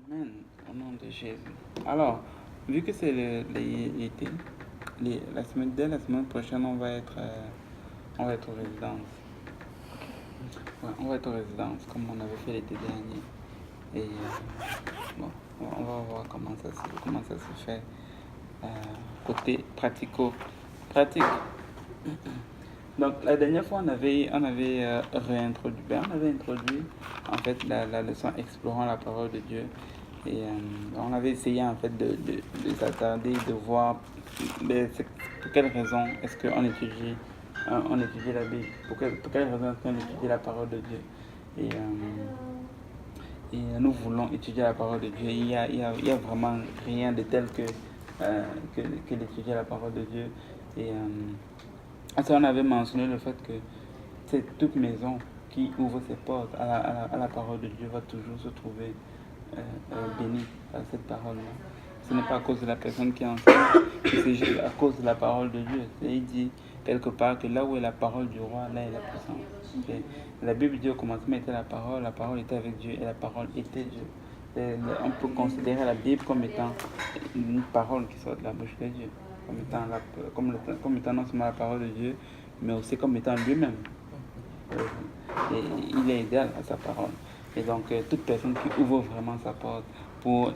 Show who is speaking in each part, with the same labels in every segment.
Speaker 1: Amen. Au nom de Jésus. Alors, vu que c'est l'été, dès la semaine prochaine, on va être aux résidences. Ouais, on va être aux résidences, comme on avait fait l'été dernier. Et bon, on va voir comment ça se fait. Côté pratico-pratique. Donc, la dernière fois, on avait introduit en fait la leçon explorant la parole de Dieu. Et on avait essayé en fait de s'attarder, de voir pour quelles raisons est-ce qu'on on étudie la Bible, pour quelles raisons est-ce qu'on étudie la parole de Dieu. Et nous voulons étudier la parole de Dieu. Il y a vraiment rien de tel que d'étudier la parole de Dieu. Et ça, on avait mentionné le fait que c'est toute maison qui ouvre ses portes à la parole de Dieu va toujours se trouver bénie par cette parole-là. Ce n'est pas à cause de la personne qui enseigne, c'est juste à cause de la parole de Dieu. Et il dit quelque part que là où est la parole du roi, là est la puissance. Et la Bible dit au commencement était la parole était avec Dieu et la parole était Dieu. On peut considérer la Bible comme étant une parole qui sort de la bouche de Dieu, comme étant non seulement la parole de Dieu, mais aussi comme étant lui-même. Et il est idéal à sa parole. Et donc, toute personne qui ouvre vraiment sa porte pour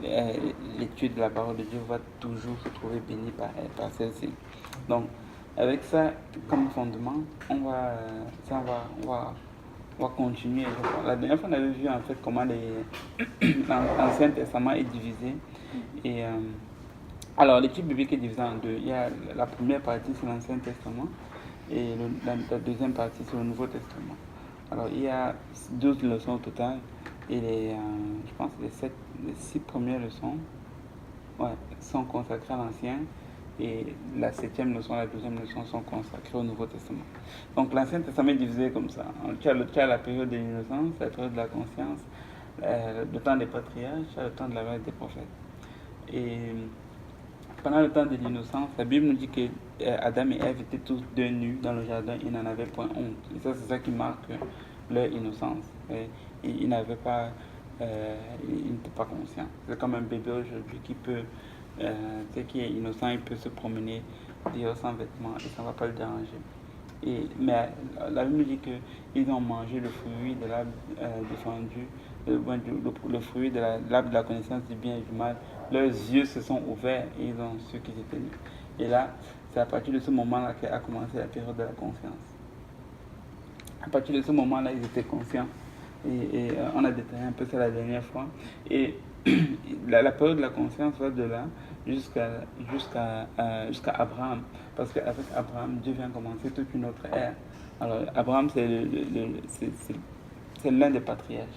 Speaker 1: l'étude de la parole de Dieu va toujours se trouver bénie par celle-ci. Donc, avec ça comme fondement, on va continuer. La dernière fois, on avait vu en fait comment l'Ancien Testament est divisé. Et alors, l'étude biblique est divisée en deux. Il y a la première partie sur l'Ancien Testament et la deuxième partie sur le Nouveau Testament. Alors, il y a 12 leçons au total et je pense que les 6 premières leçons sont consacrées à l'Ancien et la 7e leçon et la 12e leçon sont consacrées au Nouveau Testament. Donc, l'Ancien Testament est divisé comme ça. Tu as la période de l'innocence, la période de la conscience, le temps des patriarches, le temps de la loi des prophètes. Et pendant le temps de l'innocence, la Bible nous dit que Adam et Ève étaient tous deux nus dans le jardin, ils n'en avaient point honte. Et ça, c'est ça qui marque leur innocence. Et ils n'avaient pas, ils n'étaient pas conscients. C'est comme un bébé aujourd'hui qui est innocent, il peut se promener dehors sans vêtements et ça ne va pas le déranger. Mais la Bible nous dit qu'ils ont mangé le fruit de l'arbre défendu, le fruit de l'arbre de la connaissance du bien et du mal. Leurs yeux se sont ouverts et ils ont su qu'ils étaient nus. Et là, c'est à partir de ce moment-là qu'a commencé la période de la conscience. À partir de ce moment-là, ils étaient conscients. Et on a détaillé un peu ça la dernière fois. Et la période de la conscience va de là jusqu'à Abraham. Parce qu'avec Abraham, Dieu vient commencer toute une autre ère. Alors, Abraham, c'est l'un des patriarches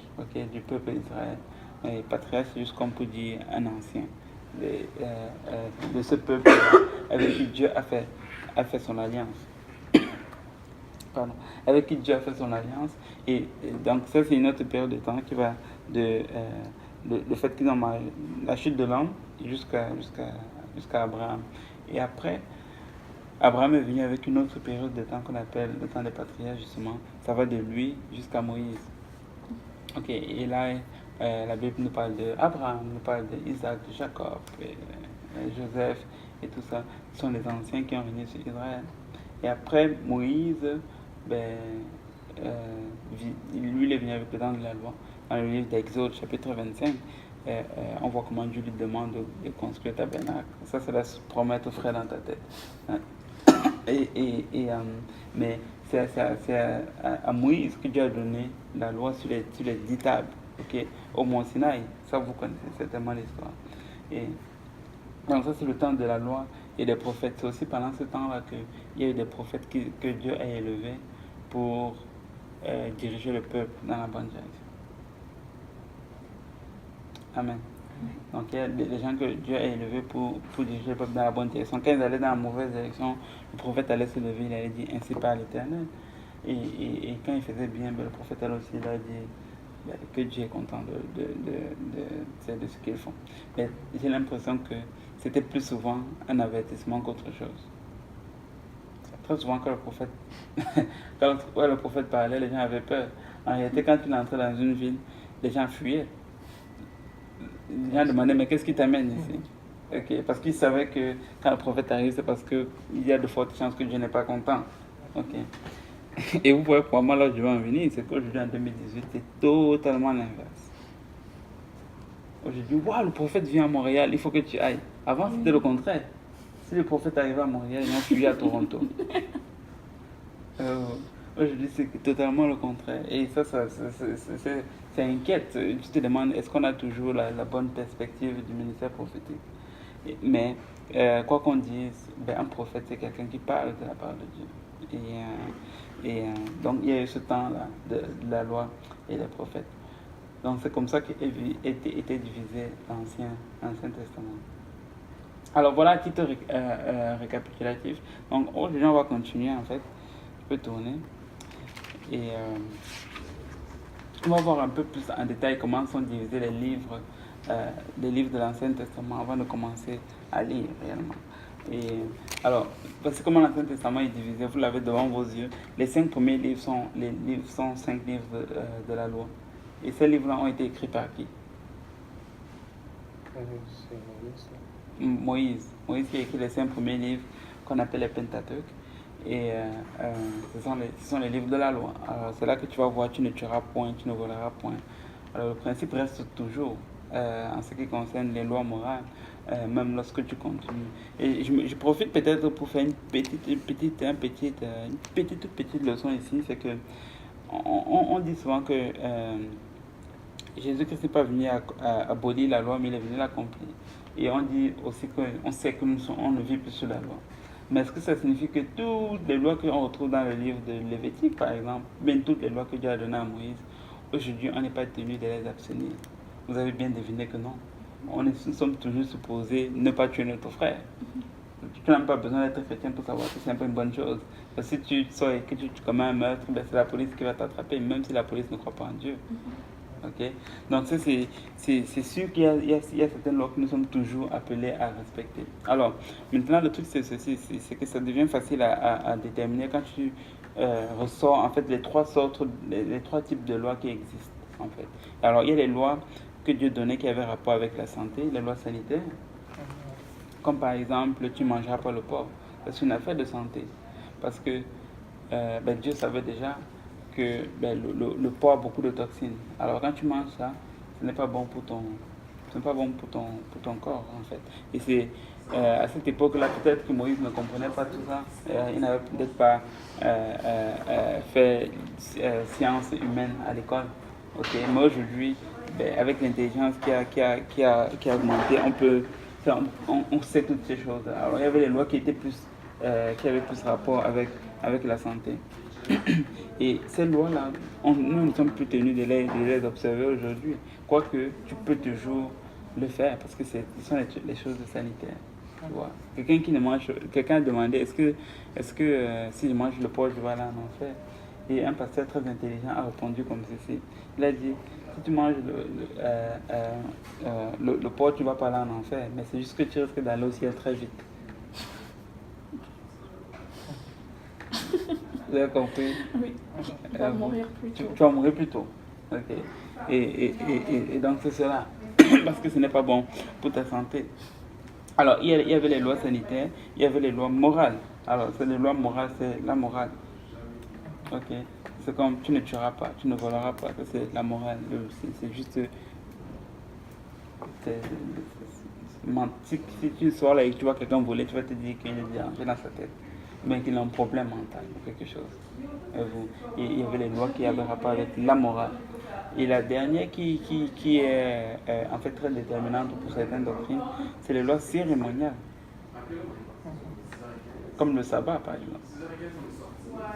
Speaker 1: du peuple d'Israël. Et patriarche, c'est juste comme pour dire un ancien de ce peuple avec qui Dieu a fait son alliance. Pardon, avec qui Dieu a fait son alliance. Et donc, ça, c'est une autre période de temps qui va le fait qu'ils ont la chute de l'homme jusqu'à Abraham. Et après, Abraham est venu avec une autre période de temps qu'on appelle le temps des patriarches, justement. Ça va de lui jusqu'à Moïse. Ok, et là, la Bible nous parle d'Abraham, nous parle d'Isaac, de Jacob, Joseph et tout ça. Ce sont les anciens qui ont régné sur Israël. Et après, Moïse, lui, il est venu avec le temps de la loi. Dans le livre d'Exode, chapitre 25, on voit comment Dieu lui demande de construire le tabernacle. Ça, c'est la promesse frais dans ta tête. Mais c'est à Moïse que Dieu a donné la loi sur les 10 tables, au Mont Sinaï. Ça, vous connaissez certainement l'histoire. Et donc ça, c'est le temps de la loi et des prophètes. C'est aussi pendant ce temps-là qu'il y a eu des prophètes que Dieu a élevés pour diriger le peuple dans la bonne direction. Amen. Donc il y a des gens que Dieu a élevés pour diriger le peuple dans la bonne direction. Quand ils allaient dans la mauvaise direction, le prophète allait se lever, il allait dire ainsi par l'Éternel. Et quand il faisait bien, le prophète allait aussi leur dire que Dieu est content de ce qu'ils font. Mais j'ai l'impression que c'était plus souvent un avertissement qu'autre chose. Très souvent quand le prophète parlait, les gens avaient peur. En réalité, quand il entrait dans une ville, les gens fuyaient. Il a demandé, mais qu'est-ce qui t'amène ici? Ok, parce qu'il savait que quand le prophète arrive, c'est parce qu'il y a de fortes chances que Dieu n'est pas content. Ok. Et vous voyez, pour moi, là, je vais en venir, c'est qu'aujourd'hui, en 2018, c'est totalement l'inverse. Aujourd'hui, waouh, le prophète vient à Montréal, il faut que tu ailles. Avant, c'était le contraire. Si le prophète arrivait à Montréal, ils ont fui à Toronto. Aujourd'hui, c'est totalement le contraire. Et ça inquiète. Tu te demandes, est-ce qu'on a toujours la bonne perspective du ministère prophétique? Mais, quoi qu'on dise, un prophète, c'est quelqu'un qui parle de la part de Dieu. Donc, il y a eu ce temps-là de la loi et des prophètes. Donc, c'est comme ça qu'était divisé l'Ancien Testament. Alors, voilà un titre récapitulatif. Donc, aujourd'hui, on va continuer, en fait. Je peux tourner. Et on va voir un peu plus en détail comment sont divisés les livres de l'Ancien Testament avant de commencer à lire réellement. Et alors, parce que comment l'Ancien Testament est divisé, vous l'avez devant vos yeux. Les 5 premiers livres sont 5 livres de la loi. Et ces livres-là ont été écrits par qui? C'est Moïse. Moïse qui a écrit les 5 premiers livres qu'on appelle les Pentateuques. Et ce sont les livres de la loi. Alors, c'est là que tu vas voir, tu ne tueras point, tu ne voleras point. Alors, le principe reste toujours en ce qui concerne les lois morales, même lorsque tu continues. Et je profite peut-être pour faire une petite leçon ici, c'est que on dit souvent que Jésus-Christ n'est pas venu abolir la loi, mais il est venu l'accomplir. Et on dit aussi qu'on sait que on ne vit plus sous la loi. Mais est-ce que ça signifie que toutes les lois qu'on retrouve dans le livre de Lévitique, par exemple, même toutes les lois que Dieu a données à Moïse, aujourd'hui, on n'est pas tenu de les abstenir? Vous avez bien deviné que non. Nous sommes toujours supposés ne pas tuer notre frère. Tu n'as pas besoin d'être chrétien pour savoir que c'est un peu une bonne chose. Parce que si tu sors et que tu commets un meurtre, c'est la police qui va t'attraper, même si la police ne croit pas en Dieu. Okay? Donc ça, c'est sûr qu'il y a certaines lois que nous sommes toujours appelés à respecter. Alors, maintenant, le truc, c'est ceci, c'est que ça devient facile à déterminer quand tu ressors, en fait, les trois types de lois qui existent, en fait. Alors, il y a les lois que Dieu donnait qui avaient rapport avec la santé, les lois sanitaires, comme par exemple, tu ne mangeras pas le porc. C'est une affaire de santé, parce que Dieu savait déjà que le porc a beaucoup de toxines. Alors quand tu manges ça, ce n'est pas bon pour ton corps, en fait. Et c'est à cette époque-là, peut-être que Moïse ne comprenait pas tout ça. Il n'avait peut-être pas fait sciences humaines à l'école. Okay? Mais aujourd'hui, avec l'intelligence qui a augmenté, on sait toutes ces choses. Alors il y avait les lois qui avaient plus rapport avec la santé. Et ces lois-là, nous ne sommes plus tenus de les observer aujourd'hui. Quoique, tu peux toujours le faire parce que ce sont les choses sanitaires. Quelqu'un a demandé est-ce que si je mange le porc, je vais aller en enfer? Et un pasteur très intelligent a répondu comme ceci. Il a dit si tu manges le porc, tu ne vas pas aller en enfer, mais c'est juste que tu risques d'aller au ciel très vite. Vous avez compris?
Speaker 2: Oui, tu vas mourir plus tôt.
Speaker 1: Tu vas mourir plus tôt. Okay. Et donc c'est cela, parce que ce n'est pas bon pour ta santé. Alors, il y avait les lois sanitaires, il y avait les lois morales. Alors, les lois morales, c'est la morale. Ok. C'est comme tu ne tueras pas, tu ne voleras pas, c'est la morale. C'est juste. Si tu sors là et que tu vois quelqu'un voler, tu vas te dire qu'il est dérangé dans sa tête. Mais qu'il a un problème mental ou quelque chose. Et il y avait les lois qui avaient rapport avec la morale. Et la dernière qui est en fait très déterminante pour certaines doctrines, c'est les lois cérémoniales. Comme le sabbat par exemple.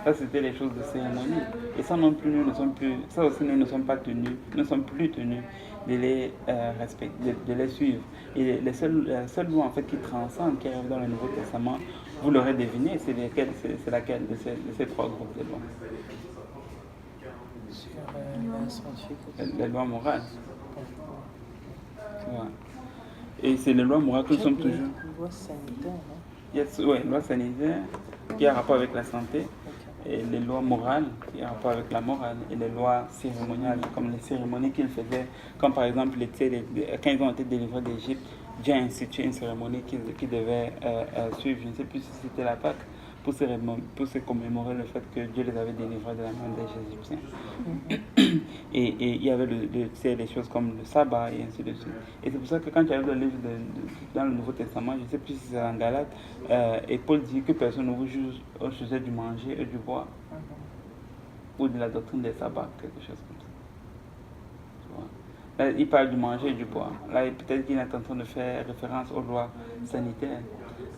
Speaker 1: Ça c'était les choses de cérémonie. Et ça non plus, nous ne sommes plus tenus de les respecter, de les suivre. Et les seules lois en fait qui transcendent, qui arrivent dans le Nouveau Testament, vous l'aurez deviné, c'est laquelle de ces trois groupes de lois? Les lois morales. Et c'est les lois morales que nous sommes toujours.
Speaker 3: Les lois sanitaires, non?
Speaker 1: Oui, loi sanitaire qui a rapport avec la santé. les lois morales qui ont rapport avec la morale et les lois cérémoniales, comme les cérémonies qu'ils faisaient, comme par exemple quand ils ont été délivrés d'Égypte, Dieu a institué une cérémonie qu'ils devaient suivre. Je ne sais plus si c'était la Pâque, pour se commémorer le fait que Dieu les avait délivrés de la main des Égyptiens. Et il y avait des choses comme le sabbat et ainsi de suite. Et c'est pour ça que quand tu arrives dans le livre dans le Nouveau Testament, je ne sais plus si c'est en Galate, et Paul dit que personne ne vous juge au sujet du manger et du boire, ou de la doctrine des sabbats, quelque chose comme ça. Tu vois? Là, il parle du manger et du boire. Là, peut-être qu'il est en train de faire référence aux lois sanitaires.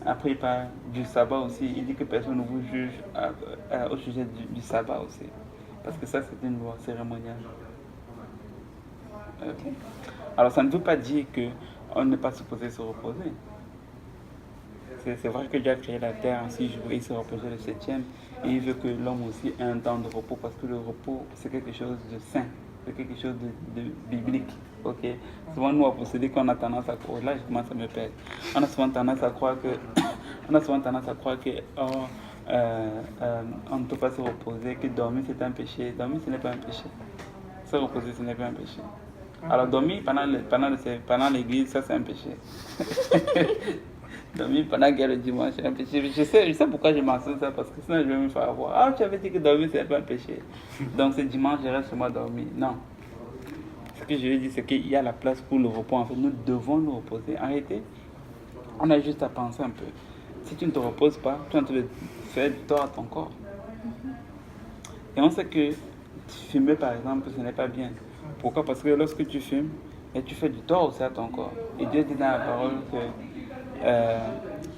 Speaker 1: Après, il parle du sabbat aussi. Il dit que personne ne vous juge au sujet du sabbat aussi. Parce que ça, c'est une loi cérémoniale. Alors, ça ne veut pas dire qu'on n'est pas supposé se reposer. C'est vrai que Dieu a créé la terre en 6 jours et il se reposait le 7e. Et il veut que l'homme aussi ait un temps de repos parce que le repos, c'est quelque chose de saint. C'est quelque chose de biblique. Okay? Souvent, nous, à posséder qu'on a tendance à croire. Là, je commence à me perdre. On a souvent tendance à croire que on ne peut pas se reposer, que dormir c'est un péché. Dormir ce n'est pas un péché. Se reposer ce n'est pas un péché. Alors dormir pendant l'église, ça c'est un péché. Dormir pendant qu'il y a le dimanche, c'est un péché. Je sais pourquoi je mentionne ça, parce que sinon je vais me faire avoir. Ah, tu avais dit que dormir ce n'est pas un péché. Donc ce dimanche, je reste chez moi dormir. Non. Ce que je veux dire, c'est qu'il y a la place pour le repos. En fait, nous devons nous reposer. Arrêtez. On a juste à penser un peu. Si tu ne te reposes pas, tu es en train de faire du tort à ton corps. Et on sait que fumer, par exemple, ce n'est pas bien. Pourquoi? Parce que lorsque tu fumes, tu fais du tort aussi à ton corps. Et Dieu dit dans la parole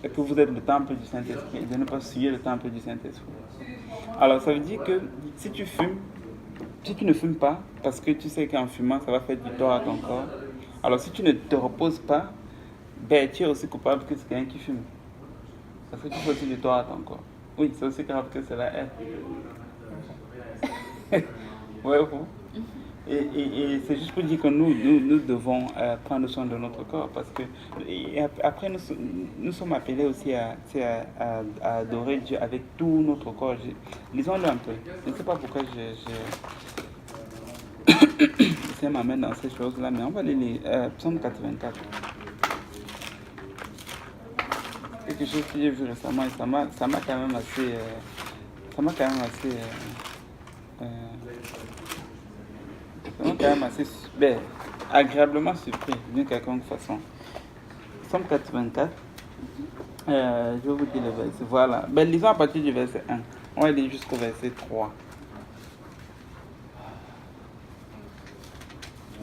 Speaker 1: que vous êtes le temple du Saint-Esprit, de ne pas souiller le temple du Saint-Esprit. Alors ça veut dire que si tu fumes, si tu ne fumes pas, parce que tu sais qu'en fumant, ça va faire du tort à ton corps, alors si tu ne te reposes pas, tu es aussi coupable que quelqu'un qui fume. Parce que tu fais aussi du tort à ton corps. Oui, c'est aussi grave que cela est. Voyez-vous? Et c'est juste pour dire que nous devons prendre soin de notre corps. Parce que après, nous sommes appelés aussi à adorer Dieu avec tout notre corps. Lisons-le un peu. Je ne sais pas pourquoi ça m'amène dans ces choses-là, mais on va lire Psaume 84. Quelque chose que j'ai vu récemment et ça m'a quand même assez agréablement surpris d'une quelconque façon. Psaume 84, je vais vous dire le verset. Voilà. Lisons à partir du verset 1. On va lire jusqu'au verset 3.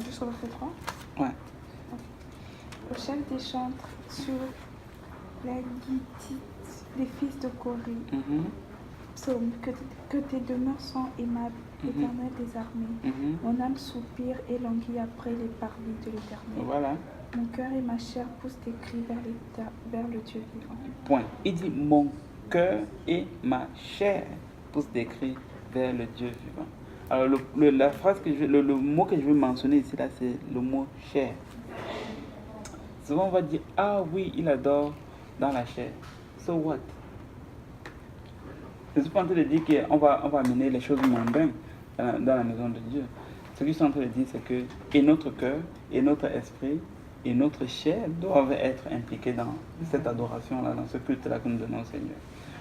Speaker 2: Jusqu'au verset 3?
Speaker 1: Ouais.
Speaker 2: Au chef des chantres sur la guitite, les fils de Corée. Psaume, que tes demeures sont aimables, éternel des armées. Mon âme soupire et languit après les parvis de l'éternel.
Speaker 1: Voilà.
Speaker 2: Mon cœur et ma chair poussent des cris vers le Dieu vivant.
Speaker 1: Point. Il dit mon cœur et ma chair poussent des cris vers le Dieu vivant. Alors la phrase le mot que je veux mentionner ici là, c'est le mot chair. Souvent on va dire ah oui, il adore dans la chair. So what? Je suis pas en train de dire qu'on va amener les choses mondaines dans la maison de Dieu. Ce que je suis en train de dire, c'est que et notre cœur, et notre esprit, et notre chair doivent être impliqués dans cette adoration-là, dans ce culte-là que nous donnons au Seigneur.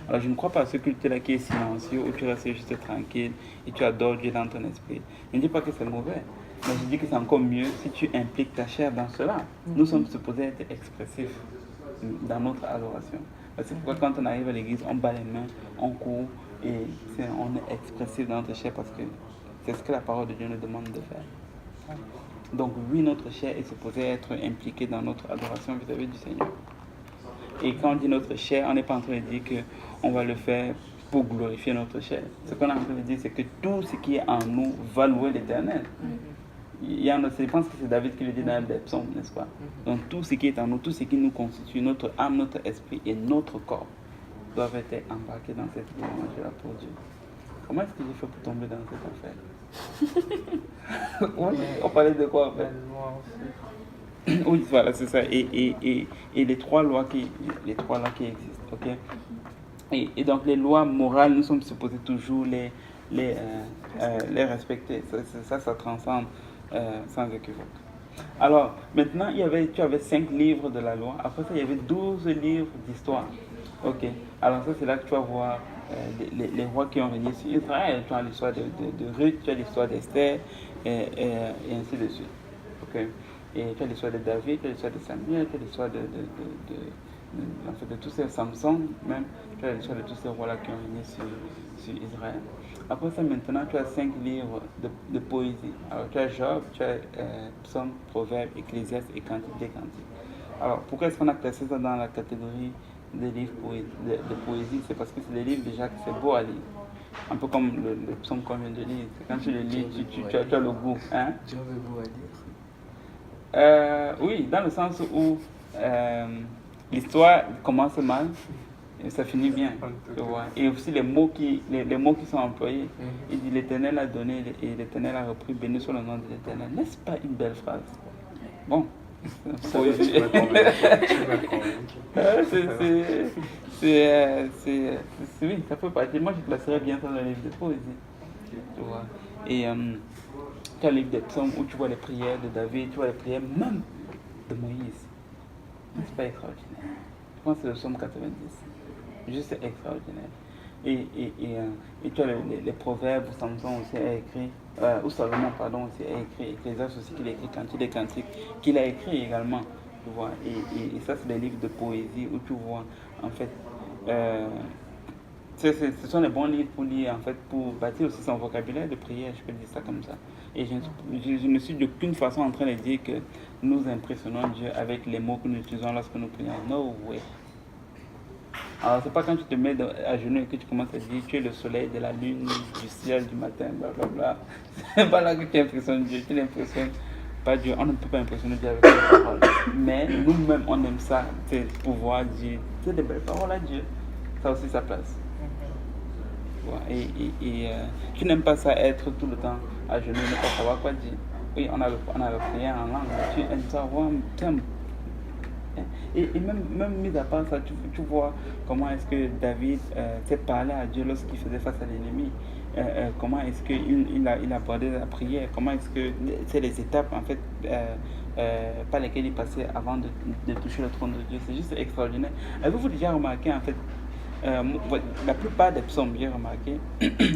Speaker 1: Alors je ne crois pas à ce culte-là qui est silencieux, où tu restes juste tranquille et tu adores Dieu dans ton esprit. Je ne dis pas que c'est mauvais, mais je dis que c'est encore mieux si tu impliques ta chair dans cela. Nous sommes supposés être expressifs dans notre adoration. C'est pourquoi quand on arrive à l'église, on bat les mains, on court et on est expressif dans notre chair parce que c'est ce que la parole de Dieu nous demande de faire. Donc oui, notre chair est supposée être impliquée dans notre adoration vis-à-vis du Seigneur. Et quand on dit notre chair, on n'est pas en train de dire qu'on va le faire pour glorifier notre chair. Ce qu'on est en train de dire, c'est que tout ce qui est en nous va louer l'Éternel. Je pense que c'est David qui le dit dans les psaumes, n'est-ce pas? Donc tout ce qui est en nous, tout ce qui nous constitue, notre âme, notre esprit et notre corps doivent être embarqués dans cette louange-là pour Dieu. Comment est-ce que j'ai fait pour tomber dans cette affaire? On parlait de quoi en fait? Oui, voilà, c'est ça. Et les trois lois qui existent, ok? Et donc les lois morales, nous sommes supposés toujours les respecter. Ça transcende sans équivoque. Alors, maintenant, tu avais 5 livres de la loi. Après ça, il y avait 12 livres d'histoire. Ok. Alors ça, c'est là que tu vas voir les rois qui ont régné sur Israël. Tu as l'histoire de Ruth, tu as l'histoire d'Esther, et ainsi de suite. Ok. Et tu as l'histoire de David, tu as l'histoire de Samuel, tu as l'histoire de tous ces Samson, même. Tu as l'histoire de tous ces rois-là qui ont régné sur Israël. Après ça, maintenant, tu as 5 livres de poésie. Alors, tu as Job, tu as Psaume, Proverbe, Ecclésiaste et Cantique des Cantiques. Alors, pourquoi est-ce qu'on a classé ça dans la catégorie des livres de poésie? C'est parce que c'est des livres déjà que c'est beau à lire. Un peu comme le psaume qu'on vient de lire. Quand tu le lis, tu as le goût. Hein?
Speaker 3: Job est beau à lire?
Speaker 1: Oui, dans le sens où l'histoire commence mal. Et ça finit bien, tu vois. Et aussi les mots qui sont employés. Il dit l'Éternel a donné et l'Éternel a repris, béni soit le nom de l'Éternel. N'est-ce pas une belle phrase? Bon. Oui, ça peut partir. Moi, je placerais bien ça dans le livre de poésie. Tu vois. Et tu as le livre des psaumes où tu vois les prières de David, tu vois les prières même de Moïse. N'est-ce pas extraordinaire? Je pense que c'est le psaume 90. Juste extraordinaire. Et tu as les proverbes où Samson aussi a écrit, où Salomon aussi a écrit, Ecclésiaste aussi qu'il a écrit, Cantique des Cantiques qu'il a écrit également, tu vois. Et ça c'est des livres de poésie où tu vois en fait, ce sont les bons livres pour lire en fait, pour bâtir aussi son vocabulaire de prière, je peux dire ça comme ça. Et je ne suis d'aucune façon en train de dire que nous impressionnons Dieu avec les mots que nous utilisons lorsque nous prions. No way. Alors, c'est pas quand tu te mets à genoux et que tu commences à dire tu es le soleil, de la lune, du ciel, du matin, blablabla. C'est pas là que tu impressionnes Dieu, tu l'impressionnes pas Dieu. On ne peut pas impressionner Dieu avec les paroles. Mais nous-mêmes, on aime ça, c'est pouvoir dire, c'est des belles paroles à Dieu. Ça aussi, sa place. Et tu n'aimes pas ça être tout le temps à genoux et ne pas savoir quoi dire. Oui, on a le prière en langue, mais tu aimes savoir, et même mis à part ça, tu vois comment est-ce que David s'est parlé à Dieu lorsqu'il faisait face à l'ennemi. Comment est-ce qu'il a abordé la prière, comment est-ce que c'est les étapes en fait par lesquelles il passait avant de toucher le trône de Dieu. C'est juste extraordinaire. Avez-vous déjà remarqué en fait, la plupart des psaumes, j'ai remarqué,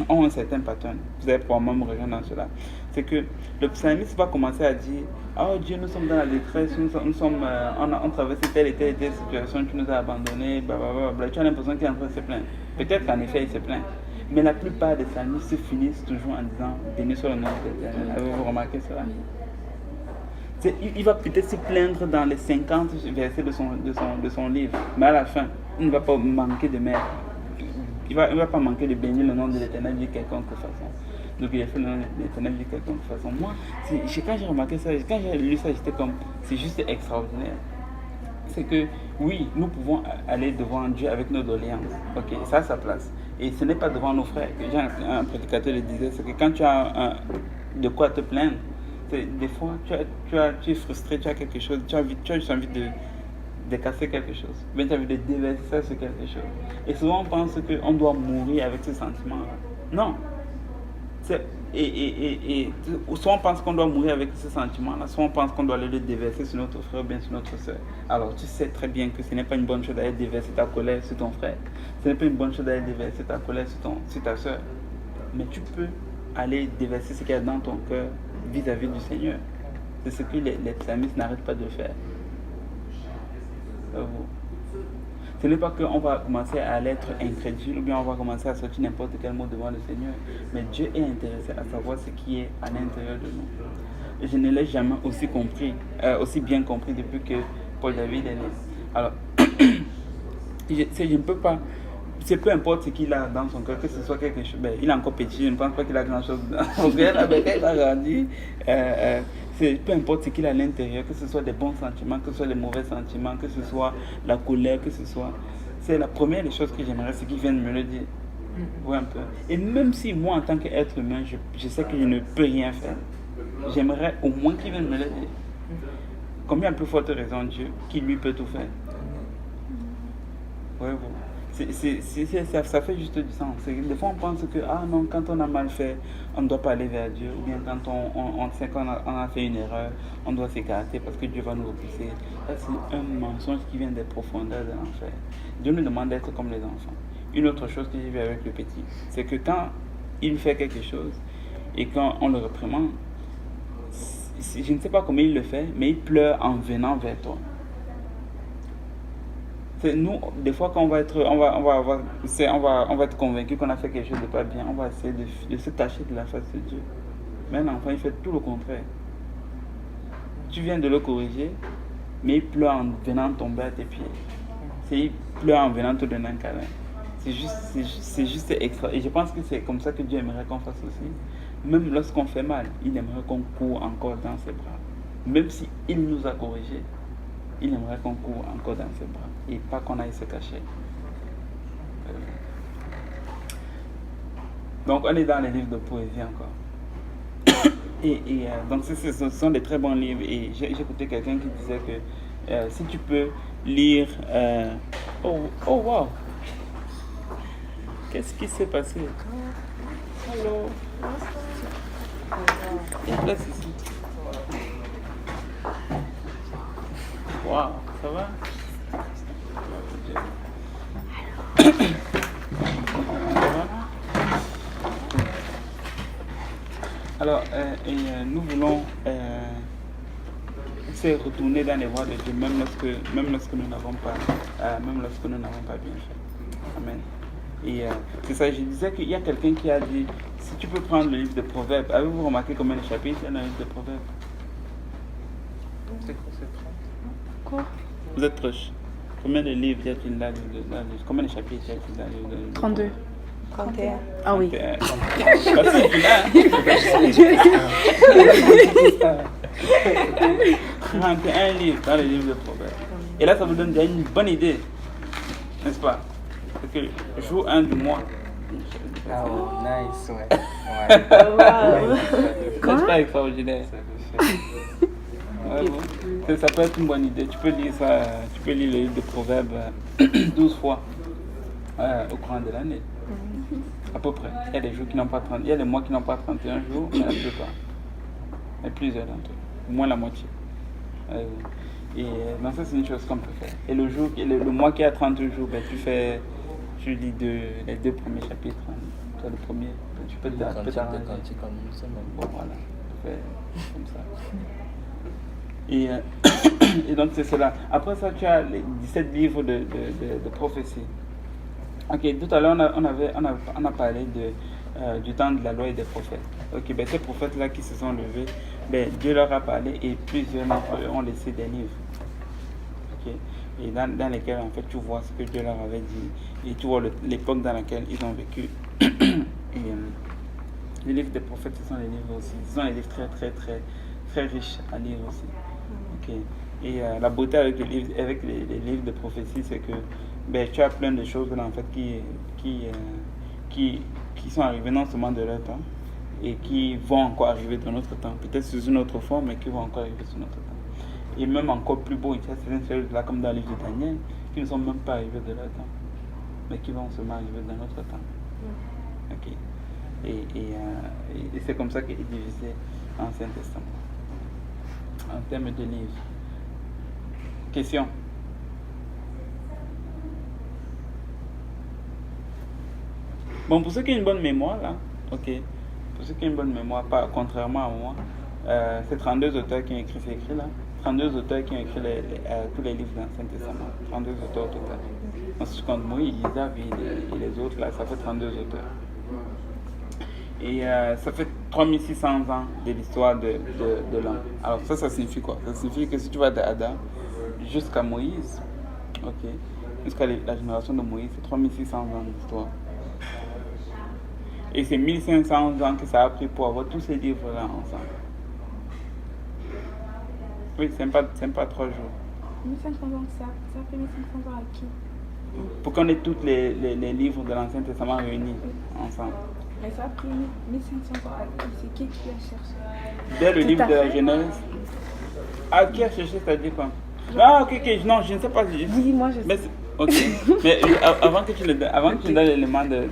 Speaker 1: ont un certain pattern. Vous avez probablement me rejoindre dans cela. C'est que le psalmiste va commencer à dire: oh Dieu, nous sommes dans la détresse, on traverse telle et telle situation, tu nous as abandonnés, blablabla. Tu as l'impression qu'il est en train de se plaindre. Peut-être qu'en effet, il se plaint. Mais la plupart des psalmistes finissent toujours en disant: béni soit le nom de l'Éternel. Avez-vous remarqué cela? Il va peut-être se plaindre dans les 50 versets de son livre, mais à la fin, il ne va pas manquer de merde. Il ne va pas manquer de bénir le nom de l'Éternel de quelconque façon. Donc il a fait le nom de l'Éternel de quelconque façon. Moi, quand j'ai remarqué ça, quand j'ai lu ça, j'étais comme, c'est juste extraordinaire. C'est que oui, nous pouvons aller devant Dieu avec nos doléances. Ok, ça a sa place. Et ce n'est pas devant nos frères. Un prédicateur le disait, c'est que quand tu as de quoi te plaindre, des fois tu es frustré, tu as quelque chose, tu as juste envie de casser quelque chose, mais tu as envie de déverser ça sur quelque chose. Et souvent on pense qu'on doit mourir avec ce sentiment-là. Non. Soit on pense qu'on doit mourir avec ce sentiment-là, soit on pense qu'on doit aller le déverser sur notre frère ou bien sur notre soeur. Alors tu sais très bien que ce n'est pas une bonne chose d'aller déverser ta colère sur ton frère. Ce n'est pas une bonne chose d'aller déverser ta colère sur ta soeur. Mais tu peux aller déverser ce qu'il y a dans ton cœur vis-à-vis du Seigneur. C'est ce que les psalmistes n'arrêtent pas de faire. Ce n'est pas qu'on va commencer à être incrédule ou bien on va commencer à sortir n'importe quel mot devant le Seigneur. Mais Dieu est intéressé à savoir ce qui est à l'intérieur de nous. Et je ne l'ai jamais aussi bien compris depuis que Paul David est né. Alors, je ne peux pas. C'est peu importe ce qu'il a dans son cœur, que ce soit quelque chose. Ben, il est encore petit, je ne pense pas qu'il a grand chose dans son cœur. Il a grandi. Peu importe ce qu'il a à l'intérieur, que ce soit des bons sentiments, que ce soit des mauvais sentiments, que ce soit la colère, que ce soit. C'est la première des choses que j'aimerais, c'est qu'il vienne me le dire. Ouais, un peu. Et même si moi, en tant qu'être humain, je sais que je ne peux rien faire, j'aimerais au moins qu'il vienne me le dire. Combien plus forte raison Dieu, qui lui peut tout faire. Ouais, bon. Ça fait juste du sens. Des fois, on pense que, ah non, quand on a mal fait, on ne doit pas aller vers Dieu. Ou bien quand on sait qu'on a fait une erreur, on doit s'écarter parce que Dieu va nous repousser. Ça, c'est un mensonge qui vient des profondeurs de l'enfer. Dieu nous demande d'être comme les enfants. Une autre chose que j'ai vue avec le petit, c'est que quand il fait quelque chose et quand on le réprimande, je ne sais pas comment il le fait, mais il pleure en venant vers toi. C'est nous, des fois, quand on va être convaincu qu'on a fait quelque chose de pas bien, on va essayer de se cacher de la face de Dieu. Mais l'enfant, il fait tout le contraire. Tu viens de le corriger, mais il pleure en venant tomber à tes pieds. Il pleure en venant te donner un câlin. C'est juste extra. Et je pense que c'est comme ça que Dieu aimerait qu'on fasse aussi. Même lorsqu'on fait mal, il aimerait qu'on court encore dans ses bras. Même si il nous a corrigés, il aimerait qu'on court encore dans ses bras et pas qu'on aille se cacher. Donc on est dans les livres de poésie encore. Donc ce sont des très bons livres. Et j'ai écouté quelqu'un qui disait que si tu peux lire... Oh wow! Qu'est-ce qui s'est passé? Hello! Il y a place ici. Wow, ça va? Alors, nous voulons essayer de retourner dans les voies de Dieu, même lorsque nous n'avons pas bien fait. Amen. Et c'est ça, je disais qu'il y a quelqu'un qui a dit, si tu peux prendre le livre de Proverbes, avez-vous remarqué combien de chapitres il y a dans le livre de Proverbes? C'est quoi, c'est 30? Quoi? Vous êtes proche. Combien de livres y a-t-il dans le livre? Combien de chapitres y a-t-il dans le livre?
Speaker 2: 32.
Speaker 4: 31. Ah oui.
Speaker 1: 31 livres dans le livre de Proverbes. Et là, ça vous donne déjà une bonne idée, n'est-ce pas? Parce que jour 1 du mois.
Speaker 3: Ah oh, nice, ouais.
Speaker 1: C'est pas extraordinaire. Ouais, bon. Ça peut être une bonne idée. Tu peux lire ça, tu peux lire le livre de Proverbes 12 fois au courant de l'année. À peu près. Il y a des jours qui n'ont pas 30, il y a des mois qui n'ont pas 31 jours, mais la plupart. Mais plusieurs d'entre eux, au moins la moitié. Et donc ça c'est une chose qu'on peut faire. Et le mois qui a 30 jours, ben, tu lis les deux premiers chapitres. Toi le premier, tu peux t'arranger. Bon voilà, tu fais comme ça. Et donc c'est cela. Après ça tu as les 17 livres de prophétie. Ok, tout à l'heure on a parlé du temps de la loi et des prophètes. Ok, ben ces prophètes-là qui se sont levés, ben, Dieu leur a parlé et plusieurs d'entre eux ont laissé des livres. Ok, et dans lesquels en fait tu vois ce que Dieu leur avait dit et tu vois l'époque dans laquelle ils ont vécu. Et les livres des prophètes, ce sont les livres aussi. Ce sont des livres très très très très riches à lire aussi. Ok, et la beauté avec les livres de prophétie, c'est que ben, tu as plein de choses là en fait qui sont arrivées non seulement de leur temps et qui vont encore arriver dans notre temps, peut-être sous une autre forme, mais qui vont encore arriver sous notre temps. Et même encore plus beau, il y a certaines choses là comme dans le livre de Daniel qui ne sont même pas arrivées de leur temps, mais qui vont seulement arriver dans notre temps. Ok. Et c'est comme ça qu'est divisé l'Ancien Testament en termes de livres. Question? Bon, pour ceux qui ont une bonne mémoire, là, ok, pour ceux qui ont une bonne mémoire, pas, contrairement à moi, c'est 32 auteurs qui ont écrit ces écrits là, 32 auteurs qui ont écrit tous les livres de l'Ancien Testament, 32 auteurs au total. Donc, si je compte Moïse, David et les autres, là, ça fait 32 auteurs. Et ça fait 3600 ans de l'histoire de l'homme. Alors ça signifie quoi? Ça signifie que si tu vas d'Adam jusqu'à Moïse, ok, jusqu'à la génération de Moïse, c'est 3600 ans d'histoire. Et c'est 1500 ans que ça a pris pour avoir tous ces livres-là ensemble. Oui, c'est même pas 3 jours.
Speaker 2: 1500 ans, ça fait 1500 ans à qui?
Speaker 1: Pour qu'on ait tous les livres de l'Ancien Testament réunis ensemble.
Speaker 2: Mais ça a pris 1500 ans à qui? C'est qui a cherché?
Speaker 1: Dès le livre de la Genèse. Ah, qui a cherché, c'est-à-dire quoi? Ah, ok, non, je ne sais pas.
Speaker 2: Dis-moi, je sais.
Speaker 1: Mais Ok. Mais avant que tu donnes l'élément de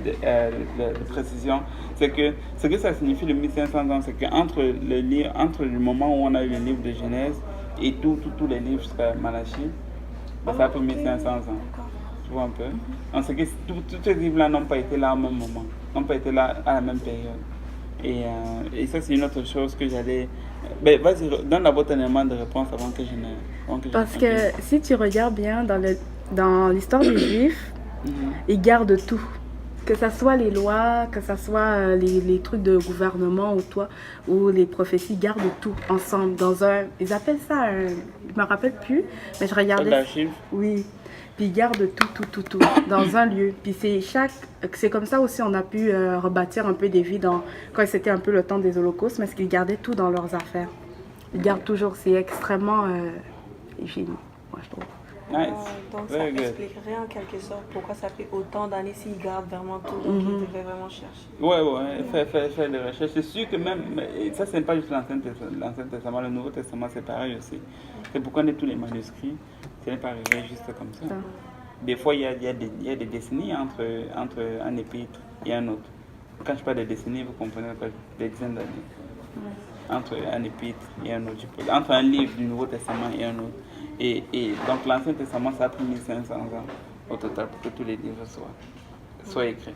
Speaker 1: précision, c'est que ce que ça signifie le 1500 ans, c'est qu'entre le moment où on a eu le livre de Genèse et tous les livres jusqu'à Malachie, ça a pris 1500 ans. Tu vois un peu? Donc c'est que tous ces livres-là n'ont pas été là au même moment, n'ont pas été là à la même période. Et ça, c'est une autre chose que j'allais... Ben, vas-y, donne d'abord ton élément de réponse avant que je ne...
Speaker 4: Parce que si tu regardes bien dans l'histoire des Juifs, ils gardent tout. Que ce soit les lois, que ce soit les trucs de gouvernement ou les prophéties, ils gardent tout ensemble dans un... Ils appellent ça un... Je ne me rappelle plus, mais je regardais...
Speaker 1: L'archive.
Speaker 4: Oui. Puis ils gardent tout dans un lieu. Puis c'est comme ça aussi on a pu rebâtir un peu des vies quand c'était un peu le temps des holocaustes, mais qu'ils gardaient tout dans leurs affaires. Ils gardent toujours, c'est extrêmement génial, moi je trouve.
Speaker 1: Nice.
Speaker 3: Donc ça expliquerait en quelque sorte pourquoi ça fait autant d'années s'ils gardent vraiment tout, donc ils devaient vraiment chercher.
Speaker 1: Ouais, faire des recherches. C'est sûr que même, ça c'est pas juste l'Ancien Testament, le Nouveau Testament c'est pareil aussi. C'est pourquoi on a tous les manuscrits, ça n'est pas arrivé juste comme ça. Des fois il y a des décennies entre un épître et un autre. Quand je parle de décennies, vous comprenez quoi, des dizaines d'années. Entre un épître et un autre. Entre un livre du Nouveau Testament et un autre. Et donc l'Ancien Testament, ça a pris 1500 ans au total pour que tous les livres soient écrits.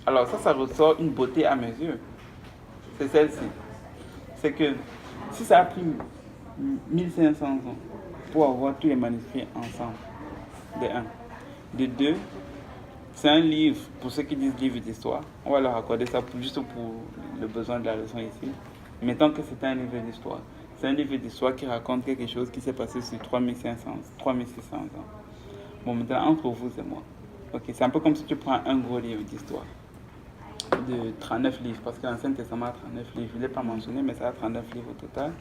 Speaker 1: Alors ça ressort une beauté à mes yeux. C'est celle-ci. C'est que si ça a pris 1500 ans pour avoir tous les manuscrits ensemble, de un. De deux, c'est un livre, pour ceux qui disent livre d'histoire, on va leur accorder ça juste pour le besoin de la leçon ici. Mettons que c'est un livre d'histoire. C'est un livre d'histoire qui raconte quelque chose qui s'est passé sur 3600 ans. Bon, maintenant, entre vous et moi. Ok, c'est un peu comme si tu prends un gros livre d'histoire de 39 livres, parce que l'Ancien Testament a 39 livres. Je ne l'ai pas mentionné, mais ça a 39 livres au total.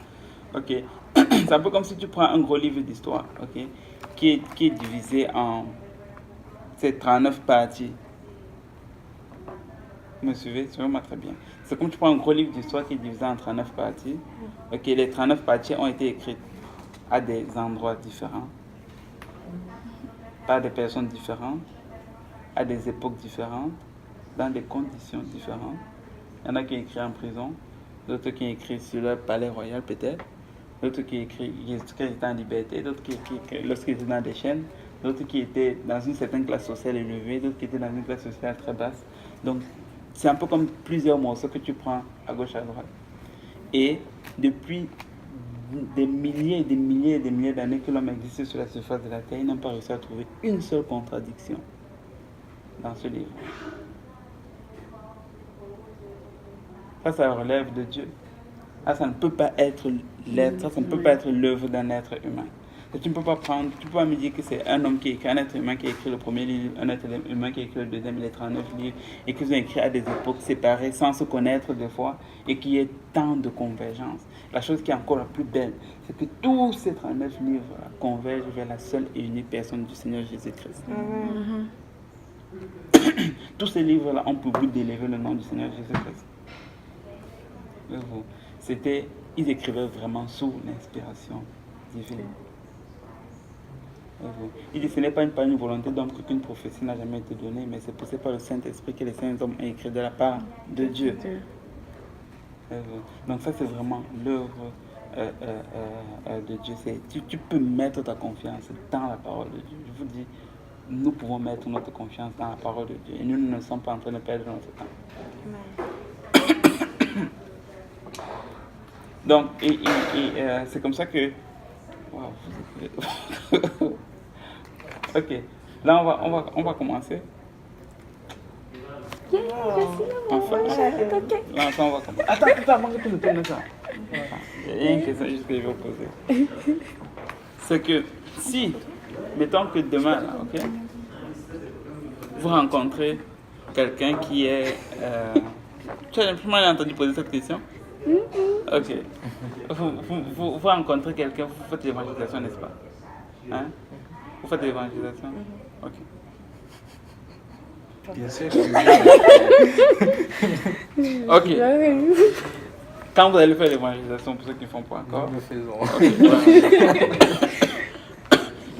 Speaker 1: Ok, c'est un peu comme si tu prends un gros livre d'histoire, ok, qui est divisé en ces 39 parties. Vous me suivez? Suivez-moi très bien. C'est comme tu prends un gros livre d'histoire qui est divisé en 39 parties. Ok, les 39 parties ont été écrites à des endroits différents, par des personnes différentes, à des époques différentes, dans des conditions différentes. Il y en a qui ont écrit en prison, d'autres qui ont écrit sur leur palais royal peut-être, d'autres qui ont écrit lorsqu'ils étaient en liberté, d'autres qui lorsqu'ils étaient dans des chaînes, d'autres qui étaient dans une certaine classe sociale élevée, d'autres qui étaient dans une classe sociale très basse. Donc, c'est un peu comme plusieurs morceaux que tu prends à gauche, à droite. Et depuis des milliers et des milliers et des milliers d'années que l'homme existe sur la surface de la Terre, ils n'ont pas réussi à trouver une seule contradiction dans ce livre. Ça relève de Dieu. Ça ne peut pas être l'être, ça ne peut pas être l'œuvre d'un être humain. Tu ne peux pas me dire que c'est un homme qui écrit, un être humain qui a écrit le premier livre, un être humain qui a écrit le deuxième, les 39 livres, et qu'ils ont écrit à des époques séparées, sans se connaître des fois, et qu'il y ait tant de convergence. La chose qui est encore la plus belle, c'est que tous ces 39 livres convergent vers la seule et unique personne du Seigneur Jésus-Christ. Tous ces livres-là ont pour but d'élever le nom du Seigneur Jésus-Christ. Ils écrivaient vraiment sous l'inspiration divine. Il dit ce n'est pas une volonté d'homme qu'une prophétie n'a jamais été donnée, mais c'est poussé par le Saint-Esprit que les saints hommes ont écrit de la part de Dieu. Donc ça c'est vraiment l'œuvre de Dieu. Tu peux mettre ta confiance dans la parole de Dieu. Je vous dis, nous pouvons mettre notre confiance dans la parole de Dieu et nous ne sommes pas en train de perdre notre temps. Donc, c'est comme ça que... Wow. Ok, là on va commencer. Enfin, là on va commencer. Attends, avant que tu me tournes ça. Il y a une question juste que je vais vous poser. C'est que si, mettons que demain, là, ok, vous rencontrez quelqu'un qui est... Tu as jamais entendu poser cette question? Ok. Vous rencontrez quelqu'un, vous faites l'évangélisation, n'est-ce pas? Hein? Vous faites l'évangélisation? Ok.
Speaker 5: Bien sûr.
Speaker 1: Ok. Quand vous allez faire l'évangélisation, pour ceux qui ne font pas encore.
Speaker 5: Nous le faisons.
Speaker 1: Okay.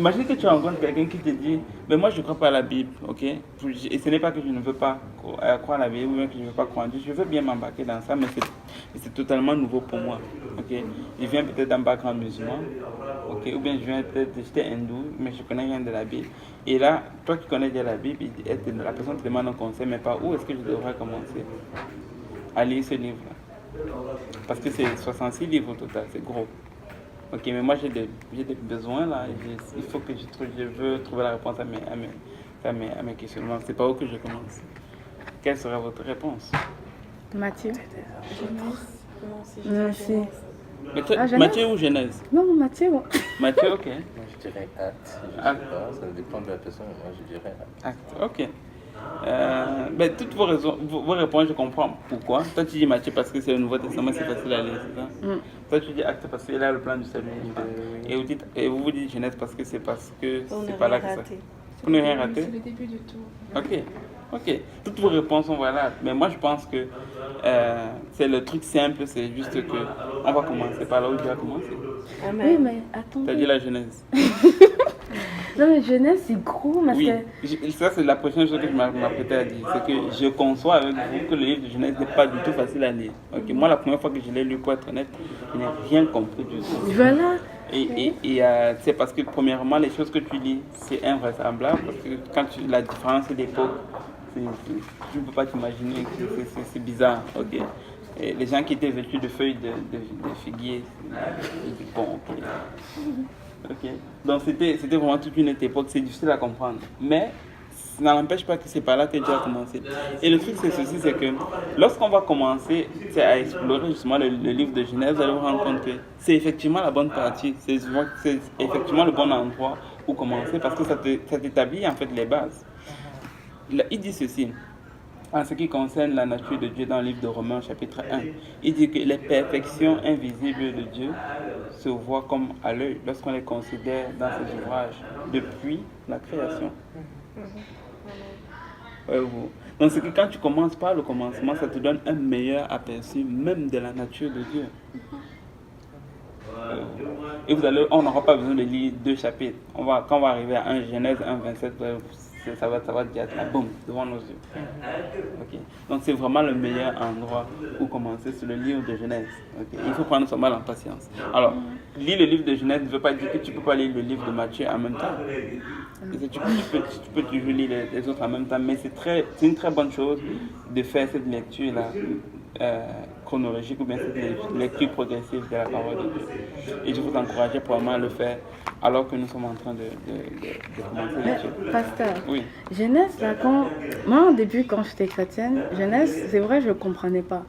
Speaker 1: imagine que tu rencontres quelqu'un qui te dit, mais moi je ne crois pas à la Bible, ok? Et ce n'est pas que je ne veux pas croire à la Bible ou bien que je ne veux pas croire en Dieu. Je veux bien m'embarquer dans ça, mais c'est totalement nouveau pour moi, ok? Je viens peut-être d'un background musulman, ok? Ou bien je viens peut-être, j'étais hindou, mais je ne connais rien de la Bible. Et là, toi qui connais déjà la Bible, la personne te demande un conseil, mais pas où est-ce que je devrais commencer à lire ce livre-là? Parce que c'est 66 livres au total, c'est gros. Ok, mais moi j'ai des besoins là, il faut que je veux trouver la réponse à mes questionnements. C'est par où que je commence. Quelle serait votre réponse?
Speaker 4: Mathieu.
Speaker 3: Genèse.
Speaker 1: Mais toi,
Speaker 4: Genèse?
Speaker 1: Matthieu ou Genèse?
Speaker 4: Non, Mathieu.
Speaker 1: Matthieu, ok.
Speaker 5: Moi, je dirais acte. Je sais
Speaker 1: Acte.
Speaker 5: pas, ça dépend de la personne, mais moi, je dirais acte.
Speaker 1: Acte, ok. Ben, toutes vos réponses, je comprends pourquoi. Toi, tu dis Matthieu parce que c'est le Nouveau Testament, c'est facile à lire, c'est ça? Toi, tu dis acte parce qu'il a le plan du salut. Et vous dites Genèse parce que c'est pas là que ça. Vous n'avez rien raté?
Speaker 2: C'est le début du tour.
Speaker 1: Ok. Toutes vos réponses sont valables. Mais moi, je pense que c'est le truc simple, c'est juste que on va commencer par là où tu vas commencer.
Speaker 3: Amen.
Speaker 4: Oui, mais attends.
Speaker 1: Tu as dit la Genèse.
Speaker 4: Non, mais Genèse, c'est gros, parce
Speaker 1: Oui,
Speaker 4: que...
Speaker 1: ça c'est la prochaine chose que je m'apprêtais à dire. C'est que je conçois avec vous que le livre de Genèse n'est pas du tout facile à lire. Ok, moi, la première fois que je l'ai lu, pour être honnête, je n'ai rien compris du tout.
Speaker 4: Voilà.
Speaker 1: Et c'est parce que, premièrement, les choses que tu lis, c'est invraisemblable. Parce que quand la différence d'époque, tu ne peux pas t'imaginer que c'est bizarre. Ok. Et les gens qui étaient vêtus de feuilles de figuier, bon, ok. Ok. Donc c'était vraiment toute une autre époque, c'est difficile à comprendre. Mais ça n'empêche pas que c'est par là que Dieu a commencé. Et le truc c'est ceci, c'est que lorsqu'on va commencer à explorer justement le livre de Genèse, vous allez vous rendre compte que c'est effectivement la bonne partie, c'est effectivement le bon endroit où commencer parce que ça t'établit en fait les bases. Il dit ceci. En ce qui concerne la nature de Dieu dans le livre de Romains chapitre 1, il dit que les perfections invisibles de Dieu se voient comme à l'œil lorsqu'on les considère dans ses ouvrages depuis la création. Donc c'est que quand tu commences par le commencement, ça te donne un meilleur aperçu même de la nature de Dieu. Et on n'aura pas besoin de lire 2 chapitres. Quand on va arriver à 1 Genèse 1, 27, ça va dire boum, devant nos yeux. Okay. Donc c'est vraiment le meilleur endroit où commencer sur le livre de Genèse. Okay. Il faut prendre son mal en patience. Alors, lire le livre de Genèse ne veut pas dire que tu ne peux pas lire le livre de Matthieu en même temps. Tu peux toujours lire les autres en même temps, mais c'est une très bonne chose de faire cette lecture-là chronologique ou bien cette lecture progressive de la parole de Dieu. Et je vous encourage probablement à le faire alors que nous sommes en train de commencer l'étude.
Speaker 4: Pasteur,
Speaker 1: oui.
Speaker 4: Genèse, là, moi au début quand j'étais chrétienne, Genèse, c'est vrai, je ne comprenais pas.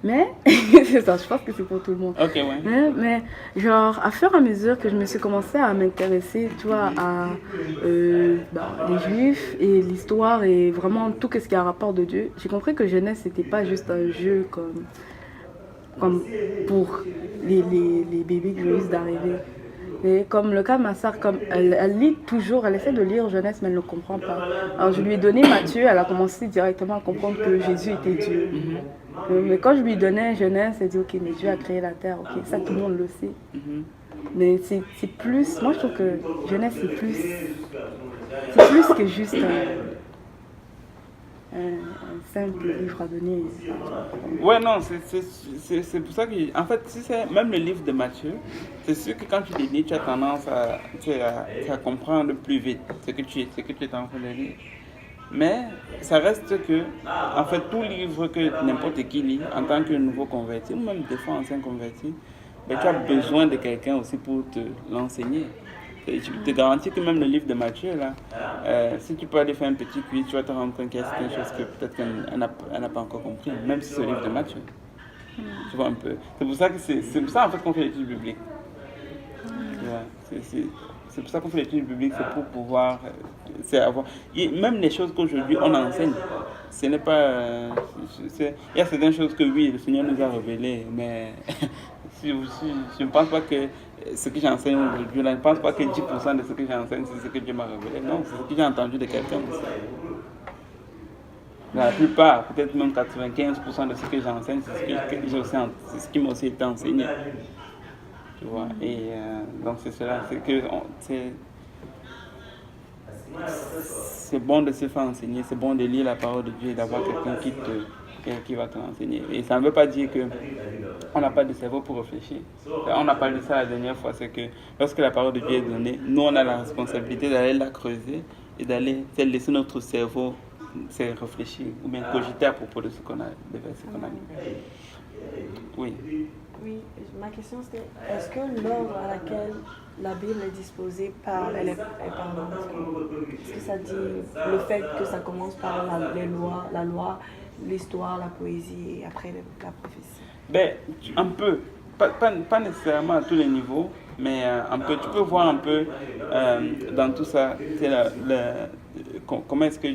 Speaker 4: Mais, c'est ça, je pense que c'est pour tout le monde.
Speaker 1: Ok, ouais.
Speaker 4: Mais genre, à fur et à mesure que je me suis commencé à m'intéresser, tu vois, à les Juifs et l'histoire et vraiment tout ce qui a rapport de Dieu, j'ai compris que Genèse, c'était pas juste un jeu comme pour les bébés qui viennent d'arriver. Et comme le cas de ma soeur, comme elle lit toujours, elle essaie de lire Genèse, mais elle ne comprend pas. Alors je lui ai donné Matthieu, elle a commencé directement à comprendre que Jésus était Dieu. Mais quand je lui donnais Genèse, elle dit ok, mais Dieu a créé la terre, ok, ça tout le monde le sait. Mais c'est plus, moi je trouve que Genèse c'est plus que juste un simple livre à donner.
Speaker 1: Ouais, non, c'est pour ça que, en fait, si c'est même le livre de Matthieu, c'est sûr que quand tu les lis, tu as tendance à comprendre plus vite ce que tu es en train de lire. Mais ça reste que, en fait, tout livre que n'importe qui lit, en tant que nouveau converti, ou même des fois ancien converti, ben, tu as besoin de quelqu'un aussi pour te l'enseigner. Je te garantis que même le livre de Matthieu, là, si tu peux aller faire un petit quiz, tu vas te rendre compte qu'il y a certaines choses que peut-être qu'elle n'a pas encore compris, même si c'est le livre de Matthieu. Tu vois un peu. C'est pour ça en fait qu'on fait l'étude biblique. C'est pour ça qu'on fait l'étude biblique, c'est pour pouvoir avoir. Même les choses qu'aujourd'hui on enseigne, ce n'est pas. Il y a certaines choses que oui, le Seigneur nous a révélées, mais je ne pense pas que ce que j'enseigne aujourd'hui, je ne pense pas que 10% de ce que j'enseigne, c'est ce que Dieu m'a révélé. Non, c'est ce que j'ai entendu de quelqu'un aussi. La plupart, peut-être même 95% de ce que j'enseigne, c'est ce qui m'a aussi été enseigné. Tu vois, et donc c'est cela, c'est que c'est bon de se faire enseigner, c'est bon de lire la parole de Dieu et d'avoir quelqu'un qui va te l'enseigner. Et ça ne veut pas dire qu'on n'a pas de cerveau pour réfléchir. On a parlé de ça la dernière fois, c'est que lorsque la parole de Dieu est donnée, nous on a la responsabilité d'aller la creuser et d'aller laisser notre cerveau se réfléchir ou bien cogiter à propos de ce qu'on a, des versets qu'on a lu. Oui.
Speaker 3: Oui, ma question c'était, est-ce que l'ordre à laquelle la Bible est disposée par, est est-ce que ça dit le fait que ça commence par la loi, l'histoire, la poésie et après la prophétie?
Speaker 1: Ben, un peu, pas nécessairement à tous les niveaux, mais un peu, tu peux voir un peu dans tout ça, c'est comment est-ce que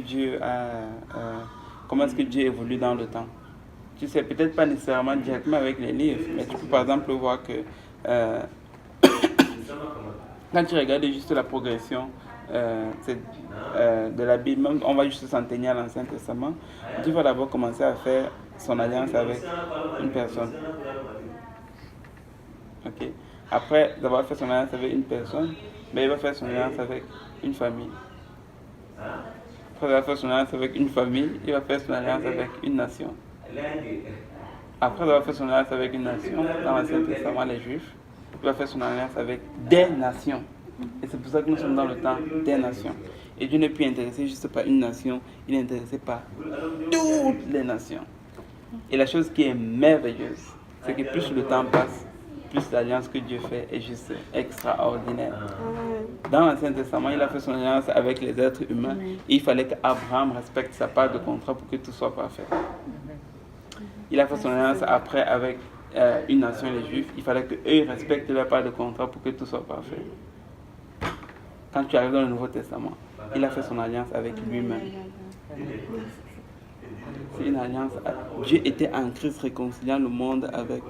Speaker 1: Dieu évolue dans le temps. Tu sais, peut-être pas nécessairement directement avec les livres, mais tu peux par exemple voir que quand tu regardes juste la progression de la Bible, même on va juste s'en tenir à l'Ancien Testament, Dieu va d'abord commencer à faire son alliance avec une personne. Ok. Après d'avoir fait son alliance avec une personne, mais il va faire son alliance avec une famille. Après avoir fait son alliance avec une famille, il va faire son alliance avec une nation. Après avoir fait son alliance avec une nation, dans l'Ancien Testament, les Juifs, il va faire son alliance avec des nations. Et c'est pour ça que nous sommes dans le temps des nations. Et Dieu n'est plus intéressé juste par une nation, il est intéressé par toutes les nations. Et la chose qui est merveilleuse, c'est que plus le temps passe, plus l'alliance que Dieu fait est juste extraordinaire. Dans l'Ancien Testament, il a fait son alliance avec les êtres humains. Et il fallait qu'Abraham respecte sa part de contrat pour que tout soit parfait. Il a fait son alliance après avec une nation, les Juifs. Il fallait qu'eux respectent leur part de contrat pour que tout soit parfait. Quand tu arrives dans le Nouveau Testament, il a fait son alliance avec lui-même. C'est une alliance. Dieu était en Christ réconciliant le monde avec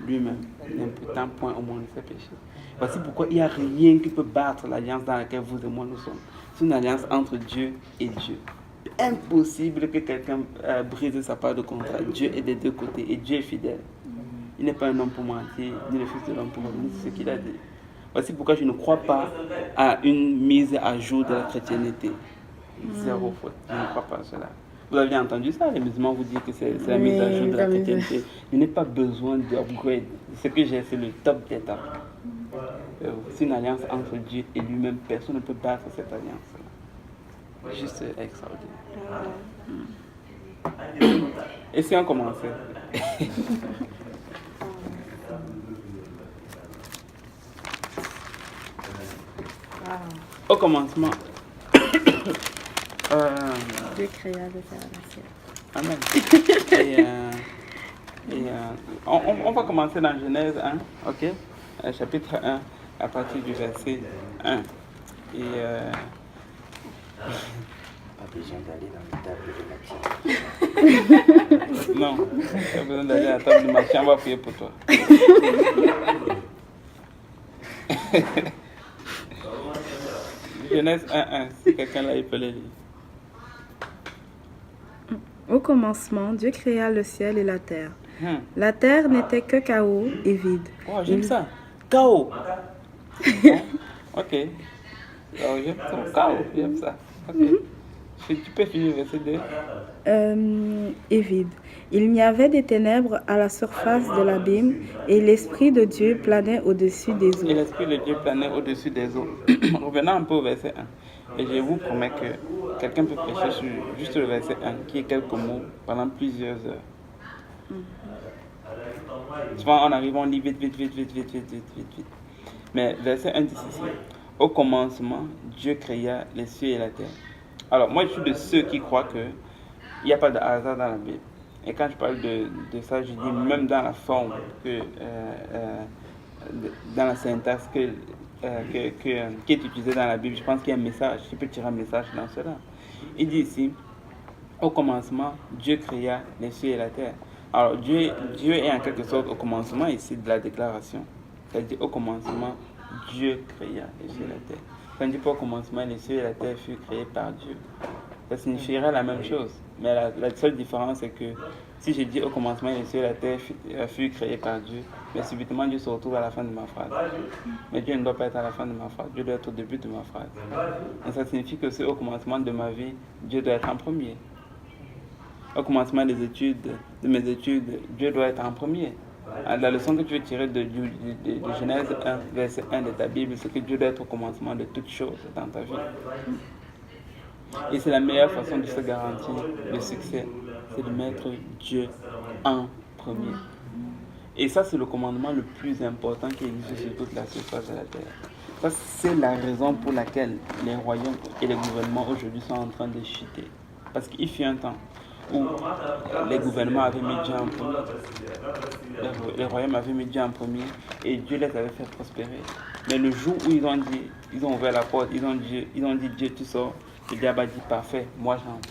Speaker 1: lui-même, n'importe point au monde de ses péchés. Voici pourquoi il n'y a rien qui peut battre l'alliance dans laquelle vous et moi nous sommes. C'est une alliance entre Dieu et Dieu. Impossible que quelqu'un brise sa part de contrat. Dieu est des deux côtés et Dieu est fidèle. Il n'est pas un homme pour mentir, ni le fils de l'homme pour revenir, c'est ce qu'il a dit. Voici pourquoi je ne crois pas à une mise à jour de la chrétienté. Zéro faute. Je ne crois pas à cela. Vous avez entendu ça, les musulmans vous disent que c'est la mise à jour de la chrétienté. Je n'ai pas besoin d'upgrade. Ce que j'ai, c'est le top des tops. C'est une alliance entre Dieu et lui-même. Personne ne peut battre cette alliance-là. Juste extraordinaire. Et si on commençait? Au commencement,
Speaker 4: Dieu créa le ciel et la
Speaker 1: Amen. On va commencer dans Genèse 1, ok? Chapitre 1, à partir du verset 1.
Speaker 5: Pas besoin d'aller dans la table de Mathia.
Speaker 1: Non, pas besoin d'aller à la table de Mathia, on va prier pour toi. Genèse 1, si quelqu'un l'a, il peut le lire.
Speaker 4: Au commencement, Dieu créa le ciel et la terre. La terre n'était que chaos et vide.
Speaker 1: Oh, j'aime ça. Chaos. Ok. Alors, j'aime ça. Chaos, j'aime ça. Ok. Tu peux finir le verset 2.
Speaker 4: Et vide. Il y avait des ténèbres à la surface de l'abîme et l'Esprit de Dieu planait au-dessus des eaux.
Speaker 1: Et l'Esprit de Dieu planait au-dessus des eaux. Revenons un peu au verset 1. Et je vous promets que quelqu'un peut prêcher sur juste le verset 1, qui est quelques mots pendant plusieurs heures. Souvent, on arrive, on lit vite. Mais verset 1 dit ceci. Au commencement, Dieu créa les cieux et la terre. Alors, moi, je suis de ceux qui croient qu'il n'y a pas de hasard dans la Bible. Et quand je parle de ça, je dis même dans la forme, dans la syntaxe qui est utilisée dans la Bible, je pense qu'il y a un message, je peux tirer un message dans cela. Il dit ici, au commencement, Dieu créa les cieux et la terre. Alors, Dieu est en quelque sorte au commencement ici de la déclaration. C'est-à-dire, au commencement, Dieu créa les cieux et la terre. Ça ne dit pas au commencement, les cieux et la terre furent créés par Dieu. Ça signifierait la même chose. Mais la seule différence, c'est que si je dis au commencement, les cieux et la terre furent créés par Dieu, mais subitement Dieu se retrouve à la fin de ma phrase. Mais Dieu ne doit pas être à la fin de ma phrase, Dieu doit être au début de ma phrase. Donc ça signifie que c'est au commencement de ma vie, Dieu doit être en premier. Au commencement de mes études, Dieu doit être en premier. La leçon que tu veux tirer de Genèse 1, verset 1 de ta Bible, c'est que Dieu doit être au commencement de toutes choses dans ta vie. Et c'est la meilleure façon de se garantir le succès, c'est de mettre Dieu en premier. Et ça, c'est le commandement le plus important qui existe sur toute la surface de la terre. Ça, c'est la raison pour laquelle les royaumes et les gouvernements aujourd'hui sont en train de chuter. Parce qu'il fut un temps où les gouvernements avaient mis Dieu en premier, les royaumes avaient mis Dieu en premier et Dieu les avait fait prospérer. Mais le jour où ils ont ouvert la porte, ils ont dit Dieu, tu sors. Le diable a dit parfait, moi j'entre.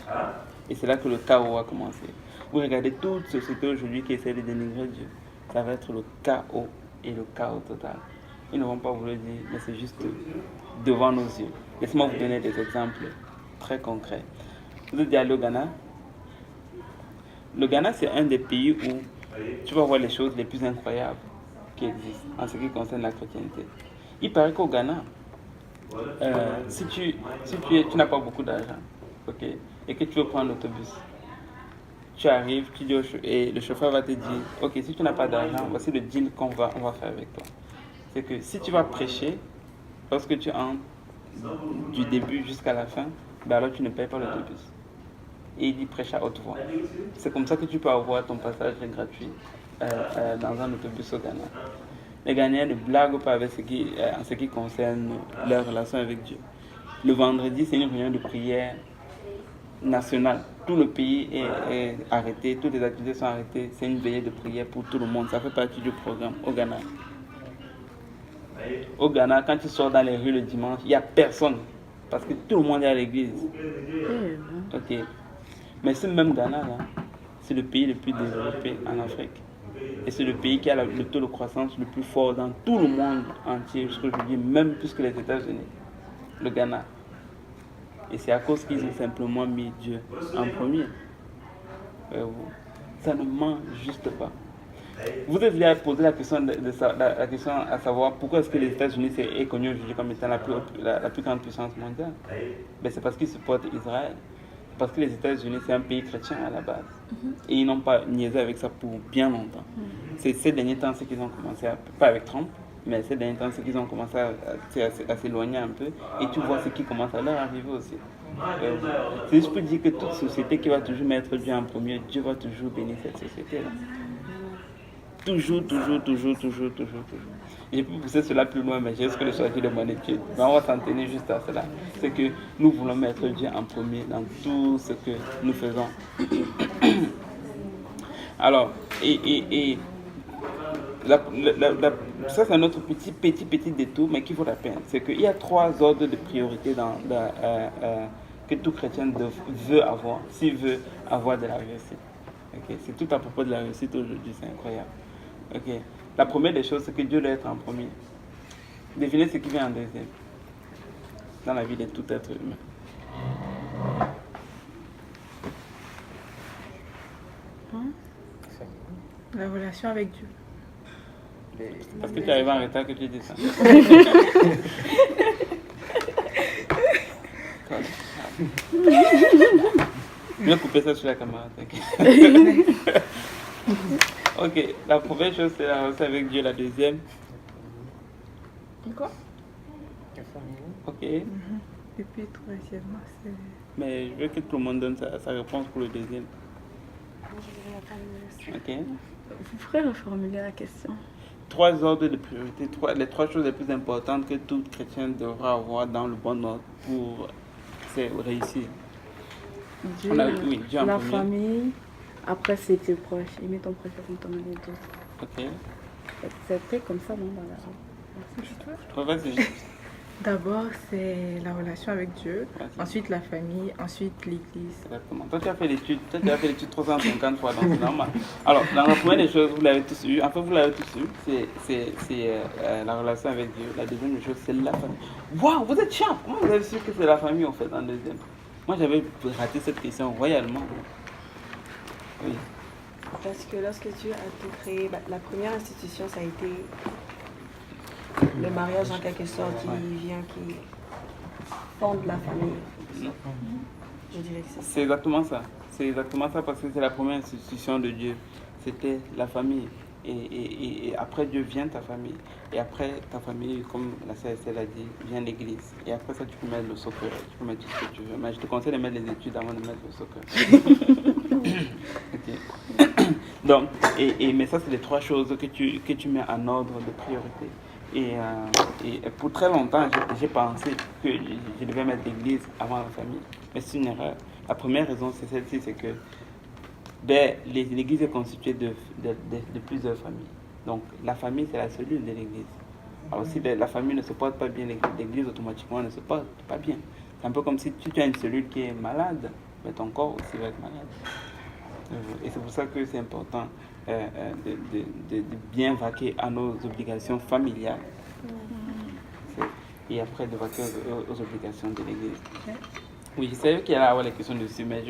Speaker 1: Et c'est là que le chaos a commencé. Vous regardez toute société aujourd'hui qui essaie de dénigrer Dieu. Ça va être le chaos et le chaos total. Ils ne vont pas vous le dire, mais c'est juste devant nos yeux. Laissez-moi vous donner des exemples très concrets. Vous êtes déjà allé au Ghana? Le Ghana, c'est un des pays où tu vas voir les choses les plus incroyables qui existent en ce qui concerne la chrétienté. Il paraît qu'au Ghana, si tu n'as pas beaucoup d'argent, okay, et que tu veux prendre l'autobus, tu arrives, tu dis et le chauffeur va te dire, ok, si tu n'as pas d'argent, voici le deal qu'on va faire avec toi. C'est que si tu vas prêcher, lorsque tu entres du début jusqu'à la fin, ben alors tu ne payes pas l'autobus. Et il dit prêche à haute voix. C'est comme ça que tu peux avoir ton passage gratuit dans un autobus au Ghana. Les Ghanéens ne blaguent pas avec en ce qui concerne leur relation avec Dieu. Le vendredi, c'est une réunion de prière nationale. Tout le pays est arrêté, toutes les activités sont arrêtées. C'est une veillée de prière pour tout le monde. Ça fait partie du programme au Ghana. Au Ghana, quand tu sors dans les rues le dimanche, il n'y a personne. Parce que tout le monde est à l'église. Ok. Mais ce même Ghana, là, c'est le pays le plus développé en Afrique. Et c'est le pays qui a le taux de croissance le plus fort dans tout le monde entier, jusqu'aujourd'hui, même plus que les États-Unis. Le Ghana. Et c'est à cause qu'ils ont simplement mis Dieu en premier. Ça ne ment juste pas. Vous êtes venu poser la question, la question à savoir pourquoi est-ce que les États-Unis est connu aujourd'hui comme étant la plus grande puissance mondiale. Ben, c'est parce qu'ils supportent Israël. Parce que les États-Unis, c'est un pays chrétien à la base. Et ils n'ont pas niaisé avec ça pour bien longtemps. C'est ces derniers temps, c'est qu'ils ont commencé, pas avec Trump, mais ces derniers temps, c'est qu'ils ont commencé à s'éloigner un peu. Et tu vois ce qui commence à leur arriver aussi. C'est juste pour dire que toute société qui va toujours mettre Dieu en premier, Dieu va toujours bénir cette société-là. Toujours. J'ai pu pousser cela plus loin, mais j'ai risque de sortir de mon étude. Mais on va s'en tenir juste à cela. C'est que nous voulons mettre Dieu en premier dans tout ce que nous faisons. Alors, ça c'est un autre petit détour, mais qui vaut la peine. C'est qu'il y a 3 ordres de priorité que tout chrétien veut avoir, s'il veut avoir de la réussite. Okay. C'est tout à propos de la réussite aujourd'hui, c'est incroyable. Okay. La première des choses, c'est que Dieu doit être en premier. Devinez ce qui vient en deuxième. Dans la vie de tout être humain.
Speaker 4: La relation avec Dieu.
Speaker 1: Parce que tu arrives en retard que tu dis ça. Je vais couper ça sur la caméra. Ok, la première chose, c'est la relation avec Dieu. La deuxième.
Speaker 4: Quoi?
Speaker 1: Ok.
Speaker 4: Et puis, troisièmement, c'est...
Speaker 1: Mais je veux que tout le monde donne sa réponse pour le deuxième. Ok.
Speaker 4: Vous pourrez reformuler la question.
Speaker 1: 3 ordres de priorité, les 3 choses les plus importantes que tout chrétien devra avoir dans le bon ordre pour réussir.
Speaker 4: Dieu,
Speaker 1: Dieu
Speaker 4: la
Speaker 1: premier.
Speaker 4: famille, après c'est tes proches. Aimer ton proche comme toi-même et tout.
Speaker 1: Ok.
Speaker 4: C'était comme ça, non, dans la vie.
Speaker 1: Vas-y.
Speaker 6: D'abord, c'est la relation avec Dieu,
Speaker 1: Vas-y.
Speaker 6: ensuite la famille, ensuite l'église.
Speaker 1: Exactement. Toi, tu as fait l'étude 350 fois, donc c'est normal. Alors, dans la première des choses, vous l'avez tous eu. En fait, vous l'avez tous eu. C'est la relation avec Dieu. La deuxième des choses, c'est la famille. Waouh, vous êtes champ. Comment vous avez su que c'est la famille, en fait, en deuxième? Moi, j'avais raté cette question royalement. Oui.
Speaker 3: Parce que lorsque Dieu a tout créé, la première institution, ça a été le mariage en quelque sorte, qui fonde la famille. Je dirais que c'est ça.
Speaker 1: C'est exactement ça. C'est exactement ça parce que c'est la première institution de Dieu. C'était la famille. Et après Dieu vient ta famille. Et après ta famille, comme la sœur Estelle a dit, vient l'église. Et après ça, tu peux mettre le soccer, tu peux mettre tout ce que tu veux. Mais je te conseille de mettre les études avant de mettre le soccer. Ok. Donc, mais ça, c'est les trois choses que tu mets en ordre de priorité. Et pour très longtemps, j'ai pensé que je devais mettre l'église avant la famille. Mais c'est une erreur. La première raison, c'est celle-ci, c'est que l'église est constituée de plusieurs familles. Donc, la famille, c'est la cellule de l'église. Alors, si la famille ne se porte pas bien, l'église automatiquement ne se porte pas bien. C'est un peu comme si tu as une cellule qui est malade, mais ton corps aussi va être malade. Et c'est pour ça que c'est important de bien vaquer à nos obligations familiales. Et après de vaquer aux obligations de l'église. Oui, je savais qu'il y allait avoir les questions dessus, mais,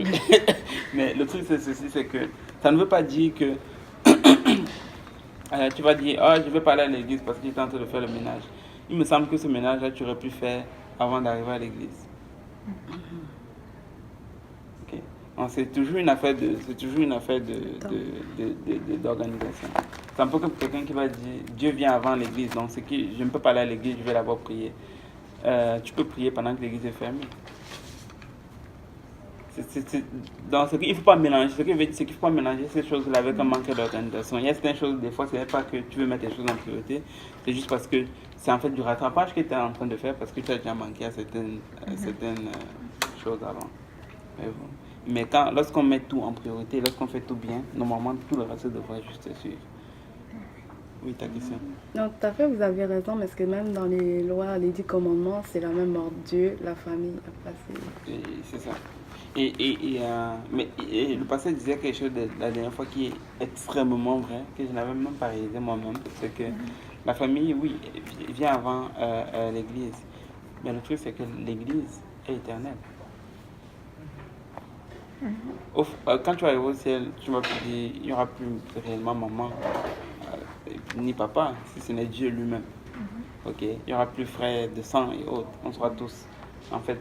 Speaker 1: mais le truc c'est ceci, c'est que ça ne veut pas dire que tu vas dire, je vais parler à l'église parce qu'il est en train de faire le ménage. Il me semble que ce ménage-là, tu aurais pu faire avant d'arriver à l'église. Okay. C'est toujours une affaire d'organisation. C'est un peu comme quelqu'un qui va dire, Dieu vient avant l'église, donc je ne peux pas aller à l'église, je vais d'abord prier. Tu peux prier pendant que l'église est fermée. Donc, il ne faut pas mélanger. Ce qu'il ne faut pas mélanger ces choses-là avec un manque d'organisation. Il y a certaines choses, des fois, ce n'est pas que tu veux mettre les choses en priorité, c'est juste parce que c'est en fait du rattrapage que tu es en train de faire parce que tu as déjà manqué à certaines choses avant. Mais lorsqu'on met tout en priorité, lorsqu'on fait tout bien, normalement, tout le reste devrait juste suivre. Oui, ta question.
Speaker 4: Non, tout à fait, vous avez raison, parce que même dans les lois, les 10 commandements, c'est la même ordre. Dieu, la famille, après
Speaker 1: c'est ça. Mais le passé disait quelque chose la dernière fois qui est extrêmement vrai, que je n'avais même pas réalisé moi-même. C'est que la famille, oui, vient avant l'église. Mais le truc, c'est que l'église est éternelle. Quand tu arrives au ciel, tu vas plus dire, il n'y aura plus réellement maman ni papa, si ce n'est Dieu lui-même. Ok, il n'y aura plus frères de sang et autres. On sera tous, en fait,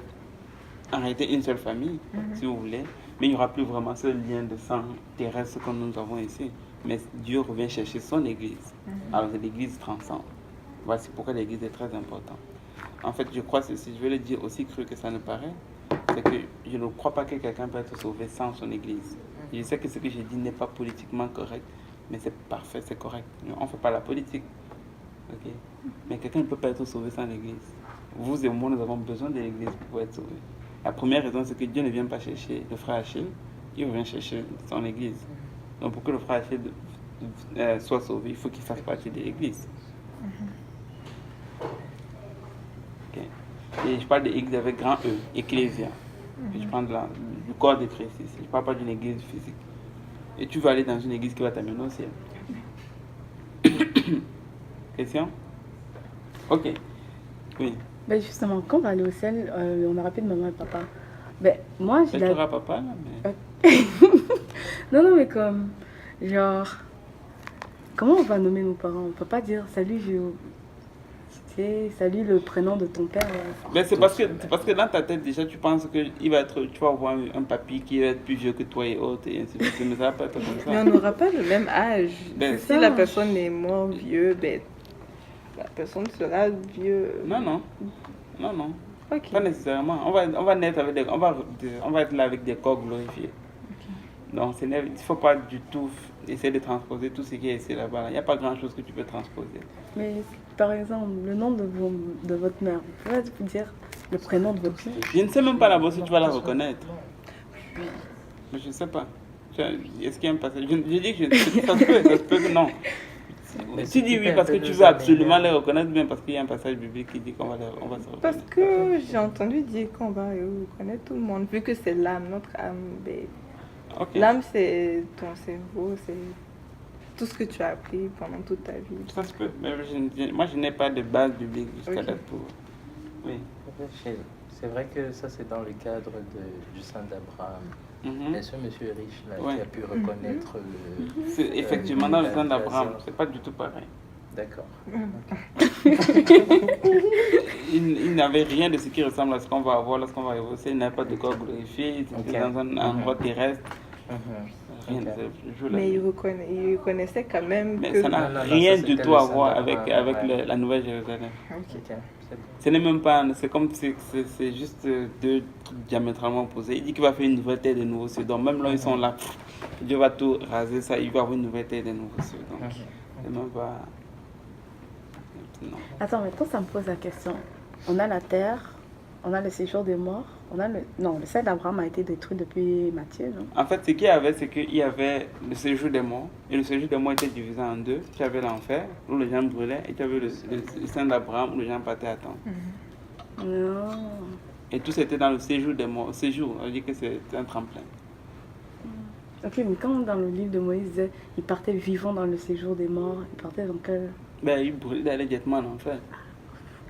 Speaker 1: en réalité une seule famille, si vous voulez, mais il n'y aura plus vraiment ce lien de sang terrestre que nous avons ici. Mais Dieu revient chercher son église. Alors l'église transcende. Voici pourquoi l'église est très importante. En fait, je crois ceci, je vais le dire aussi cru que ça ne paraît, c'est que je ne crois pas que quelqu'un peut être sauvé sans son église. Je sais que ce que j'ai dit n'est pas politiquement correct, mais c'est parfait, c'est correct. On ne fait pas la politique. Okay? Mais quelqu'un ne peut pas être sauvé sans l'église. Vous et moi, nous avons besoin de l'église pour être sauvés. La première raison, c'est que Dieu ne vient pas chercher le frère Achille, il vient chercher son église. Donc pour que le frère Achille soit sauvé, il faut qu'il fasse partie de l'église. Okay. Et je parle de l'église avec grand E, ecclésia. Je parle du corps de Christ ici. Je ne parle pas d'une église physique. Et tu vas aller dans une église qui va t'amener au ciel. Question? Ok. Oui.
Speaker 4: Ben justement, quand on va aller au ciel, on aura plus de maman et papa. Ben, moi, je
Speaker 1: tu auras papa, là, mais...
Speaker 4: non, mais comme, genre, comment on va nommer nos parents? On peut pas dire, salut, salut le prénom de ton père.
Speaker 1: Mais c'est parce que dans ta tête, déjà, tu penses que tu vas avoir un papy qui va être plus vieux que toi et autres, et ainsi de suite. Mais ça va pas être comme ça.
Speaker 6: Mais on n'aura pas le même âge.
Speaker 1: Ben,
Speaker 6: si la personne est moins vieux, ben, la personne sera vieux.
Speaker 1: Non.
Speaker 6: Okay.
Speaker 1: Pas nécessairement. On va naître avec on va être là avec des corps glorifiés. Okay. Donc il ne faut pas du tout essayer de transposer tout ce qui est ici là-bas. Il n'y a pas grand-chose que tu peux transposer.
Speaker 4: Mais par exemple, le nom de votre mère, vous pouvez dire le prénom de votre fille?
Speaker 1: Je ne sais même pas là-bas si tu vas la reconnaître. Mais je ne sais pas. Est-ce qu'il y a un passage? Je dis que ça se peut que non. Tu dis oui parce que tu veux absolument les reconnaître bien, parce qu'il y a un passage biblique qui dit qu'on va se reconnaître.
Speaker 6: Parce que j'ai entendu dire qu'on va reconnaître tout le monde, vu que c'est l'âme, notre âme. Okay. L'âme, c'est ton cerveau, c'est tout ce que tu as appris pendant toute ta vie.
Speaker 1: Ça se peut, mais moi je n'ai pas de base biblique jusqu'à date pour... Oui.
Speaker 5: C'est vrai que ça c'est dans le cadre du sein d'Abraham. Est-ce que monsieur est riche là, qui a pu reconnaître le...
Speaker 1: C'est effectivement dans le temps d'Abraham, c'est pas du tout pareil.
Speaker 5: D'accord.
Speaker 1: Il n'avait rien de ce qui ressemble à ce qu'on va avoir lorsqu'on va évoquer. Il n'avait pas de corps glorifié, il était dans un endroit terrestre. Rien de
Speaker 6: mais il reconnaissait quand même
Speaker 1: mais
Speaker 6: que...
Speaker 1: ça n'a rien du tout à voir avec la Nouvelle Jérusalem. Ce n'est même pas... C'est comme... C'est juste deux trucs diamétralement opposés. Il dit qu'il va faire une nouvelle terre de nouveaux cieux. Donc même là, ils sont là. Dieu va tout raser ça. Il va avoir une nouvelle terre de nouveaux cieux. Donc c'est même pas... Non.
Speaker 4: Attends, maintenant ça me pose la question. On a la terre, on a le séjour des morts, le sein d'Abraham a été détruit depuis Matthieu, non?
Speaker 1: En fait, ce qu'il y avait, c'est qu'il y avait le séjour des morts, et le séjour des morts était divisé en deux. Tu avais l'enfer, où les gens brûlaient, et tu avais le sein d'Abraham, où les gens partaient à temps.
Speaker 4: Non.
Speaker 1: Et tout c'était dans le séjour des morts. Séjour, on dit que c'est un tremplin.
Speaker 4: Ok, mais quand dans le livre de Moïse, il disait il partait vivant dans le séjour des morts, il partait dans quel...
Speaker 1: Il brûlait d'aller directement en enfer.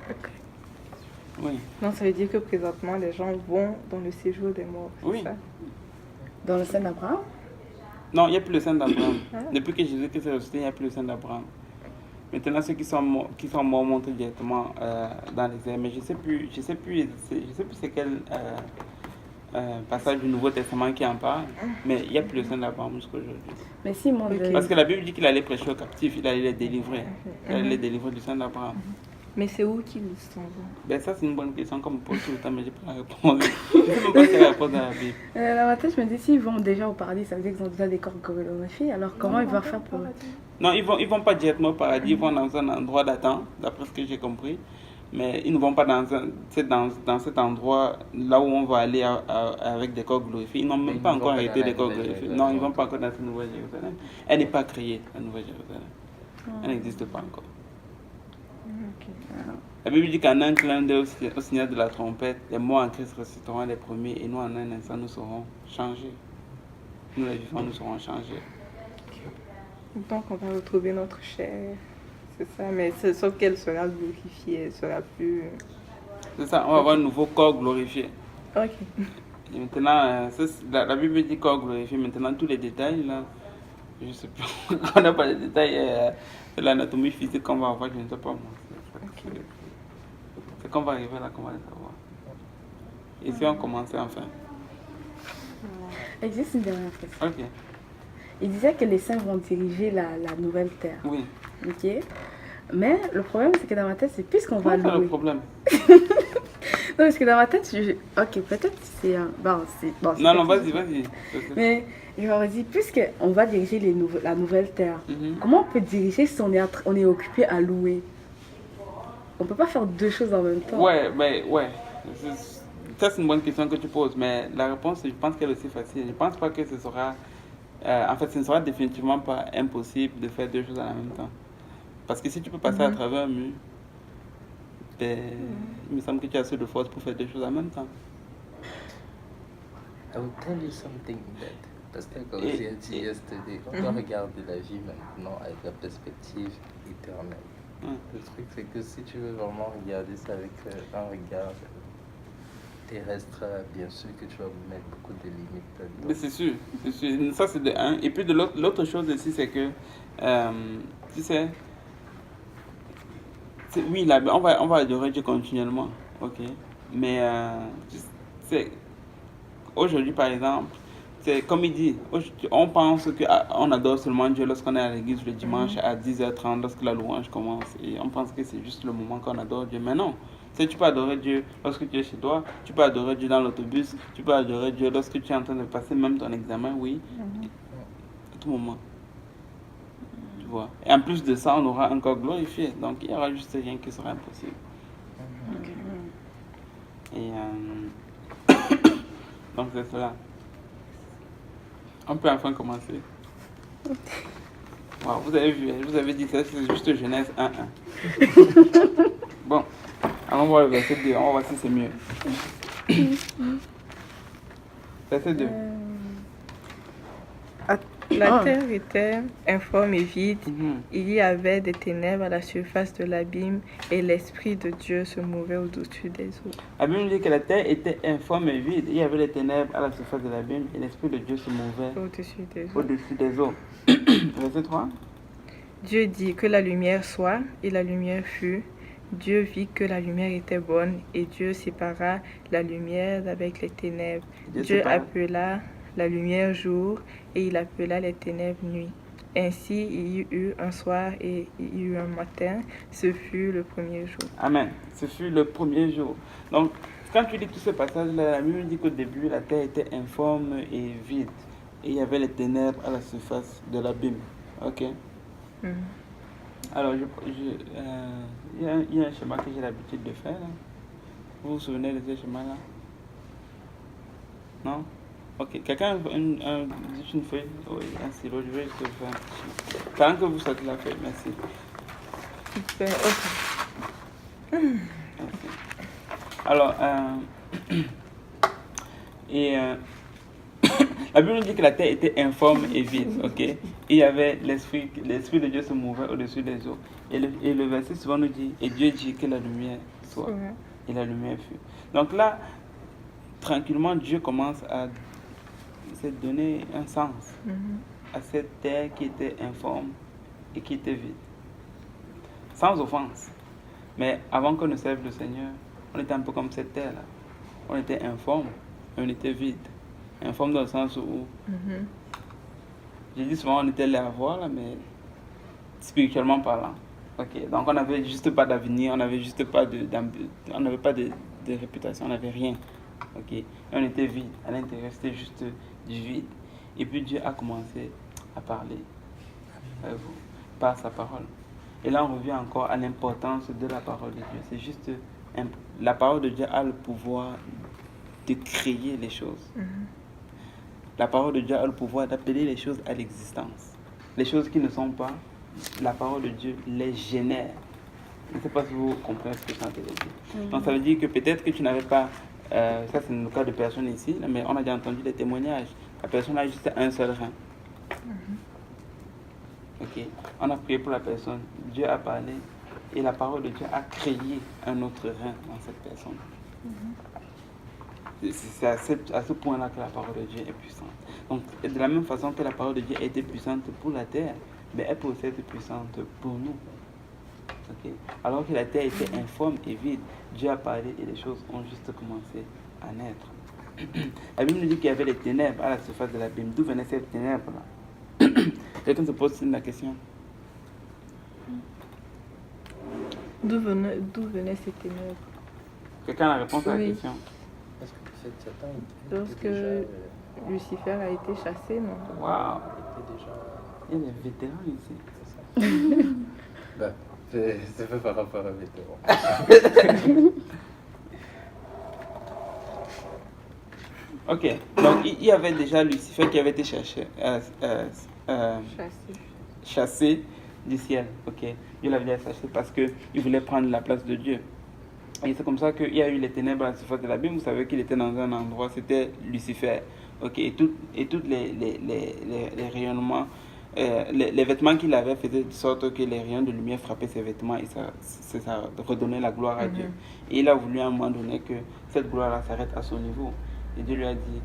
Speaker 4: Ok.
Speaker 1: Oui.
Speaker 6: Non, ça veut dire que présentement, les gens vont dans le séjour des morts.
Speaker 1: Oui.
Speaker 6: Ça?
Speaker 4: Dans le sein d'Abraham?
Speaker 1: Non, il n'y a plus le sein d'Abraham. Depuis que Jésus est ressuscité, il n'y a plus le sein d'Abraham. Maintenant, ceux qui sont morts montent directement dans les airs. Mais je sais plus c'est quel passage du Nouveau Testament qui en parle. Mais il n'y a plus le sein d'Abraham jusqu'à aujourd'hui.
Speaker 4: Mais si, moi,
Speaker 1: Parce que la Bible dit qu'il allait prêcher aux captifs, il allait les délivrer. Il allait les délivrer du sein d'Abraham.
Speaker 6: Mais c'est où qu'ils s'en vont?
Speaker 1: Ça, c'est une bonne question comme pour tout le temps, mais je n'ai pas la réponse. Je ne sais même pas quelle réponse dans la Bible.
Speaker 4: Dans ma tête, je me dis, s'ils vont déjà au paradis, ça veut dire qu'ils ont déjà des corps glorifiés. Alors comment ils vont faire pour...
Speaker 1: Non, ils vont pas directement au paradis, ils vont dans un endroit d'attente, d'après ce que j'ai compris. Mais ils ne vont pas dans cet endroit là où on va aller avec des corps glorifiés. Ils n'ont même pas encore arrêté des corps glorifiés. Non, ils ne vont pas encore dans cette nouvelle Jérusalem. Elle n'est pas créée, la nouvelle Jérusalem. Elle n'existe pas encore. La Bible dit qu'en un clin d'œil au signal de la trompette, les morts en Christ ressusciteront les premiers et nous en un instant nous serons changés. Nous les vivants nous serons changés.
Speaker 6: Donc on va retrouver notre chair, c'est ça, mais sauf qu'elle sera glorifiée, elle sera plus...
Speaker 1: C'est ça, on va avoir un nouveau corps glorifié.
Speaker 6: Ok.
Speaker 1: Et maintenant, la Bible dit corps glorifié, maintenant tous les détails là, je ne sais plus, on n'a pas les détails de l'anatomie physique qu'on va avoir, je ne sais pas moi. C'est qu'on va arriver là qu'on va les savoir. Et si on commençait enfin.
Speaker 4: Existe une dernière question.
Speaker 1: Ok.
Speaker 4: Il disait que les saints vont diriger la nouvelle terre.
Speaker 1: Oui.
Speaker 4: Ok. Mais le problème, c'est que dans ma tête, c'est puisqu'on va louer.
Speaker 1: C'est le problème.
Speaker 4: Non, parce que dans ma tête, ok, peut-être c'est un...
Speaker 1: Non, vas-y.
Speaker 4: Mais je me dis, puisqu'on va diriger la nouvelle terre, comment on peut diriger si on est occupé à louer? On peut pas faire deux choses en même temps.
Speaker 1: Ouais. Ça, c'est une bonne question que tu poses, mais la réponse, je pense qu'elle est aussi facile. Je pense pas que ce sera... en fait, ce ne sera définitivement pas impossible de faire deux choses en même temps. Parce que si tu peux passer à travers un mur, il me semble que tu as assez de force pour faire deux choses en même temps.
Speaker 5: I will tell you something that, parce que comme j'ai dit yesterday, on doit regarder la vie maintenant avec la perspective éternelle. Le truc, c'est que si tu veux vraiment regarder ça avec un regard terrestre, bien sûr que tu vas mettre beaucoup de limites là-dedans.
Speaker 1: Mais c'est sûr. Ça, c'est de un. Et puis de l'autre chose aussi, c'est que, tu sais, oui, là, on va adorer Dieu continuellement, ok. Mais, aujourd'hui, par exemple, c'est comme il dit, on pense qu'on adore seulement Dieu lorsqu'on est à l'église le dimanche à 10h30, lorsque la louange commence. Et on pense que c'est juste le moment qu'on adore Dieu. Mais non, tu peux adorer Dieu lorsque tu es chez toi, tu peux adorer Dieu dans l'autobus, tu peux adorer Dieu lorsque tu es en train de passer même ton examen, oui, à tout moment. Tu vois. Et en plus de ça, on aura un corps glorifié. Donc il n'y aura juste rien qui sera impossible. Et donc c'est cela. On peut enfin commencer. Wow, vous avez vu, je vous avais dit ça, c'est juste Genèse 1:1. Bon, allons voir le verset 2, on va voir si c'est mieux. Verset 2.
Speaker 6: La terre était informe et vide. Il y avait des ténèbres à la surface de l'abîme et l'Esprit de Dieu se mouvait au-dessus des eaux.
Speaker 1: La Bible dit que la terre était informe et vide. Il y avait des ténèbres à la surface de l'abîme et l'Esprit de Dieu se mouvait au-dessus des eaux. Verset 3.
Speaker 6: Dieu dit que la lumière soit et la lumière fut. Dieu vit que la lumière était bonne et Dieu sépara la lumière d'avec les ténèbres. Dieu appela la lumière jour et il appela les ténèbres nuit. Ainsi il y eut un soir et il y eut un matin. Ce fut le premier jour.
Speaker 1: Amen. Ce fut le premier jour. Donc, quand tu lis tout ce passage-là, la Bible dit qu'au début, la terre était informe et vide. Et il y avait les ténèbres à la surface de l'abîme. Ok? Alors, il y a un schéma que j'ai l'habitude de faire. Là. Vous vous souvenez de ce schéma-là? Non? Ok. Quelqu'un a juste une feuille? Oui, un stylo. Je vais juste faire un petit schéma. Pendant que vous sortez la feuille, merci.
Speaker 6: Super. Ok.
Speaker 1: Merci. Alors, la Bible dit que la terre était informe et vide, ok? Et il y avait l'Esprit de Dieu se mouvait au-dessus des eaux. Et le verset souvent nous dit, et Dieu dit que la lumière soit. Et la lumière fut. Donc là, tranquillement, Dieu commence à se donner un sens à cette terre qui était informe et qui était vide. Sans offense. Mais avant qu'on ne serve le Seigneur, on était un peu comme cette terre-là. On était informe et on était vide. Informe dans le sens où, je dis souvent, on était là à voir, là, mais spirituellement parlant. Ok, donc on n'avait juste pas d'avenir, on n'avait juste pas on n'avait pas de réputation, on n'avait rien. Ok, et on était vide. À l'intérieur, c'était juste du vide. Et puis Dieu a commencé à parler à vous par sa parole. Et là, on revient encore à l'importance de la parole de Dieu. C'est juste, la parole de Dieu a le pouvoir de créer les choses. La parole de Dieu a le pouvoir d'appeler les choses à l'existence. Les choses qui ne sont pas, la parole de Dieu les génère. Je ne sais pas si vous comprenez ce que je suis en train de dire. Donc ça veut dire que peut-être que tu n'avais pas, ça c'est le cas de personnes ici, mais on a déjà entendu des témoignages. La personne a juste un seul rein. Ok, on a prié pour la personne, Dieu a parlé et la parole de Dieu a créé un autre rein dans cette personne. C'est à ce point-là que la parole de Dieu est puissante. Donc, de la même façon que la parole de Dieu a été puissante pour la terre, mais elle peut aussi être puissante pour nous. Okay? Alors que la terre était informe et vide, Dieu a parlé et les choses ont juste commencé à naître. La Bible nous dit qu'il y avait les ténèbres à la surface de l'abîme. D'où venaient ces ténèbres-là? Quelqu'un se pose la question.
Speaker 6: D'où venaient ces ténèbres? Quelqu'un
Speaker 1: a la réponse à la question?
Speaker 5: Parce que peut-être Satan
Speaker 6: lorsque Lucifer a été chassé, non?
Speaker 1: Waouh! Il y a des vétérans ici.
Speaker 5: Ben, c'est fait par rapport à vétérans.
Speaker 1: Ok, donc il y avait déjà Lucifer qui avait été chassé du ciel. Ok, Dieu l'avait déjà chassé parce qu'il voulait prendre la place de Dieu. Et c'est comme ça qu'il y a eu les ténèbres à la surface de l'abîme. Vous savez qu'il était dans un endroit, c'était Lucifer. Ok, et tous les rayonnements, les vêtements qu'il avait faisaient de sorte que les rayons de lumière frappaient ses vêtements et ça redonnait la gloire à Dieu. Et il a voulu à un moment donné que cette gloire-là s'arrête à son niveau. Et Dieu lui a dit,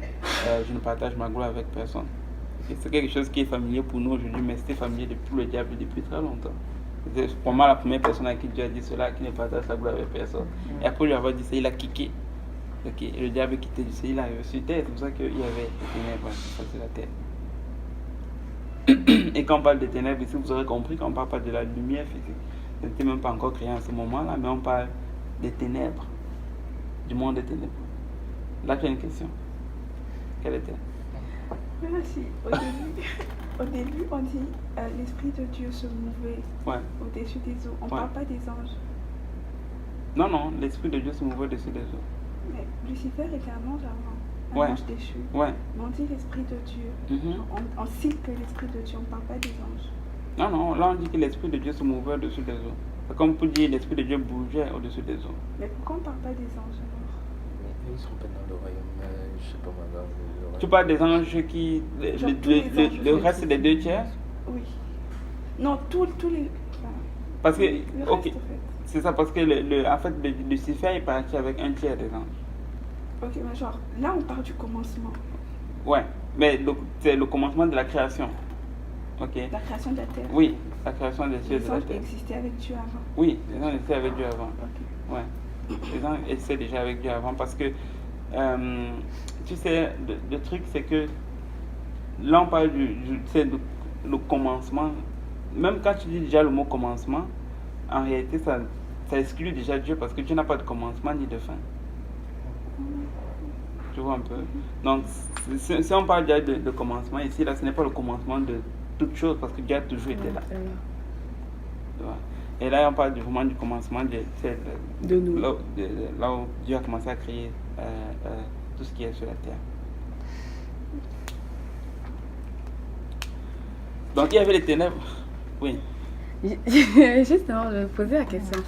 Speaker 1: je ne partage ma gloire avec personne. Okay, c'est quelque chose qui est familier pour nous aujourd'hui, mais c'était familier pour le diable depuis très longtemps. C'est pour moi la première personne à qui Dieu a dit cela, qui ne partage sa gloire avec personne. Et après lui avoir dit ça, il a kické. Okay, et le diable a quitté du ciel, il est arrivé sur terre. C'est pour ça qu'il y avait des ténèbres sur la terre. Et quand on parle de ténèbres ici, vous aurez compris qu'on ne parle pas de la lumière physique. Ça n'était même pas encore créé en ce moment-là, mais on parle des ténèbres, du monde des ténèbres. Là, tu as une question. Quelle était?
Speaker 2: Merci. Au début, on dit l'Esprit de Dieu se mouvait au-dessus des eaux. On ne parle pas des anges.
Speaker 1: Non, l'Esprit de Dieu se mouvait au-dessus des eaux.
Speaker 2: Mais Lucifer était un ange avant, un ange déchu. Mais on dit l'Esprit de Dieu. On cite que l'Esprit de Dieu, on ne parle pas des anges.
Speaker 1: Non, là on dit que l'Esprit de Dieu se mouvait au-dessus des eaux. C'est comme pour dire l'Esprit de Dieu bougeait au-dessus des eaux.
Speaker 2: Mais pourquoi on ne parle pas des anges alors?
Speaker 5: Ils sont pas dans le royaume, je sais pas moi, dans le royaume.
Speaker 1: Tu parles des anges qui... Le reste, c'est les 2 tiers?
Speaker 2: Oui. Non, tous les...
Speaker 1: Parce que...
Speaker 2: Le reste,
Speaker 1: Ok.
Speaker 2: en fait.
Speaker 1: C'est ça, parce que en fait, Lucifer est parti avec 1 tiers des anges.
Speaker 2: Ok, mais genre, là, on parle du commencement.
Speaker 1: Ouais, mais c'est le commencement de la création. Ok.
Speaker 2: La création de la terre.
Speaker 1: Oui, la création des cieux et
Speaker 2: Les
Speaker 1: de la
Speaker 2: anges
Speaker 1: terre.
Speaker 2: existaient avec Dieu avant.
Speaker 1: Oui, les anges étaient avec Dieu avant.
Speaker 2: Ok.
Speaker 1: Ouais. Les anges étaient déjà avec Dieu avant parce que, tu sais, le truc c'est que là on parle le commencement. Même quand tu dis déjà le mot commencement, en réalité ça exclut déjà Dieu parce que Dieu n'a pas de commencement ni de fin. Tu vois un peu? Donc, si on parle déjà de commencement, ici, là, ce n'est pas le commencement de toute chose parce que Dieu a toujours été là. Tu vois? Et là, on parle vraiment du commencement
Speaker 4: de nous.
Speaker 1: Là où Dieu a commencé à créer tout ce qui est sur la terre. Donc, il y avait les ténèbres. Oui.
Speaker 4: Justement, je me posais la question.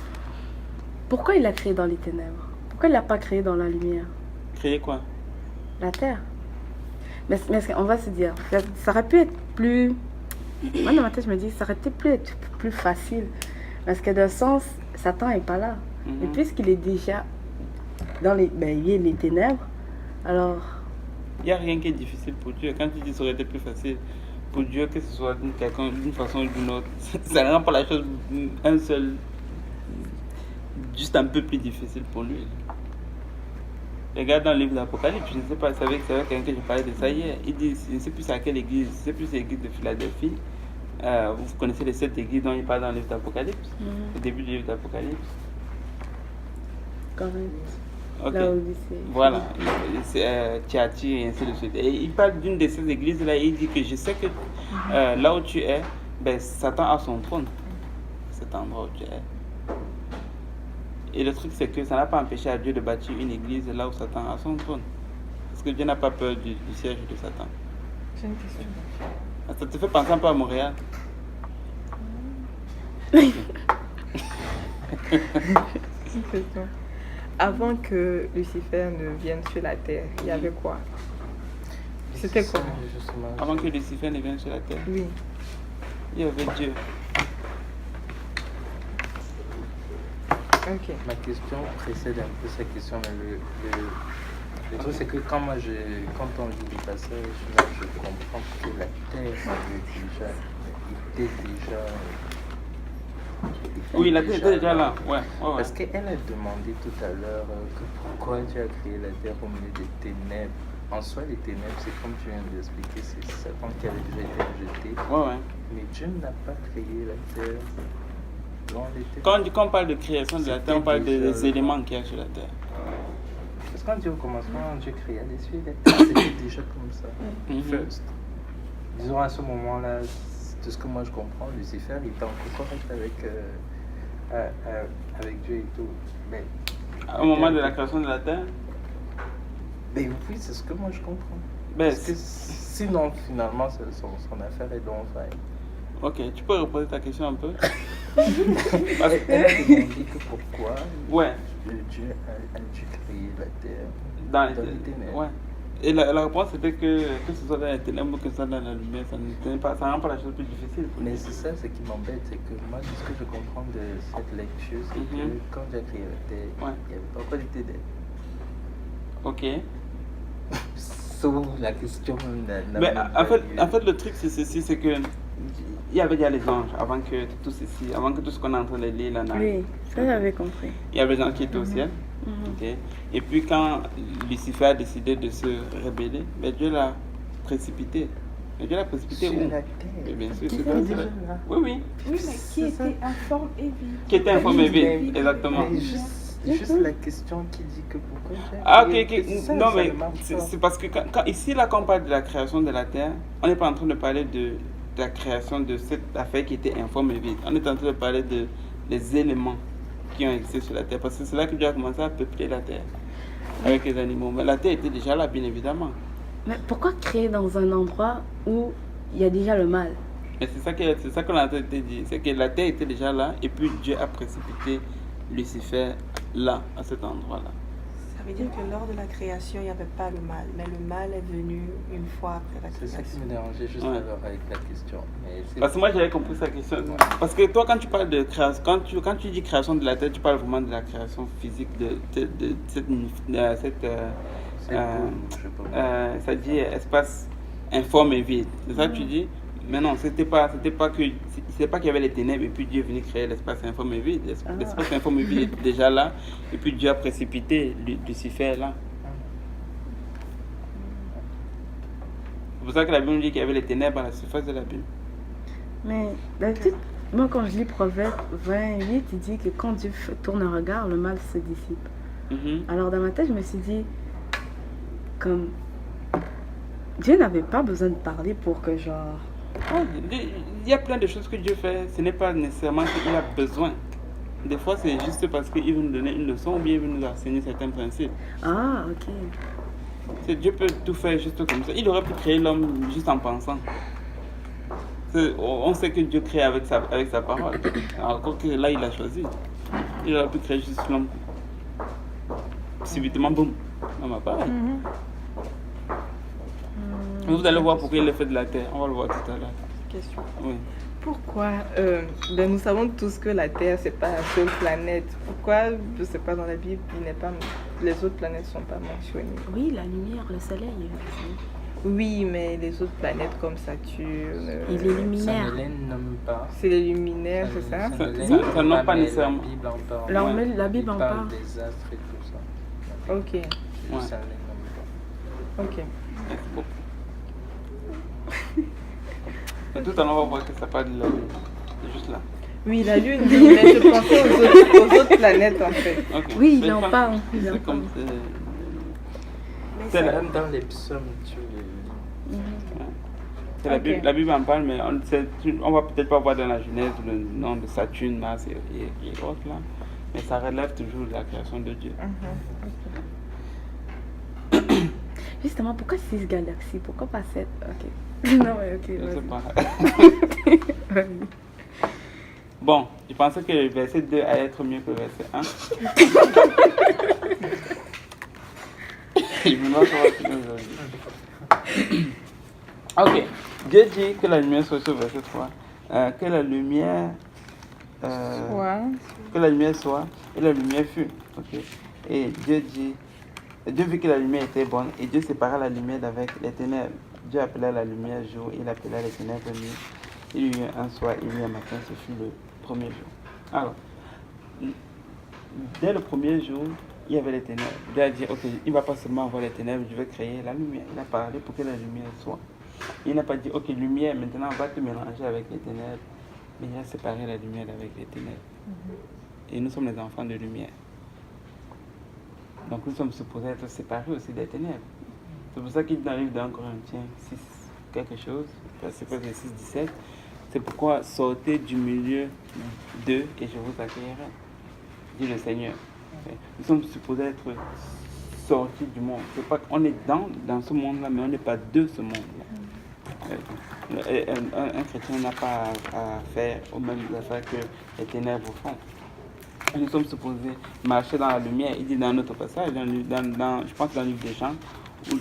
Speaker 4: Pourquoi il a créé dans les ténèbres? Pourquoi il l'a pas créé dans la lumière?
Speaker 1: Créer quoi?
Speaker 4: La terre. Mais on va se dire, ça aurait pu être plus... Moi, dans ma tête, je me dis, ça aurait été plus facile. Parce que d'un sens, Satan n'est pas là. Et puisqu'il est déjà dans les ténèbres, alors...
Speaker 1: Il n'y a rien qui est difficile pour Dieu. Quand tu dis que ça aurait été plus facile pour Dieu, que ce soit d'une façon ou d'une autre, ça ne rend pas la chose juste un peu plus difficile pour lui. Regarde dans le livre d'Apocalypse, je ne sais pas, c'est avec quelqu'un que je parlais de ça hier. Il dit, je ne sais plus à quelle église, c'est plus l'église de Philadelphie. Vous connaissez les 7 églises dont il parle dans le livre d'Apocalypse, le début du livre d'Apocalypse.
Speaker 4: Correct.
Speaker 1: Ok.
Speaker 4: Là où
Speaker 1: voilà, c'est Thyatire et ainsi de suite. Et il parle d'une de ces églises-là et il dit que je sais que là où tu es, ben, Satan a son trône, cet endroit où tu es. Et le truc, c'est que ça n'a pas empêché à Dieu de bâtir une église là où Satan a son trône. Parce que Dieu n'a pas peur du siège de Satan.
Speaker 6: J'ai une question.
Speaker 1: Ça te fait penser un peu à Montréal?
Speaker 6: Une question. Avant que Lucifer ne vienne sur la terre, il y avait quoi? C'était comment?
Speaker 1: Avant que Lucifer ne vienne sur la terre,
Speaker 6: Oui.
Speaker 1: il y avait Dieu.
Speaker 6: Ok.
Speaker 5: Ma question précède un peu sa question, mais le truc c'est que quand on lit les passages, là, je comprends que la terre était déjà...
Speaker 1: Oui, la terre était déjà là. Ouais.
Speaker 5: Parce qu'elle a demandé tout à l'heure que pourquoi Dieu a créé la terre au milieu des ténèbres. En soi, les ténèbres, c'est comme tu viens d'expliquer, c'est Satan qui avait déjà été rejeté.
Speaker 1: Ouais.
Speaker 5: Mais Dieu n'a pas créé la terre.
Speaker 1: Quand on parle de création de la terre, on parle des éléments qu'il y a sur la terre.
Speaker 5: Parce qu'on dit au commencement, Dieu créa les cieux et la terre, c'était déjà comme ça. First. Disons à ce moment-là, de ce que moi je comprends, Lucifer, il était encore correct avec Dieu et tout. Mais,
Speaker 1: au moment de la création de la terre?
Speaker 5: Mais oui, c'est ce que moi je comprends.
Speaker 1: Ben,
Speaker 5: parce que sinon, finalement, son affaire est dans le faille.
Speaker 1: Ok, tu peux reposer ta question un peu?
Speaker 5: Elle a demandé que pourquoi Dieu a dû créer la terre
Speaker 1: dans les ténèbres. Ouais. Et la réponse était que ce soit dans les ténèbres ou que ce soit dans la lumière, ça ne rend pas la chose plus difficile.
Speaker 5: Mais c'est ça, ce qui m'embête, c'est que moi, ce que je comprends de cette lecture, c'est que quand Dieu a créé la terre, il n'y avait pas encore les ténèbres.
Speaker 1: Ok.
Speaker 5: La question n'a
Speaker 1: mais en fait, le truc, c'est ceci, c'est que il y avait déjà les anges avant que tout ceci, avant que tout ce qu'on est en train de lire là n'arrive.
Speaker 4: Oui, ça j'avais compris.
Speaker 1: Il y avait les gens qui étaient au ciel. Okay. Et puis quand Lucifer a décidé de se rebeller, ben Dieu l'a précipité. Mais Dieu l'a précipité
Speaker 5: sur
Speaker 1: où?
Speaker 5: la terre.
Speaker 1: Bien sûr, sur
Speaker 5: la terre.
Speaker 1: Oui.
Speaker 2: Oui, mais qui était informe et vide.
Speaker 1: Qui était informe et vide, exactement.
Speaker 5: Juste la question qui dit que pourquoi j'ai...
Speaker 1: Ah ok. Non mais c'est parce que ici là quand on parle de la création de la terre, on n'est pas en train de parler de la création de cette affaire qui était informe et vide. On est en train de parler des éléments qui ont existé sur la terre. Parce que c'est là que Dieu a commencé à peupler la terre avec les animaux. Mais la terre était déjà là, bien évidemment.
Speaker 4: Mais pourquoi créer dans un endroit où il y a déjà le mal?
Speaker 1: Et c'est ça qu'on a en train de dire. C'est que la terre était déjà là et puis Dieu a précipité Lucifer là, à cet endroit-là.
Speaker 2: Ça
Speaker 3: veut dire que lors de la création, il n'y avait pas le mal, mais le mal est venu une fois après la
Speaker 5: C'est
Speaker 3: création.
Speaker 5: ça qui me dérangeait juste alors avec la question.
Speaker 1: Parce que moi j'avais compris sa question. Parce que toi, quand tu parles de création, quand tu dis création de la terre, tu parles vraiment de la création physique de cette ça dit espace informe et vide. C'est ça que tu dis? Mais non, c'était pas qu'il y avait les ténèbres et puis Dieu est venu créer l'espace informe et vide. L'espace informe et vide était déjà là et puis Dieu a précipité Lucifer là. C'est pour ça que la Bible dit qu'il y avait les ténèbres à la surface de la Bible.
Speaker 4: Mais d'habitude, moi quand je lis Proverbe 28, il dit que quand Dieu tourne un regard, le mal se dissipe. Alors dans ma tête, je me suis dit, comme Dieu n'avait pas besoin de parler pour que genre...
Speaker 1: Il y a plein de choses que Dieu fait, ce n'est pas nécessairement qu'il a besoin. Des fois, c'est juste parce qu'il veut nous donner une leçon ou bien il veut nous enseigner certains principes.
Speaker 4: Ah, ok.
Speaker 1: Dieu peut tout faire juste comme ça. Il aurait pu créer l'homme juste en pensant. On sait que Dieu crée avec sa parole. Alors que là, il a choisi. Il aurait pu créer juste l'homme. Subitement, boum, on m'a parlé. Vous allez voir pourquoi il est fait de la terre. On va le voir tout à l'heure.
Speaker 3: Question.
Speaker 1: Oui.
Speaker 6: Pourquoi nous savons tous que la Terre, c'est pas la seule planète. Pourquoi, je sais pas, dans la Bible, les autres planètes ne sont pas mentionnées?
Speaker 4: Oui, la lumière, le soleil.
Speaker 6: Oui, mais les autres planètes comme Saturne...
Speaker 4: Et les luminaires.
Speaker 5: Ça ne les nomme pas.
Speaker 6: C'est les luminaires, c'est ça?
Speaker 1: Ça nomme pas nécessairement.
Speaker 4: La Bible en parle.
Speaker 5: Des astres et tout ça.
Speaker 6: Ok.
Speaker 5: Ça ne les nomme pas.
Speaker 6: Ok.
Speaker 1: Tout à l'heure, on va voir que ça parle de la Lune. C'est juste là.
Speaker 6: Oui, la Lune, oui, mais je pensais aux autres planètes en fait.
Speaker 1: Okay.
Speaker 4: Oui, il en parle.
Speaker 1: C'est
Speaker 5: même dans les psaumes, tu le
Speaker 1: lis. La Bible en parle, mais on va peut-être pas voir dans la Genèse le nom de Saturne, Mars et autres là. Mais ça relève toujours de la création de Dieu.
Speaker 4: Justement, pourquoi 6 galaxies? Pourquoi pas 7? Ok. Non, mais ok.
Speaker 1: Je sais pas. Bon, je pensais que le verset 2 allait être mieux que le verset 1. Je me demande comment aujourd'hui. Ok. Dieu dit que la lumière soit sur le verset 3. Que la lumière soit et la lumière fut. Ok. Et Dieu vit que la lumière était bonne et Dieu sépara la lumière d'avec les ténèbres. Dieu appela la lumière jour, il appela les ténèbres nuit. Il y eut un soir, il y eut un matin, ce fut le premier jour. Alors, dès le premier jour, il y avait les ténèbres. Dieu a dit, ok, il ne va pas seulement avoir les ténèbres, je vais créer la lumière. Il a parlé pour que la lumière soit. Il n'a pas dit, ok, lumière, maintenant on va te mélanger avec les ténèbres. Mais il a séparé la lumière avec les ténèbres. Et nous sommes les enfants de lumière. Donc nous sommes supposés être séparés aussi des ténèbres. C'est pour ça qu'il dit dans le livre d'un Corinthiens 6 quelque chose, c'est pas 6, 17. C'est pourquoi sortez du milieu d'eux et je vous accueillerai, dit le Seigneur. Nous sommes supposés être sortis du monde. C'est pas qu'on est dans ce monde-là, mais on n'est pas de ce monde-là. Un chrétien n'a pas à faire aux mêmes affaires que les ténèbres font. Nous sommes supposés marcher dans la lumière. Il dit dans notre passage, je pense dans le livre des Jean, ou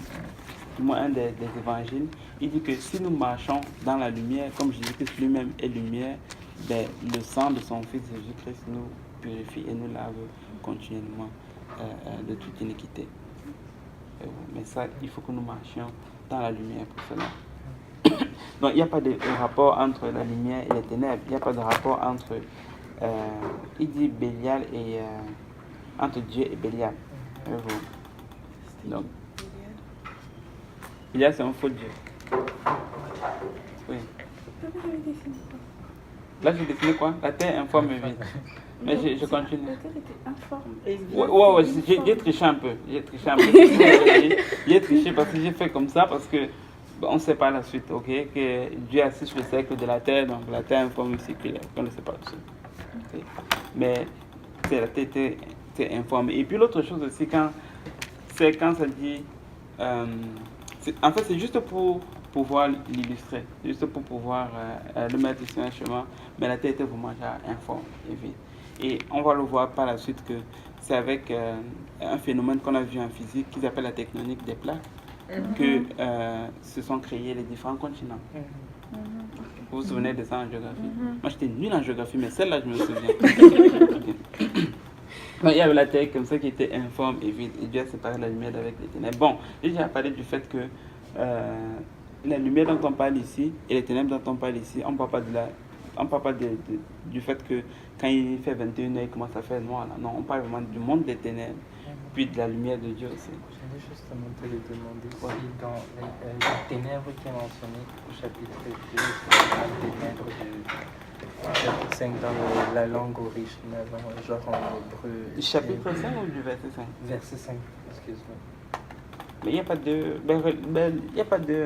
Speaker 1: du moins un des évangiles, il dit que si nous marchons dans la lumière, comme Jésus-Christ lui-même est lumière, le sang de son Fils Jésus-Christ nous purifie et nous lave continuellement de toute iniquité. Mais ça, il faut que nous marchions dans la lumière pour cela. Donc il n'y a pas de rapport entre la lumière et les ténèbres. Il n'y a pas de rapport entre, il dit Bélial et entre Dieu et Bélial. Donc, Bélial c'est un faux Dieu. Oui. Là j'ai dessiné quoi? La terre informe et vide. Mais je continue.
Speaker 2: La terre était informe.
Speaker 1: Ouais, j'ai triché un peu. J'ai triché parce que j'ai fait comme ça parce que on ne sait pas la suite, ok? Que Dieu assiste sur le cercle de la terre, donc la terre informe circulaire, on ne sait pas tout ça. Okay? Mais la terre était informée. Et puis l'autre chose aussi, quand ça dit, en fait c'est juste pour pouvoir l'illustrer, juste pour pouvoir le mettre sur un chemin, mais la terre était vraiment déjà informe et vide. Et on va le voir par la suite que c'est avec un phénomène qu'on a vu en physique qu'ils appellent la tectonique des plaques que se sont créés les différents continents. Vous vous souvenez de ça en géographie? Moi, j'étais nul en géographie, mais celle-là, je me souviens. Donc, il y avait la terre comme ça qui était informe et vide, et Dieu a séparé la lumière avec les ténèbres. Bon, j'ai déjà parlé du fait que la lumière dont on parle ici et les ténèbres dont on parle ici, on ne parle pas du fait que quand il fait 21h, il commence à faire noir. Là. Non, on parle vraiment du monde des ténèbres, puis de la lumière de Dieu aussi.
Speaker 5: J'allais justement te le demander si dans les ténèbres qui est mentionné au chapitre 2, c'est la ténèbres du chapitre 5 dans la langue originale, genre en hébreu.
Speaker 1: Du chapitre 5 ou du verset 5?
Speaker 5: Verset 5, excuse-moi.
Speaker 1: Mais il n'y a pas de... il n'y a pas de...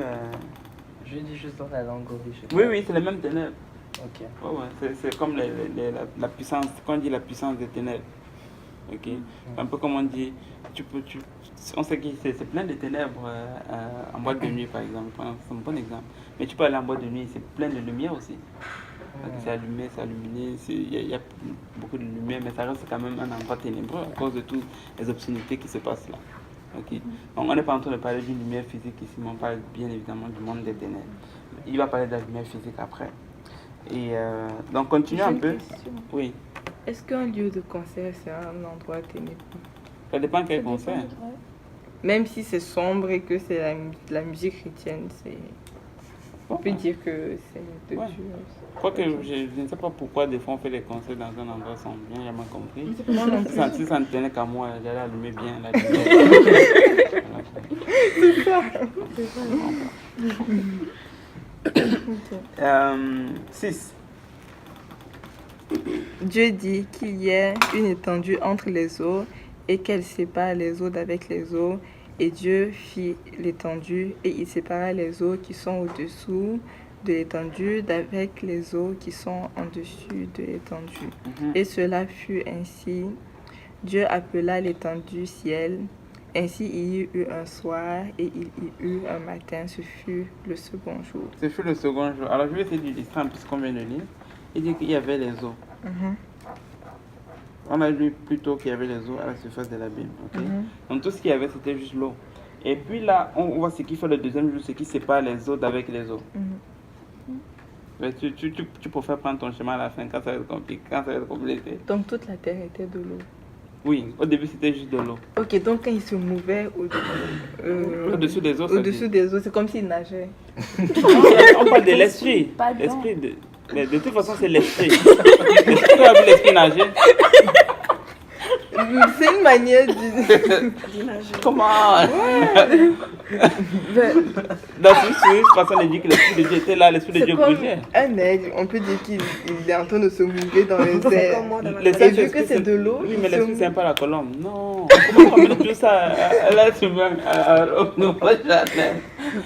Speaker 5: Je dis juste dans la langue originale.
Speaker 1: Oui, oui, c'est les mêmes ténèbres.
Speaker 5: Ok.
Speaker 1: C'est comme la puissance, quand on dit la puissance des ténèbres. Ok. Un peu comme on dit, on sait que c'est plein de ténèbres en boîte de nuit par exemple. C'est un bon exemple. Mais tu peux aller en boîte de nuit, c'est plein de lumière aussi. C'est allumé, c'est illuminé, il y a beaucoup de lumière, mais ça reste quand même un endroit ténébreux à cause de toutes les obscénités qui se passent là. Okay. Donc on n'est pas en train de parler d'une lumière physique ici, mais on parle bien évidemment du monde des ténèbres. Il va parler de la lumière physique après. Et donc continue un peu. Oui.
Speaker 6: Est-ce qu'un lieu de concert, c'est un endroit ténébreux?
Speaker 1: Ça dépend quel concert.
Speaker 6: Même si c'est sombre et que c'est la musique chrétienne, on peut dire que c'est de Dieu.
Speaker 1: Quoique je ne sais pas pourquoi des fois on fait des concerts dans un endroit sombre, j'ai jamais compris. Si ça ne tenait qu'à moi, j'allais allumer bien la lumière. 6.
Speaker 6: Dieu dit qu'il y ait une étendue entre les eaux et qu'elle sépare les eaux d'avec les eaux. Et Dieu fit l'étendue et il sépara les eaux qui sont au-dessous de l'étendue d'avec les eaux qui sont en dessus de l'étendue. Et cela fut ainsi. Dieu appela l'étendue ciel. Ainsi il y eut un soir et il y eut un matin. Ce fut le second jour.
Speaker 1: Ce fut le second jour. Alors je vais essayer de l'illustrer puisqu'on vient de lire. Il dit qu'il y avait les eaux. On a lu plus tôt qu'il y avait les eaux à la surface de l'abîme. Okay? Donc tout ce qu'il y avait, c'était juste l'eau. Et puis là, on voit ce qu'il fait le deuxième jour, ce qui sépare les eaux d'avec les eaux. Mais tu préfères prendre ton chemin à la fin quand ça va être compliqué, quand ça va être compliqué.
Speaker 6: Donc toute la terre était de l'eau.
Speaker 1: Oui, au début c'était juste de l'eau.
Speaker 6: Ok, donc quand il se mouvait
Speaker 1: au-dessus des eaux,
Speaker 6: c'est comme s'il nageait.
Speaker 1: On parle de l'esprit. L'esprit de... Mais de toute façon, c'est l'esprit. Est-ce que tu as vu l'esprit nager?
Speaker 6: C'est une manière d'imaginer.
Speaker 1: Comment? Dans une façon de dire que l'esprit de Dieu était là, l'esprit de Dieu bougeait.
Speaker 6: Un aigle, on peut dire qu'il est en train de se mouver dans les airs. Et vu que c'est de l'eau.
Speaker 1: Oui, mais l'esprit, c'est un peu la colombe. Non. Comment on met tout ça à l'être humain?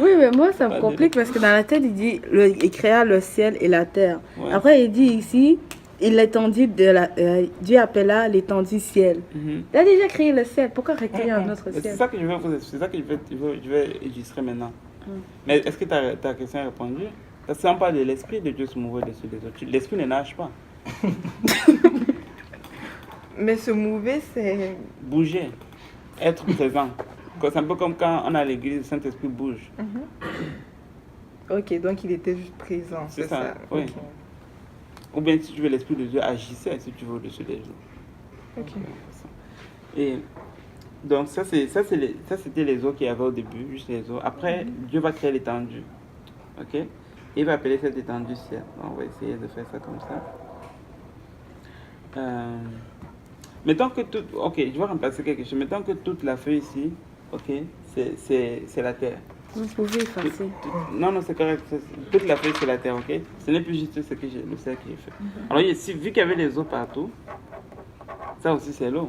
Speaker 4: Oui, mais moi, ça me complique parce que dans la tête, il dit il créa le ciel et la terre. Ouais. Après, il dit ici, il l'étendit Dieu appela l'étendue ciel. Il a déjà créé le ciel. Pourquoi recréer un autre ciel?
Speaker 1: C'est ça que je vais illustrer maintenant. Mais est-ce que ta question est répondue? Parce que on parle de l'esprit de Dieu se mouver dessus des autres. L'esprit ne nage pas.
Speaker 6: Mais se mouver, c'est...
Speaker 1: Bouger. Être présent. C'est un peu comme quand on est à l'église, le Saint-Esprit bouge.
Speaker 6: Ok, donc il était juste présent.
Speaker 1: C'est ça. Oui. Okay. Ou bien si tu veux, l'Esprit de Dieu agissait, si tu veux, au-dessus des eaux.
Speaker 6: Ok.
Speaker 1: Et donc ça c'était les eaux qu'il y avait au début, juste les eaux. Après, Dieu va créer l'étendue. Ok? Et il va appeler cette étendue ciel. Donc, on va essayer de faire ça comme ça. Mettons que tout... Ok, je vais remplacer quelque chose. Mettons que toute la feuille ici, ok, c'est la terre.
Speaker 4: Vous pouvez effacer.
Speaker 1: Non, c'est correct. Toute la feuille, c'est la terre, ok? Ce n'est plus juste le cercle que j'ai fait. Alors, ici, vu qu'il y avait les eaux partout, ça aussi, c'est l'eau.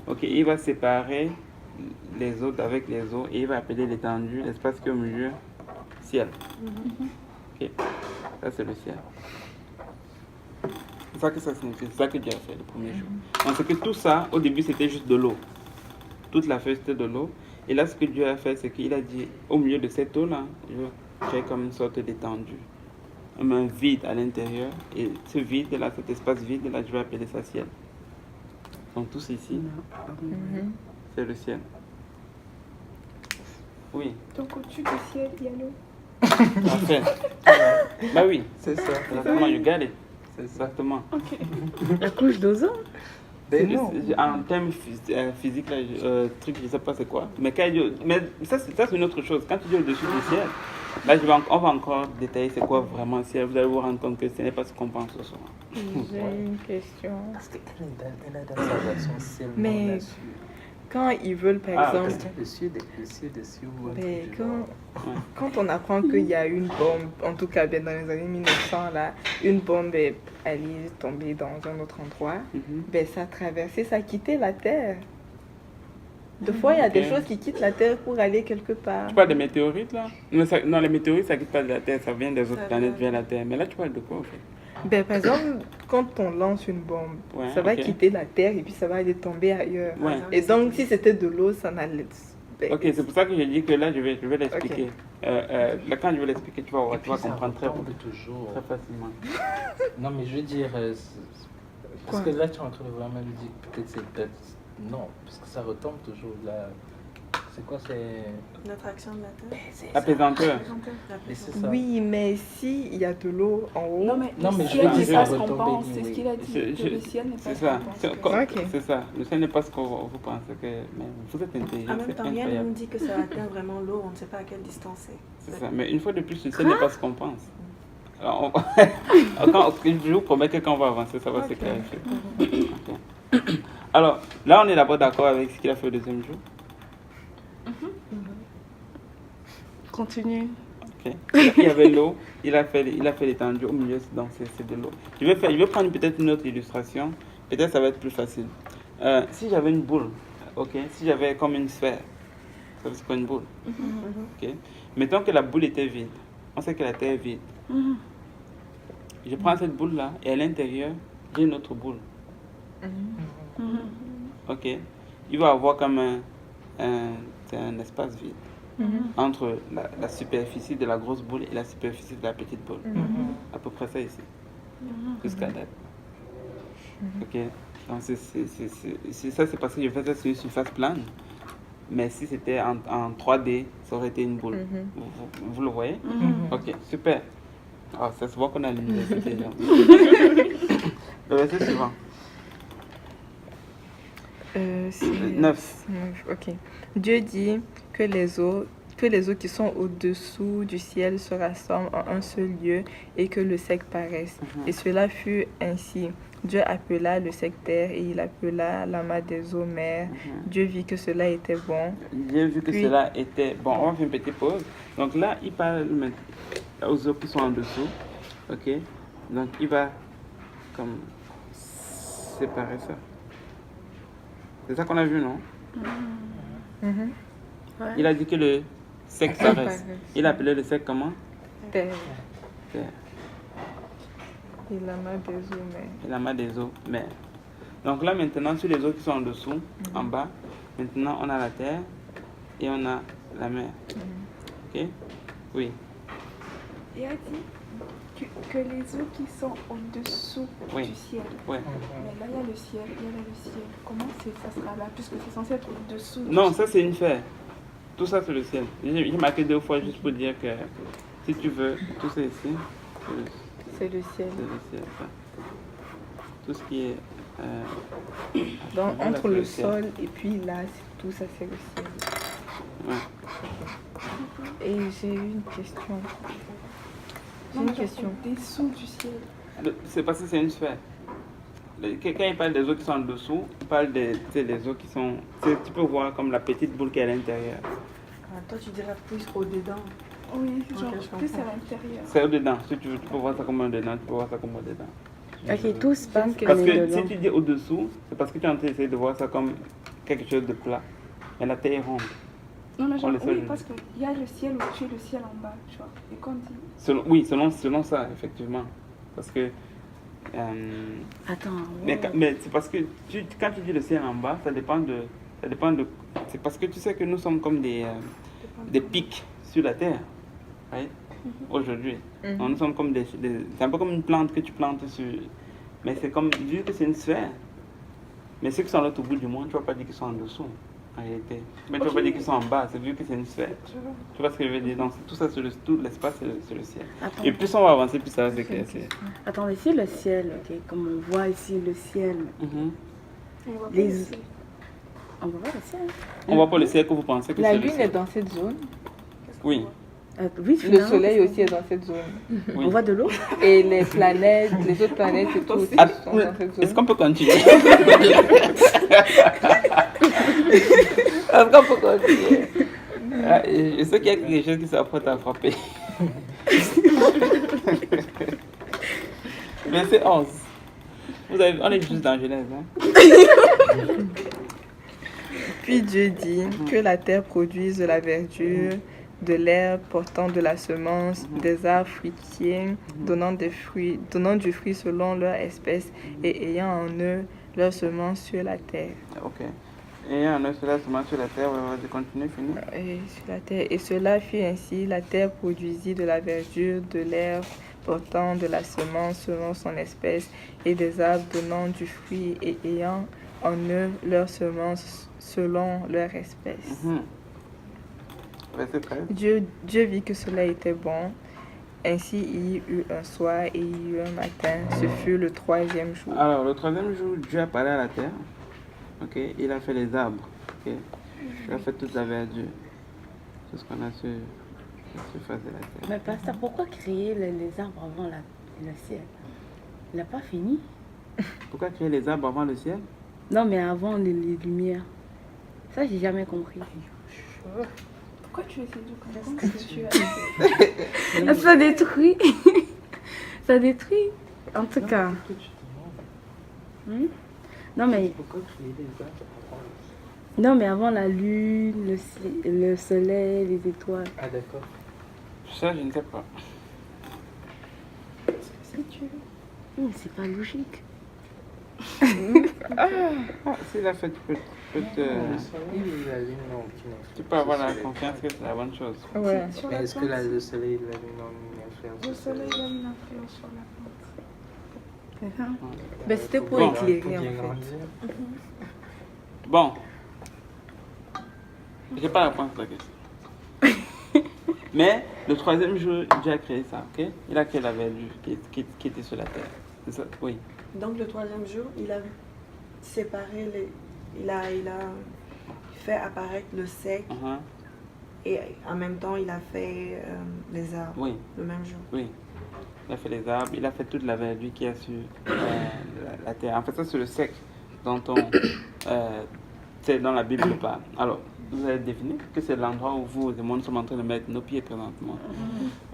Speaker 1: Ok, il va séparer les eaux avec les eaux et il va appeler l'étendue, l'espace qui est au milieu, ciel. Ok, ça, c'est le ciel. C'est ça que ça signifie, c'est ça que Dieu a fait le premier jour. Donc, c'est que tout ça, au début, c'était juste de l'eau. Toute la feuille, c'était de l'eau. Et là, ce que Dieu a fait, c'est qu'il a dit, au milieu de cette eau-là, je vais créer comme une sorte d'étendue. Un vide à l'intérieur. Et ce vide-là, cet espace vide-là, je vais appeler ça ciel. Donc tout ceci, c'est le ciel. Oui.
Speaker 2: Donc au-dessus du ciel, il y a l'eau.
Speaker 1: Parfait. Bah oui.
Speaker 5: C'est ça.
Speaker 1: Exactement, you got it.
Speaker 5: C'est ça.
Speaker 1: Exactement.
Speaker 4: La couche d'ozone.
Speaker 1: En termes physiques, là, truc, je sais pas c'est quoi. Mais ça, c'est une autre chose. Quand tu dis au-dessus du ciel, là, on va encore détailler c'est quoi vraiment le ciel. Vous allez vous rendre compte que ce n'est pas ce qu'on pense ce soir.
Speaker 6: J'ai une question.
Speaker 5: Parce qu'elle a dans sa version ciel.
Speaker 6: Mais quand ils veulent, par exemple,
Speaker 5: Le sud,
Speaker 6: mais quand on apprend qu'il y a une bombe, en tout cas bien dans les années 1900, là, une bombe est allée tomber dans un autre endroit, ben, ça a traversé, ça a quitté la Terre. Des fois, il y a des choses qui quittent la Terre pour aller quelque part.
Speaker 1: Tu parles des météorites là? Non, les météorites ça quitte pas de la Terre, ça vient des autres planètes vers la Terre. Mais là, tu parles de quoi en fait?
Speaker 6: Ben, par exemple, quand on lance une bombe, ça va quitter la Terre et puis ça va aller tomber ailleurs.
Speaker 1: Ouais.
Speaker 6: Et donc, si c'était de l'eau, ça n'allait...
Speaker 1: Ok, c'est pour ça que j'ai dit que là, je vais l'expliquer. Là, quand je vais l'expliquer, tu vas comprendre très facilement.
Speaker 5: Non, mais je veux dire, parce que là, tu es en train de vraiment me dire que peut-être c'est bête. Non, parce que ça retombe toujours là. C'est quoi, c'est...
Speaker 3: L'attraction de la Terre.
Speaker 1: La pesanteur.
Speaker 5: Et c'est ça.
Speaker 6: Oui, mais s'il y a de l'eau en haut...
Speaker 2: Non, mais
Speaker 5: Non, mais
Speaker 2: le
Speaker 5: je
Speaker 2: ciel
Speaker 5: veux
Speaker 2: n'est
Speaker 5: dire,
Speaker 2: pas
Speaker 5: ça
Speaker 2: ce qu'on
Speaker 5: retombe
Speaker 2: pense.
Speaker 5: anyway.
Speaker 2: C'est ce qu'il a dit. Que le ciel n'est pas
Speaker 1: C'est
Speaker 2: ce
Speaker 1: ça.
Speaker 2: qu'on pense.
Speaker 1: C'est ça. Le ciel n'est pas ce que vous pensez que. Mais vous êtes intelligent.
Speaker 3: En même
Speaker 1: C'est
Speaker 3: temps, rien ne
Speaker 1: incroyable.
Speaker 3: nous dit que ça atteint vraiment l'eau. On ne sait pas à quelle distance c'est.
Speaker 1: C'est ça. Mais une fois de plus, le ciel n'est pas ce qu'on pense. Alors, je vous promets que quand on va avancer, ça va se clarifier. Ok. Alors, là, on est d'abord d'accord avec ce qu'il a fait le deuxième jour.
Speaker 4: Continue.
Speaker 1: Ok. Il y avait l'eau, il a fait l'étendue au milieu, donc c'est de l'eau. Je vais prendre peut-être une autre illustration, peut-être ça va être plus facile. Si j'avais une boule, ok, si j'avais comme une sphère, ça veut dire quoi une boule? Ok. Mettons que la boule était vide, on sait que la terre est vide. Je prends cette boule là et à l'intérieur, j'ai une autre boule. Ok. Il va avoir comme un espace vide. Entre la superficie de la grosse boule et la superficie de la petite boule. À peu près ça ici. Jusqu'à date. Ok. Donc ça c'est parce que je fais ça sur une surface plane. Mais si c'était en 3D, ça aurait été une boule. Vous le voyez? Ok, super. Ah, ça se voit qu'on a l'université. Le verset suivant. 9.
Speaker 6: Ok. Dieu dit que les eaux qui sont au-dessous du ciel se rassemblent en un seul lieu et que le sec paraisse. Et cela fut ainsi. Dieu appela le sec terre et il appela l'amas des eaux mer. Dieu vit que cela était bon.
Speaker 1: Dieu vit que cela était bon. On va faire une petite pause. Donc là, il parle aux eaux qui sont en dessous. Ok. Donc il va comme séparer ça. C'est ça qu'on a vu, non?
Speaker 4: Ouais.
Speaker 1: Il a dit que le sec paraisse. Il a appelé le sec comment?
Speaker 6: Terre.
Speaker 1: Terre.
Speaker 6: Et l'amas des eaux mer.
Speaker 1: Et l'amas des eaux mer. Donc là maintenant, sur les eaux qui sont en dessous, en bas, maintenant on a la terre et on a la mer. Ok? Oui.
Speaker 2: Il a dit que les eaux qui sont au-dessous du ciel.
Speaker 1: Ouais.
Speaker 2: Mais là, il y a le ciel, il y a là le ciel. Comment ça sera là? Puisque c'est censé être au-dessous.
Speaker 1: Non, ça c'est une sphère. Tout ça c'est le ciel. J'ai marqué 2 fois juste pour dire que si tu veux, tout ça ici,
Speaker 6: c'est le ciel.
Speaker 1: C'est le ciel. Ça. Tout ce qui est
Speaker 6: donc entre le sol et puis là, tout ça c'est le ciel.
Speaker 1: Ouais.
Speaker 6: Et j'ai une question.
Speaker 2: Au-dessous du ciel.
Speaker 1: C'est parce que c'est une sphère. Quand il parle des eaux qui sont en dessous, il parle des eaux qui sont... Tu peux voir comme la petite boule qui est à l'intérieur.
Speaker 3: Toi, tu dirais plus au-dedans.
Speaker 2: Oui, genre plus à l'intérieur.
Speaker 1: C'est au-dedans. Si tu peux voir ça comme au-dedans, tu peux voir ça comme au-dedans.
Speaker 4: Ok, tous pensent que
Speaker 1: parce que si tu dis au-dessous, c'est parce que tu es en train d'essayer de voir ça comme quelque chose de plat. Mais la terre est ronde.
Speaker 2: Non, mais genre, oui, parce qu'il y a le ciel au-dessus et le ciel en bas, tu vois. Et quand dit...
Speaker 1: Oui, selon ça, effectivement. Parce que...
Speaker 4: Attends.
Speaker 1: Mais c'est parce que quand tu dis le ciel en bas, ça dépend de c'est parce que tu sais que nous sommes comme des pics sur la terre, right? Aujourd'hui. Donc, nous sommes comme c'est un peu comme une plante que tu plantes sur... Mais c'est comme, vu que c'est une sphère, Mais ceux qui sont à l'autre bout du monde, tu ne vas pas dire qu'ils sont en dessous, en réalité. Mais tu ne vas pas dire qu'ils sont en bas, c'est vu que c'est une sphère. Tu vois ce que je veux dire? Donc, tout ça, tout l'espace, c'est le ciel.
Speaker 4: Attends.
Speaker 1: Et plus on va avancer, plus ça va s'éclaircir.
Speaker 4: Attendez, si le ciel, ok, comme on voit ici le ciel,
Speaker 2: On voit pas
Speaker 4: les...
Speaker 2: le ciel.
Speaker 4: on voit le ciel.
Speaker 1: On voit pas le ciel que vous pensez que
Speaker 6: La
Speaker 1: c'est le
Speaker 6: lune
Speaker 1: ciel.
Speaker 6: est dans cette zone.
Speaker 1: Oui.
Speaker 4: Oui,
Speaker 6: Le
Speaker 4: finalement,
Speaker 6: soleil aussi est dans cette zone.
Speaker 1: Oui.
Speaker 4: on voit de l'eau.
Speaker 6: Et les planètes, les autres planètes et tout aussi
Speaker 1: Ah,
Speaker 6: sont dans cette
Speaker 1: Est-ce
Speaker 6: zone.
Speaker 1: qu'on peut continuer?
Speaker 6: Est-ce qu'on peut continuer?
Speaker 1: Ah, je sais qu'il y a quelque chose qui s'apprête à frapper. Verset 11. On est juste dans Genèse. Hein?
Speaker 6: Puis Dieu dit que la terre produise de la verdure, de l'herbe portant de la semence, des arbres fruitiers, donnant du fruit selon leur espèce et ayant en eux leur semence sur la terre.
Speaker 1: Ok. Et on a cela seulement sur la terre, on va continuer, finir.
Speaker 6: Et sur la terre. Et cela fut ainsi, la terre produisit de la verdure, de l'herbe portant de la semence selon son espèce, et des arbres donnant du fruit et ayant en eux leur semence selon leur espèce.
Speaker 1: Verset 13.
Speaker 6: Dieu vit que cela était bon. Ainsi il y eut un soir et il y eut un matin. Ce fut le 3e jour.
Speaker 1: Alors, le 3e jour, Dieu a parlé à la terre. Ok. Il a fait les arbres. Ok. Il a fait toute la verdure. C'est ce qu'on a sur la surface de la terre.
Speaker 4: Mais pasteur, pourquoi créer les arbres avant le ciel? Il n'a pas fini.
Speaker 1: Pourquoi créer les arbres avant le ciel?
Speaker 4: Non, mais avant les lumières. Ça, j'ai jamais compris.
Speaker 2: Pourquoi tu essaies de comprendre ce que tu as
Speaker 4: Ça détruit. Ça détruit. En tout cas. Non, mais...
Speaker 5: Pourquoi créer des arbres avant?
Speaker 4: Non, mais avant la lune, le soleil, les étoiles.
Speaker 5: Ah, d'accord.
Speaker 1: Ça, je ne sais pas.
Speaker 4: Mais c'est pas logique.
Speaker 1: Ah, s'il a fait, tu peux te...
Speaker 5: Le soleil et la lune n'ont aucune influence.
Speaker 1: Tu peux avoir la confiance que c'est la bonne chose.
Speaker 6: Ouais.
Speaker 2: sur
Speaker 5: Mais
Speaker 2: la
Speaker 5: est-ce que
Speaker 2: plante?
Speaker 5: le soleil et la lune ont une influence?
Speaker 2: Le soleil a une influence sur la plante.
Speaker 4: Ben, c'était pour
Speaker 1: Bon.
Speaker 4: éclairer, en
Speaker 5: Bien
Speaker 4: fait.
Speaker 5: grandir.
Speaker 1: Bon. J'ai pas la réponse à la question. Mais le 3e jour, Dieu a créé ça, ok? Il a créé la verdure qui était sur la terre. C'est ça? Oui.
Speaker 3: Donc le 3e jour, il a séparé les... Il a fait apparaître le sec
Speaker 1: Uh-huh.
Speaker 3: et en même temps il a fait les arbres
Speaker 1: Oui,
Speaker 3: le même jour.
Speaker 1: oui. Il a fait les arbres, il a fait toute la verdure qui est sur la terre. En fait, ça, c'est le sec dont c'est dans la Bible parle. Alors, vous avez défini que c'est l'endroit où vous et moi nous sommes en train de mettre nos pieds présentement.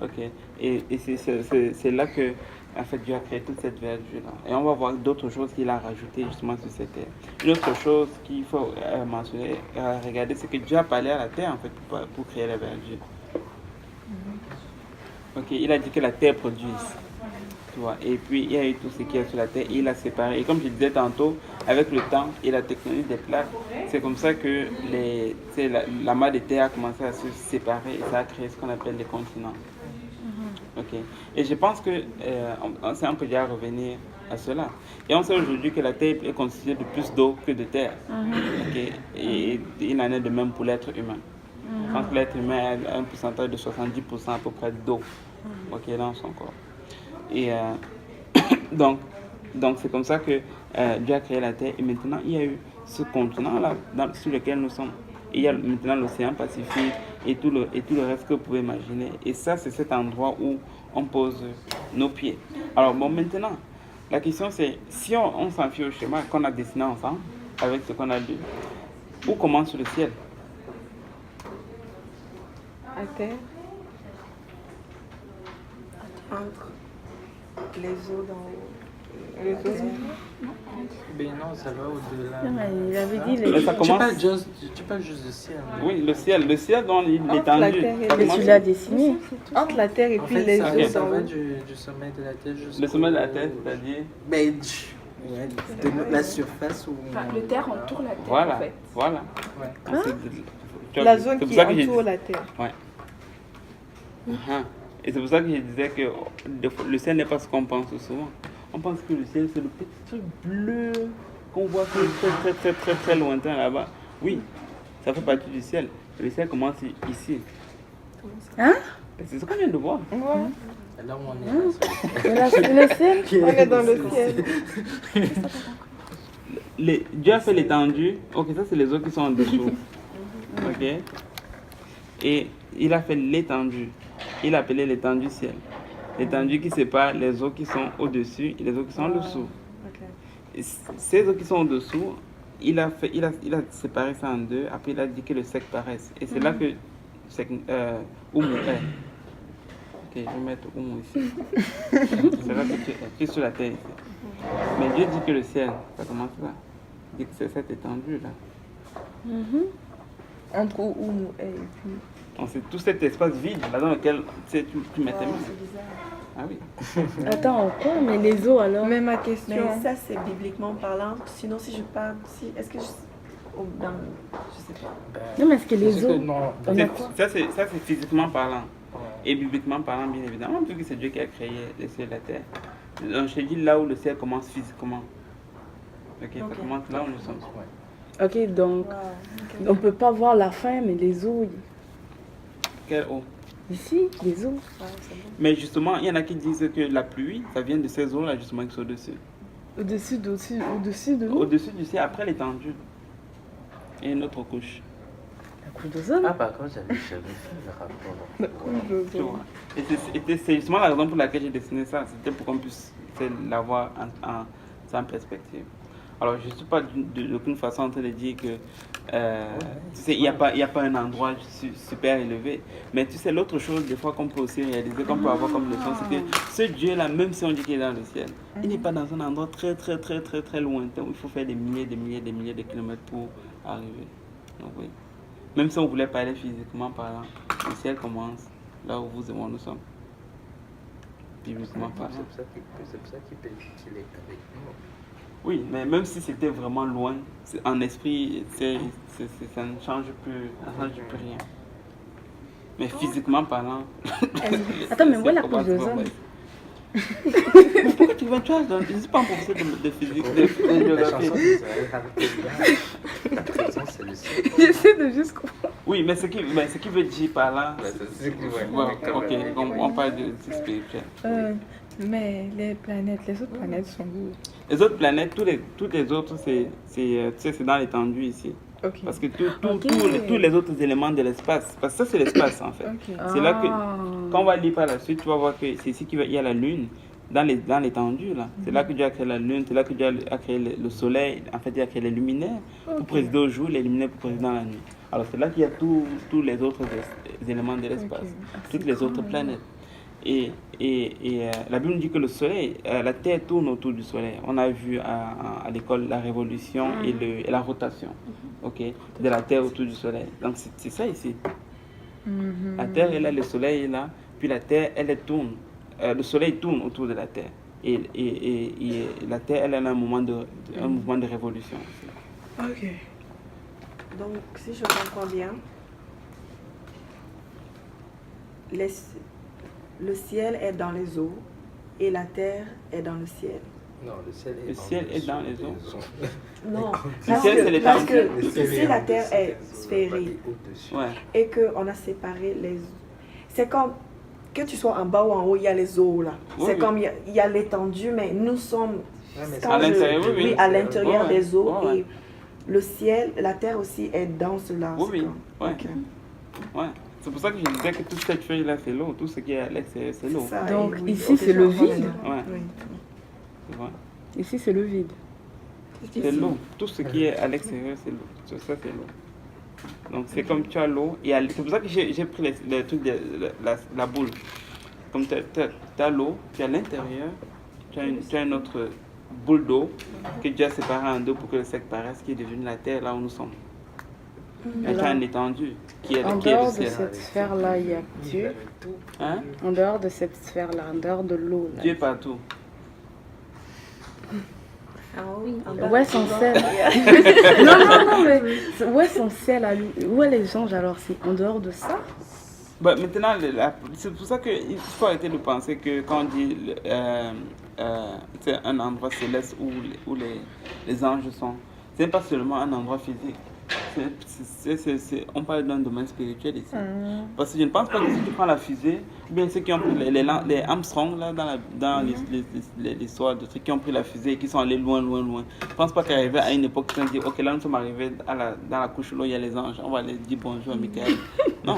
Speaker 1: Ok. Et c'est là que en fait, Dieu a créé toute cette verdure-là. Et on va voir d'autres choses qu'il a rajoutées justement sur cette terre. Une autre chose qu'il faut mentionner, regarder, c'est que Dieu a parlé à la terre en fait pour créer la verdure. Ok, il a dit que la terre produise. Tu vois. Et puis il y a eu tout ce qui est sur la terre, il a séparé. Et comme je disais tantôt, avec le temps et la technologie des plaques, c'est comme ça que la masse de terre a commencé à se séparer et ça a créé ce qu'on appelle les continents. Ok. Et je pense que on peut déjà revenir à cela. Et on sait aujourd'hui que la terre est constituée de plus d'eau que de terre. Ok. Et il en est de même pour l'être humain. Je pense que l'être humain a un pourcentage de 70% à peu près d'eau, ok, dans son corps. Et donc c'est comme ça que Dieu a créé la terre. Et maintenant, il y a eu ce continent-là sur lequel nous sommes. Et il y a maintenant l'océan Pacifique et tout le reste que vous pouvez imaginer. Et ça, c'est cet endroit où on pose nos pieds. Alors bon, maintenant, la question c'est, si on s'en fie au schéma qu'on a dessiné ensemble, avec ce qu'on a lu, où commence le ciel?
Speaker 6: À terre.
Speaker 3: Entre les eaux d'en haut.
Speaker 6: Les eaux.
Speaker 5: Mais non, ça va au-delà.
Speaker 4: Non, mais il avait dit
Speaker 1: Mais
Speaker 4: les...
Speaker 1: ça
Speaker 5: Tu
Speaker 1: commence...
Speaker 5: parles juste du ciel. hein.
Speaker 1: Oui, le ciel dans
Speaker 6: Entre la
Speaker 1: l'étendue.
Speaker 6: terre et
Speaker 1: Ça
Speaker 6: les
Speaker 1: commence-
Speaker 4: Tu l'as dessiné.
Speaker 6: Entre la terre et
Speaker 5: En
Speaker 6: puis
Speaker 5: fait,
Speaker 6: les
Speaker 5: ça,
Speaker 6: eaux
Speaker 5: ça
Speaker 6: d'en
Speaker 5: va
Speaker 6: haut.
Speaker 5: du sommet de la terre jusqu'au...
Speaker 1: Le sommet de la terre, c'est-à-dire...
Speaker 5: Mais de la surface où...
Speaker 2: Enfin, le terre entoure la terre
Speaker 1: Voilà,
Speaker 2: en fait.
Speaker 1: voilà.
Speaker 5: Ouais.
Speaker 1: Tu vois,
Speaker 6: La zone
Speaker 1: c'est pour
Speaker 6: qui
Speaker 1: ça que j'ai
Speaker 6: entoure
Speaker 1: dit-
Speaker 6: la terre.
Speaker 1: Ouais. Et c'est pour ça que je disais que le ciel n'est pas ce qu'on pense souvent. On pense que le ciel, c'est le petit truc bleu qu'on voit très lointain là-bas, oui, ça fait partie du ciel. Le ciel commence ici.
Speaker 4: Hein?
Speaker 1: C'est ce qu'on vient de voir.
Speaker 3: Ouais.
Speaker 5: Là où on est, là,
Speaker 4: Le ciel?
Speaker 6: On est dans le ciel.
Speaker 1: Dieu a fait l'étendue. Ok, ça c'est les eaux qui sont en dessous. Ok. Et il a fait l'étendue. Il a appelé l'étendue ciel. L'étendue qui sépare les eaux qui sont au-dessus et les eaux qui sont en dessous. Et ces eaux qui sont au-dessous, il a séparé ça en deux. Après, il a dit que le sec paraisse. Et c'est là que Oumu est. Ok, je vais mettre Oumu ici. C'est là que tu es sur la terre ici. Mais Dieu dit que le ciel, ça commence là. Il dit que c'est cette étendue là.
Speaker 6: Entre où et puis.
Speaker 1: Donc c'est tout cet espace vide là dans lequel tu mets tes mains.
Speaker 3: C'est bizarre.
Speaker 1: Ah oui.
Speaker 4: Attends, quoi? Mais les eaux alors?
Speaker 6: Mais ma question.
Speaker 3: Mais ça, c'est bibliquement parlant. Sinon, si je parle, est-ce que je sais pas.
Speaker 4: Non, mais est-ce que les
Speaker 5: parce que
Speaker 4: eaux...
Speaker 5: non,
Speaker 4: On a quoi?
Speaker 1: Ça c'est physiquement parlant. Et bibliquement parlant, bien évidemment, vu que c'est Dieu qui a créé les cieux et la terre. Donc je te dis là où le ciel commence physiquement. Ok, ça commence là où nous sommes.
Speaker 4: Ok, donc on peut pas voir la fin, mais les eaux...
Speaker 1: Quelle eau?
Speaker 4: Ici, les eaux.
Speaker 1: Mais justement, il y en a qui disent que la pluie, ça vient de ces eaux-là justement qui sont au-dessus.
Speaker 4: Au-dessus de nous.
Speaker 1: Au-dessus du ciel, après l'étendue. Et une autre couche.
Speaker 4: La couche d'ozone.
Speaker 5: Ah, par contre, j'avais fait le rapport.
Speaker 1: Tu vois. Et c'est justement la raison pour laquelle j'ai dessiné ça. C'était pour qu'on puisse l'avoir en perspective. Alors, je ne suis pas d'aucune façon en train de dire que tu sais, il n'y a pas un endroit super élevé. Mais tu sais, l'autre chose, des fois, qu'on peut aussi réaliser, qu'on peut avoir comme leçon, c'est que ce Dieu-là, même si on dit qu'il est dans le ciel, il n'est pas dans un endroit très lointain où il faut faire des milliers de kilomètres pour arriver. Donc, oui. Même si on voulait parler physiquement parlant, le ciel commence là où vous et moi nous sommes. Bibliquement parlant.
Speaker 5: C'est pour ça qu'il est avec nous.
Speaker 1: Oui, mais même si c'était vraiment loin, en esprit, ça ne change plus rien. Mais physiquement parlant...
Speaker 4: Attends, mais où est la couche d'ozone?
Speaker 1: Mais pourquoi tu vas toi? Je ne suis pas un professeur de physique, de géographie.
Speaker 5: C'est le ciel.
Speaker 4: J'essaie de juste comprendre.
Speaker 1: Oui, mais ce qui veut dire par là... Ok, on parle de spirituel.
Speaker 6: Mais les autres planètes sont où?
Speaker 1: Les autres planètes, toutes les autres, c'est dans l'étendue ici.
Speaker 6: Ok.
Speaker 1: Parce que tous les autres éléments de l'espace, parce que ça c'est l'espace en fait. C'est là que, quand on va lire par la suite, tu vas voir que c'est ici qu'il y a la lune, dans l'étendue là. C'est là que Dieu a créé la lune, c'est là que Dieu a créé le soleil, en fait il a créé les luminaires pour présider au jour, les luminaires pour présider dans la nuit. Alors c'est là qu'il y a tous les autres éléments de l'espace, toutes les autres planètes. Et la Bible dit que le soleil, la Terre tourne autour du soleil. On a vu à l'école la révolution et la rotation, ok, de la Terre autour du soleil. Donc c'est ça ici. La Terre est là, le soleil est là, puis la Terre, elle tourne. Le soleil tourne autour de la Terre. Et la Terre, elle a un mouvement de révolution.
Speaker 3: Ok. Donc, si je comprends bien, le ciel est dans les eaux et la terre est dans le ciel.
Speaker 5: Non, le ciel
Speaker 1: est dans les eaux.
Speaker 3: Non,
Speaker 1: parce
Speaker 3: que ici la terre est sphérique et qu'on a séparé les eaux. C'est comme que tu sois en bas ou en haut, il y a les eaux là. C'est comme il y a l'étendue, mais nous sommes
Speaker 1: à l'intérieur
Speaker 3: des eaux et le ciel, la terre aussi est dans cela.
Speaker 1: Oui. C'est pour ça que je disais que toute cette feuille-là, c'est l'eau. Tout ce qui est à l'extérieur, c'est l'eau.
Speaker 4: Donc ici, c'est le vide.
Speaker 1: Ouais.
Speaker 4: Ici, c'est le vide.
Speaker 1: C'est l'eau. Tout ce qui est à l'extérieur, c'est l'eau. Ça, c'est l'eau. Donc c'est comme tu as l'eau. C'est pour ça que j'ai pris le truc de la boule. Comme tu as l'eau, puis à l'intérieur, tu as une autre boule d'eau que Dieu a séparée en deux pour que le sec paraisse, qui est devenu la terre là où nous sommes. Et tu as une étendue qui est le ciel.
Speaker 4: En dehors de cette sphère-là, il y a Dieu.
Speaker 1: Hein?
Speaker 4: En dehors de cette sphère-là, en dehors de l'eau.
Speaker 1: Dieu est partout.
Speaker 3: Ah oui.
Speaker 4: Où est son ciel? Non, mais où est son ciel à lui? Où est les anges alors? C'est en dehors de ça?
Speaker 1: Bah, maintenant, c'est pour ça qu'il faut arrêter de penser que quand on dit c'est un endroit céleste où les anges sont. Ce n'est pas seulement un endroit physique. On parle d'un domaine spirituel ici. Parce que je ne pense pas que si tu prends la fusée, ou bien ceux qui ont pris les Armstrong, là, dans l'histoire de trucs qui ont pris la fusée et qui sont allés loin. Je ne pense pas qu'arrivé à une époque, ils ont dit, ok, là nous sommes arrivés dans la couche où il y a les anges, on va aller dire bonjour à Michael. Non.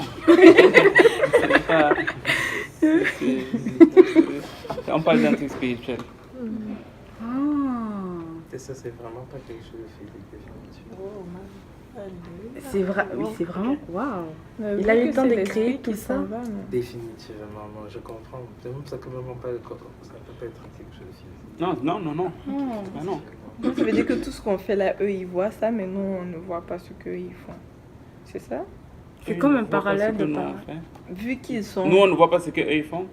Speaker 1: On parle d'un truc spirituel.
Speaker 5: Et ça, c'est vraiment pas quelque chose de physique, définitivement.
Speaker 4: C'est vrai, oui, c'est vraiment. Waouh! Il a eu le temps de créer tout ça.
Speaker 5: Définitivement, non, je comprends. Même ça peut vraiment pas être, ça peut pas être quelque chose de physique.
Speaker 1: Non. Ah, non.
Speaker 6: Donc, ça veut dire que tout ce qu'on fait là, eux, ils voient ça, mais nous, on ne voit pas ce qu'eux, ils font. C'est ça?
Speaker 4: C'est comme un parallèle de
Speaker 1: pas.
Speaker 6: Vu qu'ils sont...
Speaker 1: Nous, on ne voit pas ce qu'eux, ils font.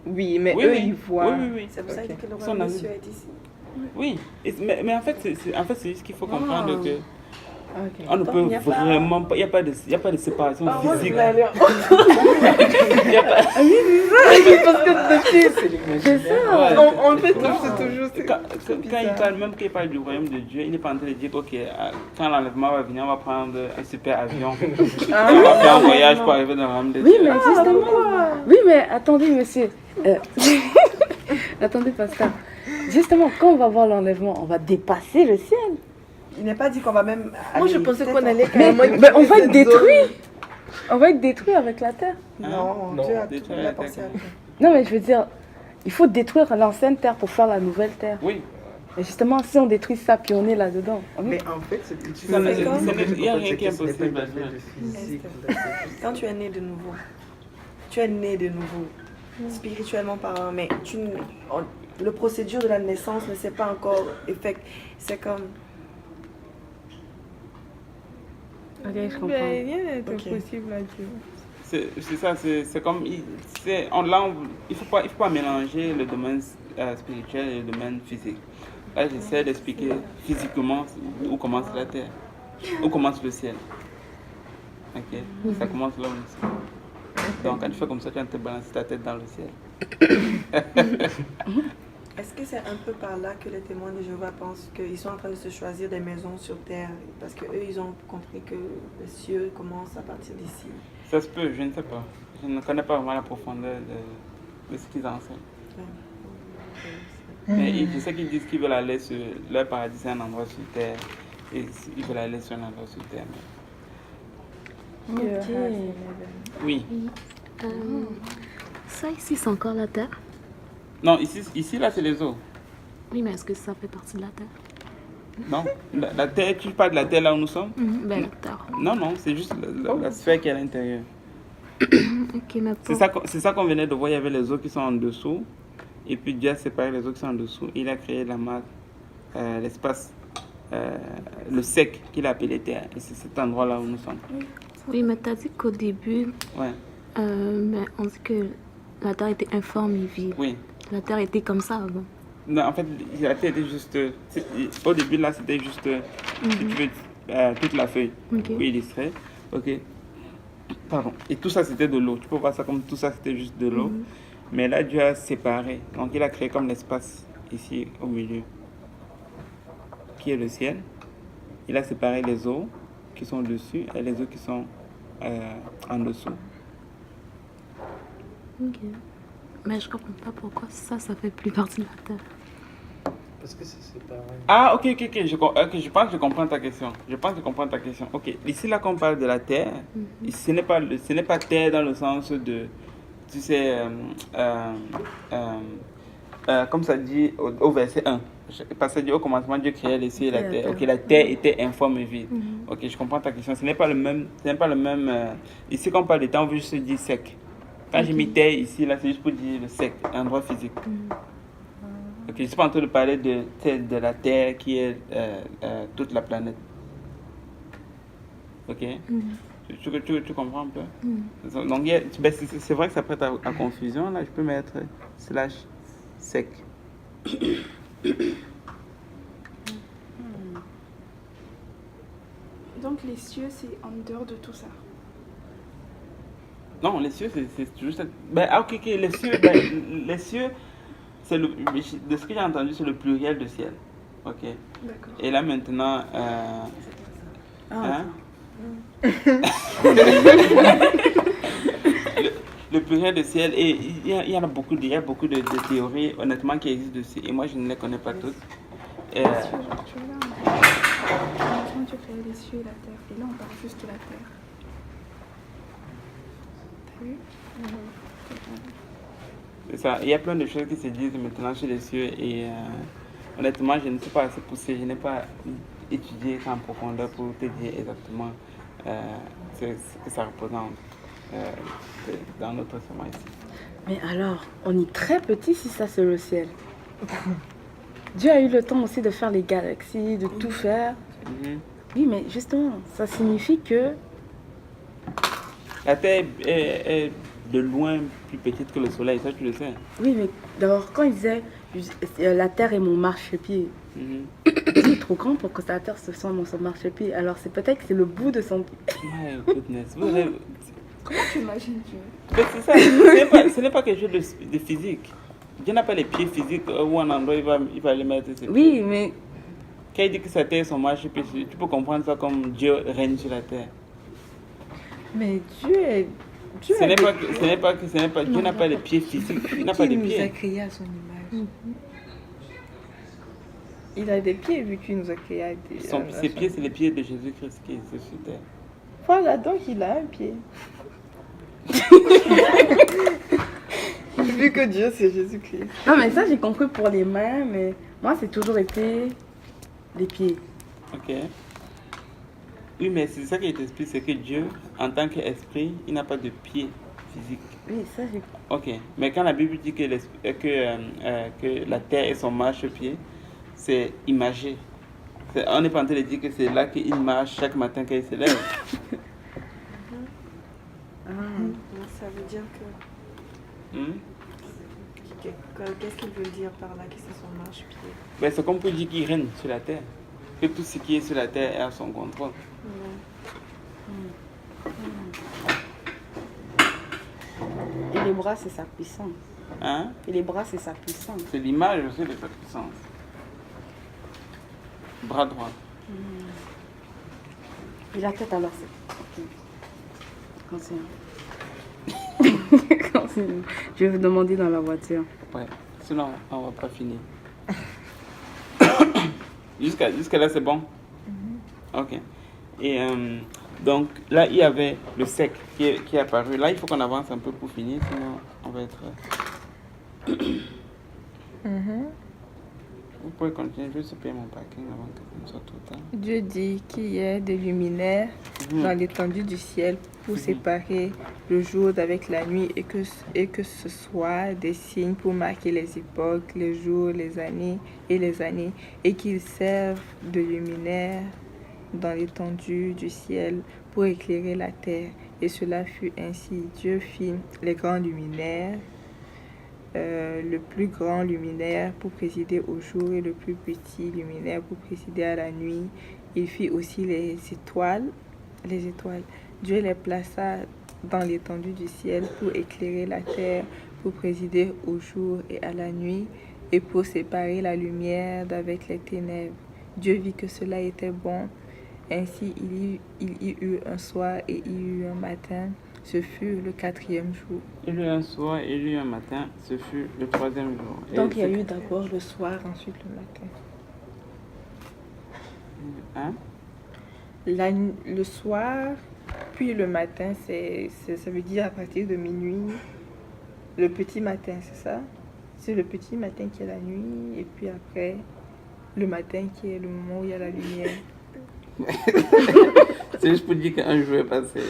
Speaker 6: Oui, mais eux, ils voient.
Speaker 1: Oui.
Speaker 3: C'est pour ça que le roi monsieur est ici.
Speaker 1: Oui, mais en fait, c'est juste qu'il faut comprendre que
Speaker 6: Okay.
Speaker 1: on ne peut vraiment pas, il n'y a pas de séparation physique.
Speaker 6: C'est ça. On fait toujours.
Speaker 1: Même quand il parle du royaume de Dieu, il n'est pas en train de dire, ok, quand l'enlèvement va venir, on va prendre un super avion. On va faire un voyage pour arriver dans le royaume de Dieu.
Speaker 4: Oui, mais justement. Oui, mais attendez, monsieur. Attendez, pasteur. Justement, quand on va voir l'enlèvement, on va dépasser le ciel.
Speaker 3: Il n'est pas dit qu'on va même...
Speaker 6: Moi, je pensais qu'on allait
Speaker 4: Mais on va être détruit. On va être détruit avec la terre.
Speaker 3: Non, Dieu a tout la pensée avec.
Speaker 4: Non, mais je veux dire, il faut détruire l'ancienne terre pour faire la nouvelle terre.
Speaker 1: Oui.
Speaker 4: Et justement, si on détruit ça, puis on est là-dedans.
Speaker 5: Mais en fait, ce que tu
Speaker 1: il n'y a rien qui est impossible.
Speaker 3: Quand tu es né de nouveau, spirituellement parlant, mais le procédure de la naissance ne s'est pas encore effectué. C'est comme...
Speaker 4: Ok, je comprends.
Speaker 6: Mais rien n'est possible à Dieu.
Speaker 1: C'est ça, c'est comme... il ne faut pas mélanger le domaine spirituel et le domaine physique. Là, j'essaie d'expliquer physiquement où commence la terre, où commence le ciel. Ok, ça commence là où le ciel. Donc, quand tu fais comme ça, tu vas te balancer ta tête dans le ciel.
Speaker 3: Est-ce que c'est un peu par là que les témoins de Jéhovah pensent qu'ils sont en train de se choisir des maisons sur terre? Parce qu'eux, ils ont compris que les cieux commencent à partir d'ici.
Speaker 1: Ça se peut, je ne sais pas. Je ne connais pas vraiment la profondeur de ce qu'ils enseignent. Mais je sais qu'ils disent qu'ils veulent aller sur... Leur paradis, c'est un endroit sur terre. Et ils veulent aller sur un endroit sur terre.
Speaker 4: Ok.
Speaker 1: Oui.
Speaker 7: Ça ici, c'est encore la terre?
Speaker 1: Non, ici là, c'est les eaux.
Speaker 7: Oui, mais est-ce que ça fait partie de la terre?
Speaker 1: Non, la terre, tu parles de la terre là où nous sommes?
Speaker 7: Ben, la terre.
Speaker 1: Non, c'est juste la sphère qui est à l'intérieur.
Speaker 7: Ok, mais
Speaker 1: C'est ça qu'on venait de voir, il y avait les eaux qui sont en dessous. Et puis Dieu a séparé les eaux qui sont en dessous. Il a créé la marque, l'espace, le sec qu'il a appelé terre. Et c'est cet endroit là où nous sommes.
Speaker 7: Oui, mais tu as dit qu'au début,
Speaker 1: Ouais.
Speaker 7: mais on dit que la terre était informe et vide.
Speaker 1: Oui.
Speaker 7: La terre était comme ça avant.
Speaker 1: Non, en fait, la terre était juste... Au début, là, c'était juste, si tu veux, toute la feuille.
Speaker 7: Ok.
Speaker 1: Puis illustrer. Ok. Pardon. Et tout ça, c'était de l'eau. Tu peux voir ça comme tout ça, c'était juste de l'eau. Mais là, Dieu a séparé. Donc, il a créé comme l'espace ici, au milieu, qui est le ciel. Il a séparé les eaux qui sont dessus et les eaux qui sont en dessous.
Speaker 7: Ok. Mais je comprends pas pourquoi ça fait plus partie de la terre.
Speaker 5: Parce que c'est séparé.
Speaker 1: Ah, ok. Je pense que je comprends ta question. Ok. Ici, là, quand on parle de la terre, ce n'est pas terre dans le sens de... Tu sais, comme ça dit au verset 1. Parce que dit au commencement, Dieu créait les cieux et la terre. Ok, la terre était informe et vide. Ok, je comprends ta question. Ce n'est pas le même... ici, quand on parle de terre, on veut juste dire sec. Quand j'ai mis terre ici, là, c'est juste pour dire le sec, un endroit physique. Ok, je ne suis pas en train de parler de la terre qui est toute la planète. Ok? Tu comprends un peu? Donc, c'est vrai que ça prête à confusion. Là, je peux mettre / sec.
Speaker 2: Donc les cieux, c'est en dehors de tout ça.
Speaker 1: Non, les cieux, c'est juste... ok, les cieux, de ce que j'ai entendu, c'est le pluriel de ciel. Ok.
Speaker 2: D'accord.
Speaker 1: Et là maintenant, le pluriel de ciel, et il y en a beaucoup, il y a beaucoup de théories, honnêtement, qui existent dessus. Et moi, je ne les connais pas toutes.
Speaker 2: Les cieux, genre, tu vois là, comment tu créais les cieux et la terre. Et là, on parle juste de la terre. T'as vu?
Speaker 1: C'est ça. Il y a plein de choses qui se disent maintenant sur les cieux. Et honnêtement, je ne suis pas assez poussé. Je n'ai pas étudié ça en profondeur pour te dire exactement ce que ça représente dans notre sommet ici.
Speaker 4: Mais alors, on est très petit si ça c'est le ciel. Dieu a eu le temps aussi de faire les galaxies, de tout faire. Oui, mais justement, ça signifie que...
Speaker 1: La Terre est de loin plus petite que le Soleil, ça tu le sais.
Speaker 4: Oui, mais d'abord, quand il disait la Terre est mon marchepied, il est trop grand pour que la Terre se soit mon marchepied. Alors c'est peut-être que c'est le bout de son pied.
Speaker 1: My goodness.
Speaker 2: Comment tu imagines Dieu?
Speaker 1: Mais c'est ça, ce n'est pas quelque chose de physique. Dieu n'a pas les pieds physiques où un endroit il va les mettre.
Speaker 4: Oui, mais...
Speaker 1: Quand il dit que sa terre est son marchepied, tu peux comprendre ça comme Dieu règne sur la terre.
Speaker 6: Mais Dieu est...
Speaker 1: Dieu n'a pas les pieds physiques. Il n'a pas de pieds.
Speaker 6: Il nous a créés à son image. Il a des pieds vu qu'il nous a créés à des...
Speaker 1: Ses pieds, c'est les pieds de Jésus-Christ qui est sur terre.
Speaker 6: Voilà, donc il a un pied. Vu que Dieu c'est Jésus-Christ.
Speaker 4: Non mais ça j'ai compris pour les mains, mais moi c'est toujours été les pieds.
Speaker 1: Ok. Oui, mais c'est ça qui t'explique, c'est que Dieu, en tant qu'esprit, il n'a pas de pieds physiques.
Speaker 4: Oui, ça j'ai...
Speaker 1: Ok, mais quand la Bible dit que la terre est son marchepied, c'est imagé. On n'est pas en train de dire que c'est là qu'il marche chaque matin quand il se lève.
Speaker 3: Ça veut dire que... Qu'est-ce qu'il veut dire par là, que c'est son marchepied?
Speaker 1: Ben, c'est comme pour dire qu'il règne sur la terre. Que tout ce qui est sur la terre est à son contrôle.
Speaker 4: Et les bras c'est sa puissance.
Speaker 1: Hein?
Speaker 4: Et les bras c'est sa puissance.
Speaker 1: C'est l'image aussi de sa puissance. Bras droit.
Speaker 4: Et la tête alors c'est... Ok. Continue. Continue. Je vais vous demander dans la voiture.
Speaker 1: Ouais, sinon on va pas finir. Jusqu'à là c'est bon? Ok. Et donc là il y avait le sec qui est apparu. Là il faut qu'on avance un peu pour finir, sinon on va être... Vous pouvez continuer, je vais se payer mon parking avant que ça ne soit trop tard.
Speaker 6: Dieu dit qu'il y ait des luminaires dans l'étendue du ciel pour séparer le jour d'avec la nuit et que ce soit des signes pour marquer les époques, les jours, les années, et qu'ils servent de luminaires dans l'étendue du ciel pour éclairer la terre. Et cela fut ainsi. Dieu fit les grands luminaires, le plus grand luminaire pour présider au jour et le plus petit luminaire pour présider à la nuit. Il fit aussi les étoiles. Dieu les plaça dans l'étendue du ciel pour éclairer la terre, pour présider au jour et à la nuit, et pour séparer la lumière d'avec les ténèbres. Dieu vit que cela était bon. Ainsi il y eut un soir et il y eut un matin. Ce fut le 4e jour.
Speaker 1: Il y a eu un soir et il y a eu un matin, ce fut le 3e jour.
Speaker 6: Donc il y a eu d'abord le soir, ensuite le matin.
Speaker 1: Hein?
Speaker 6: Le soir, puis le matin, ça veut dire à partir de minuit. Le petit matin, c'est ça? C'est le petit matin qui est la nuit, et puis après, le matin qui est le moment où il y a la lumière.
Speaker 1: C'est juste pour dire qu'un jour est passé.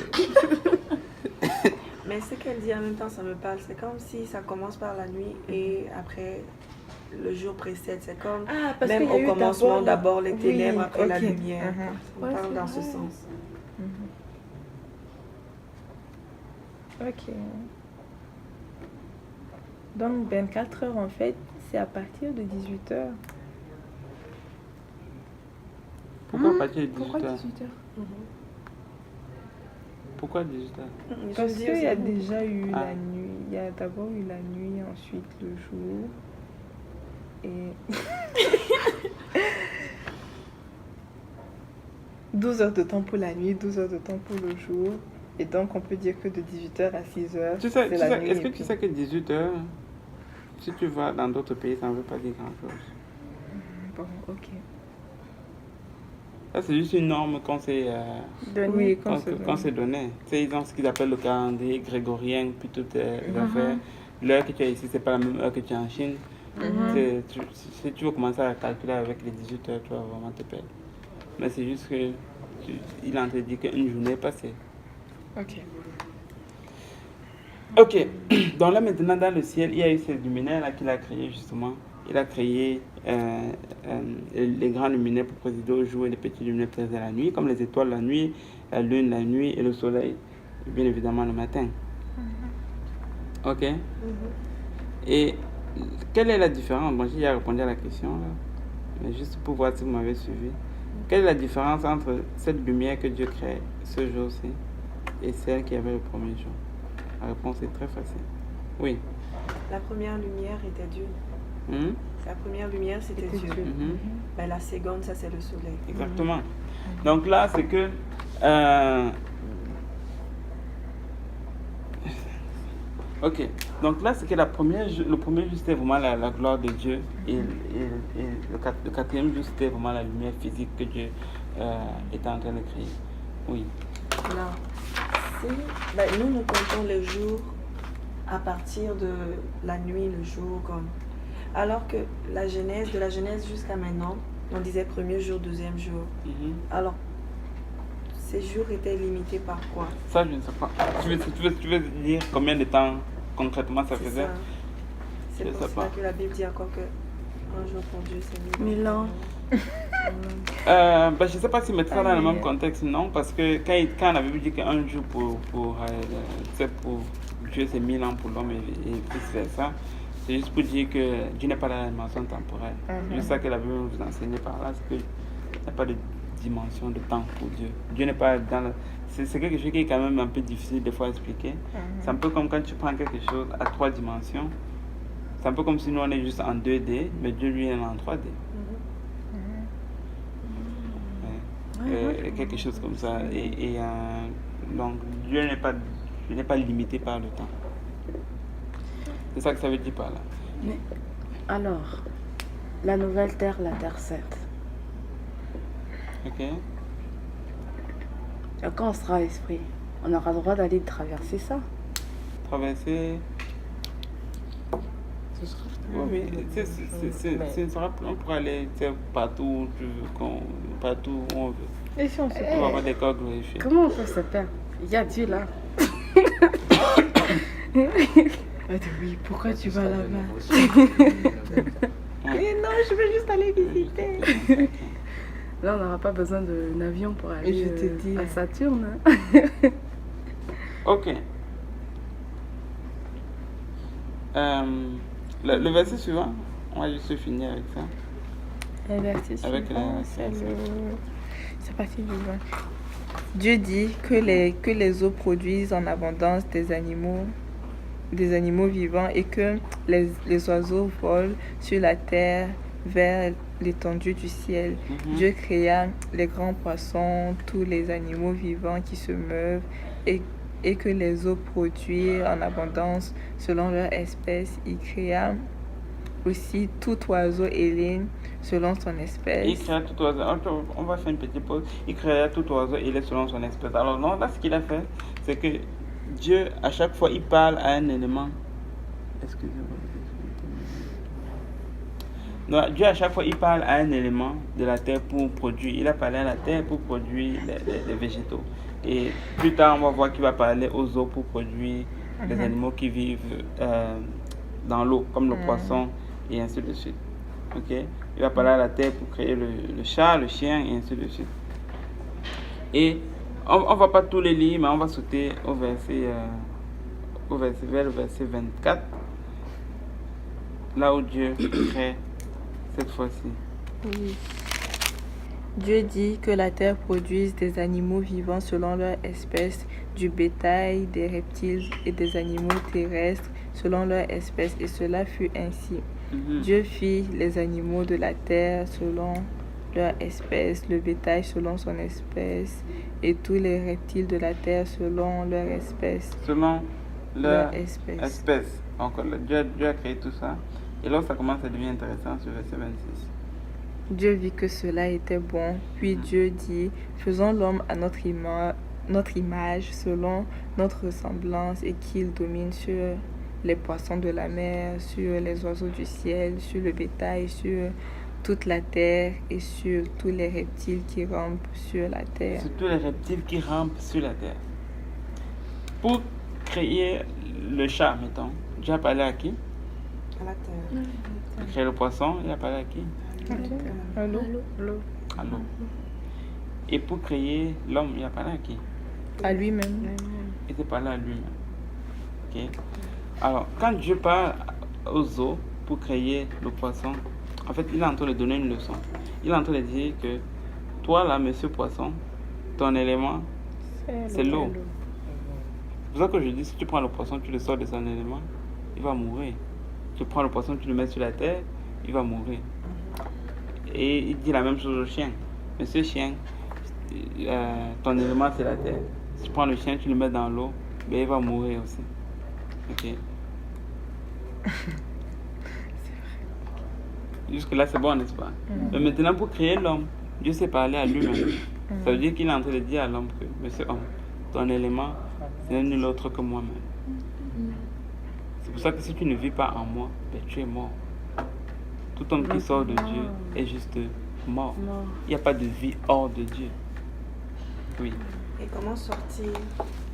Speaker 3: Mais ce qu'elle dit en même temps, ça me parle. C'est comme si ça commence par la nuit et après le jour précède. C'est comme même au commencement d'abord les ténèbres, après la lumière. Ça me parle dans ce sens.
Speaker 6: Ok. Donc 24 heures en fait, c'est à partir de 18 heures.
Speaker 1: Pourquoi à partir de 18h?
Speaker 2: Pourquoi 18h?
Speaker 1: Pourquoi 18h?
Speaker 6: Parce qu'il y a déjà eu la nuit. Il y a d'abord eu la nuit, ensuite le jour. Et 12 heures de temps pour la nuit, 12 heures de temps pour le jour. Et donc, on peut dire que de 18h à 6h, c'est la nuit.
Speaker 1: Est-ce que tu sais que 18 heures, si tu vas dans d'autres pays, ça ne veut pas dire grand-chose?
Speaker 6: Bon, ok.
Speaker 1: Ça, c'est juste une norme qu'on s'est
Speaker 6: Oui,
Speaker 1: qu'on s'est donné. Tu sais, ils ont ce qu'ils appellent le calendrier grégorien, puis toutes les affaires. L'heure que tu as ici, c'est pas la même heure que tu as en Chine. Si tu veux commencer à calculer avec les 18 heures, tu vas vraiment te perdre. Mais c'est juste que il en te dit qu'une journée est passée.
Speaker 6: Ok.
Speaker 1: Ok. Donc là, maintenant, dans le ciel, il y a eu ces luminaires-là qu'il a créés, justement. Il a créé les grands luminaires pour présider au jour et les petits luminaires pour présider la nuit, comme les étoiles la nuit, la lune la nuit et le soleil, bien évidemment, le matin. Ok. Et quelle est la différence? Bon, j'ai déjà répondu à la question, là, mais juste pour voir si vous m'avez suivi. Quelle est la différence entre cette lumière que Dieu crée ce jour-ci et celle qu'il y avait le premier jour? La réponse est très facile. Oui.
Speaker 3: La première lumière était Dieu. La première lumière, c'était Dieu. Ben, la seconde, ça, c'est le soleil.
Speaker 1: Exactement. Donc là, c'est que... Ok. Donc là, c'est que le premier jour, c'était vraiment la gloire de Dieu. Et le quatrième jour, c'était vraiment la lumière physique que Dieu était en train de créer. Oui.
Speaker 3: Alors, nous comptons les jours à partir de la nuit, le jour, comme... Alors que de la Genèse jusqu'à maintenant, on disait premier jour, deuxième jour. Alors, ces jours étaient limités par quoi?
Speaker 1: Ça, je ne sais pas. Tu veux dire combien de temps concrètement ça faisait?
Speaker 3: C'est pour ça que la Bible dit encore que un jour pour Dieu, c'est
Speaker 4: 1000 ans.
Speaker 1: Je ne sais pas si mettre ça dans le même contexte, non, parce que quand la Bible dit qu'un jour pour Dieu, c'est 1000 ans pour l'homme et vice-versa, c'est juste pour dire que Dieu n'est pas dans la dimension temporelle. C'est juste ça que la Bible vous enseigne par là, c'est qu'il n'y a pas de dimension de temps pour Dieu. Dieu n'est pas dans le... C'est quelque chose qui est quand même un peu difficile des fois à expliquer. C'est un peu comme quand tu prends quelque chose à 3 dimensions. C'est un peu comme si nous on est juste en 2D, mais Dieu lui est en 3D. Quelque chose comme ça. Donc Dieu n'est pas limité par le temps. C'est ça que ça veut dire par là.
Speaker 4: Mais alors, la nouvelle terre, la terre sainte.
Speaker 1: Ok.
Speaker 4: Et quand on sera esprit, on aura le droit d'aller traverser ça.
Speaker 1: Traverser. Oui, c'est un plan pour aller partout où on veut.
Speaker 6: Et si on se
Speaker 1: On va avoir des corps glorifiés.
Speaker 4: Comment on peut se perdre? Il y a Dieu là.
Speaker 6: Oui, pourquoi tu vas là-bas? Mais non, je veux juste aller visiter.
Speaker 4: Là, on n'aura pas besoin d'un avion pour aller à Saturne.
Speaker 1: Ok. Le verset suivant, on va juste finir avec ça.
Speaker 6: Le verset suivant, c'est parti du 20. Dieu dit que les eaux produisent en abondance des animaux vivants et que les oiseaux volent sur la terre vers l'étendue du ciel. Dieu créa les grands poissons, tous les animaux vivants qui se meuvent et que les eaux produisent en abondance selon leur espèce. Il créa aussi tout oiseau et ligne selon son espèce.
Speaker 1: Il créa tout oiseau. On va faire une petite pause. Il créa tout oiseau et ligne selon son espèce. Alors non, là ce qu'il a fait, c'est que Dieu, à chaque fois, il parle à un élément. Excusez-moi. Non, Dieu, à chaque fois, il parle à un élément de la terre pour produire. Il a parlé à la terre pour produire les végétaux. Et plus tard, on va voir qu'il va parler aux eaux pour produire les animaux qui vivent dans l'eau, comme le poisson, et ainsi de suite. Ok? Il va parler à la terre pour créer le chat, le chien, et ainsi de suite. Et on ne va pas tous les lire, mais on va sauter vers le verset 24, là où Dieu crée cette fois-ci.
Speaker 6: Oui. Dieu dit que la terre produise des animaux vivants selon leur espèce, du bétail, des reptiles et des animaux terrestres selon leur espèce, et cela fut ainsi. Dieu fit les animaux de la terre selon leur espèce, le bétail selon son espèce, et tous les reptiles de la terre selon leur espèce.
Speaker 1: Selon leur espèce. Donc Dieu a créé tout ça. Et là, ça commence à devenir intéressant sur verset 26.
Speaker 6: Dieu vit que cela était bon, puis Dieu dit, faisons l'homme à notre image, selon notre ressemblance, et qu'il domine sur les poissons de la mer, sur les oiseaux du ciel, sur le bétail, sur toute la terre et sur tous les reptiles qui rampent sur la terre.
Speaker 1: Sur tous les reptiles qui rampent sur la terre. Pour créer le chat, mettons, Dieu a parlé à qui?
Speaker 3: À la terre.
Speaker 1: Pour créer le poisson, il a parlé à qui?
Speaker 6: À l'eau.
Speaker 1: À l'eau. Et pour créer l'homme, il a parlé à qui?
Speaker 6: À lui-même.
Speaker 1: Il s'est parlé à lui-même. Ok. Alors, quand Dieu parle aux eaux pour créer le poisson, en fait, il est en train de donner une leçon. Il est en train de dire que toi, là, monsieur poisson, ton élément, c'est l'eau. C'est pour ça que je dis, si tu prends le poisson, tu le sors de son élément, il va mourir. Tu prends le poisson, tu le mets sur la terre, il va mourir. Et il dit la même chose au chien. Monsieur chien, ton élément, c'est la terre. Si tu prends le chien, tu le mets dans l'eau, ben, il va mourir aussi. Ok. Jusque-là, c'est bon, n'est-ce pas? Mais maintenant, pour créer l'homme, Dieu s'est parlé à lui-même. Ça veut dire qu'il est en train de dire à l'homme que, monsieur homme, ton élément, ce n'est nul autre que moi-même. C'est pour ça que si tu ne vis pas en moi, ben, tu es mort. Tout homme qui sort de Dieu est juste mort. Il n'y a pas de vie hors de Dieu. Oui.
Speaker 3: Et comment sortir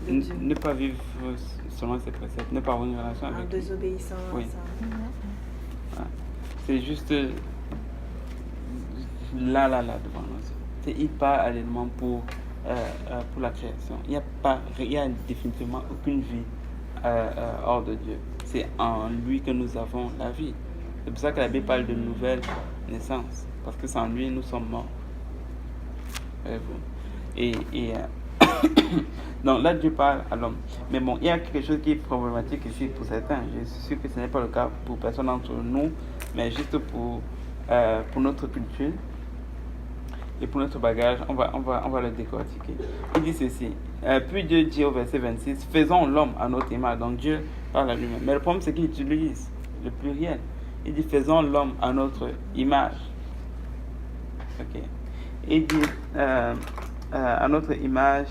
Speaker 3: de Dieu?
Speaker 1: Ne pas vivre selon ses préceptes, ne pas avoir une relation avec
Speaker 3: lui. En désobéissant
Speaker 1: oui.
Speaker 3: à ça.
Speaker 1: Ouais. C'est juste là devant nous. Il part à l'élément pour la création. Il n'y a définitivement aucune vie hors de Dieu. C'est en lui que nous avons la vie. C'est pour ça que la Bible parle de nouvelle naissance. Parce que sans lui, nous sommes morts. Et donc là, Dieu parle à l'homme. Mais bon, il y a quelque chose qui est problématique ici pour certains. Je suis sûr que ce n'est pas le cas pour personne d'entre nous, mais juste pour notre culture et pour notre bagage, on va le décortiquer. Il dit ceci. Puis Dieu dit au verset 26, faisons l'homme à notre image. Donc Dieu parle à lui-même. Mais le problème, c'est qu'il utilise le pluriel. Il dit faisons l'homme à notre image. Ok. Il dit à notre image,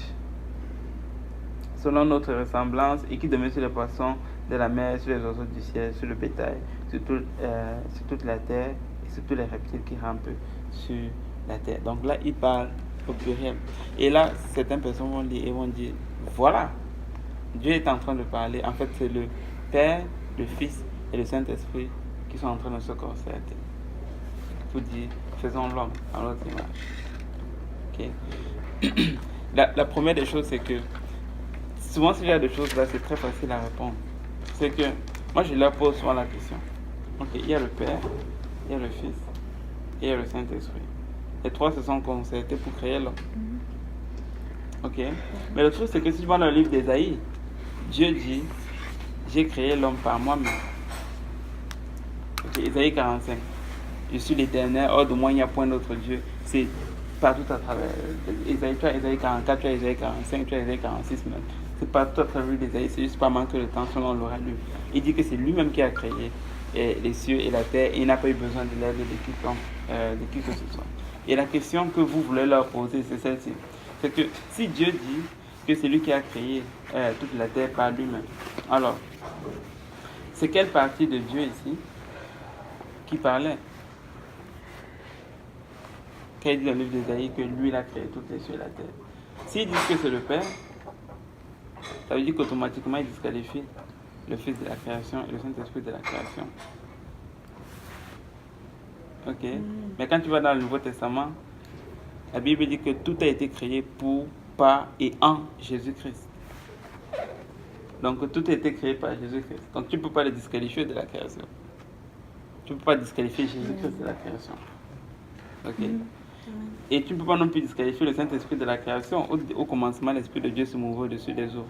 Speaker 1: selon notre ressemblance, et qui demeure sur les poissons de la mer, sur les oiseaux du ciel, sur le bétail, sur toute la terre et sur tous les reptiles qui rampent sur la terre. Donc là, il parle au pluriel. Et là, certaines personnes vont lire et vont dire, voilà, Dieu est en train de parler. En fait, c'est le Père, le Fils et le Saint-Esprit qui sont en train de se concerter pour dire, faisons l'homme à notre image. Okay. La première des choses, c'est que souvent, ce genre de choses-là, c'est très facile à répondre. C'est que moi, je leur pose souvent la question. Ok, il y a le Père, il y a le Fils et il y a le Saint-Esprit. Les trois se sont concertés pour créer l'homme. Ok. Mais le truc, c'est que si tu vois dans le livre d'Ésaïe, Dieu dit, j'ai créé l'homme par moi-même. Ok, Ésaïe 45. Je suis l'Éternel, hors de moi, il n'y a point d'autre Dieu. C'est partout à travers. Tu as Ésaïe 44, tu as Ésaïe 45, tu as Ésaïe 46 même. C'est partout à travers d'Ésaïe, c'est juste pas manquer de temps selon l'aura lu. Il dit que c'est lui-même qui a créé les cieux et la terre et il n'a pas eu besoin de l'aide de qui que ce soit. Et la question que vous voulez leur poser, c'est celle-ci. C'est que si Dieu dit que c'est lui qui a créé toute la terre par lui-même, alors, c'est quelle partie de Dieu ici qui parlait? Quand il dit dans le livre d'Ésaïe que lui, il a créé toutes les cieux et la terre. S'il dit que c'est le Père, ça veut dire qu'automatiquement, il disqualifie le Fils de la création et le Saint-Esprit de la création. Ok? Mais quand tu vas dans le Nouveau Testament, la Bible dit que tout a été créé pour, par et en Jésus-Christ. Donc tout a été créé par Jésus-Christ. Donc tu ne peux pas le disqualifier de la création. Tu ne peux pas disqualifier Jésus-Christ de la création. Ok? Et tu ne peux pas non plus disqualifier le Saint-Esprit de la création. Au commencement, l'Esprit de Dieu se mouvait au-dessus des eaux.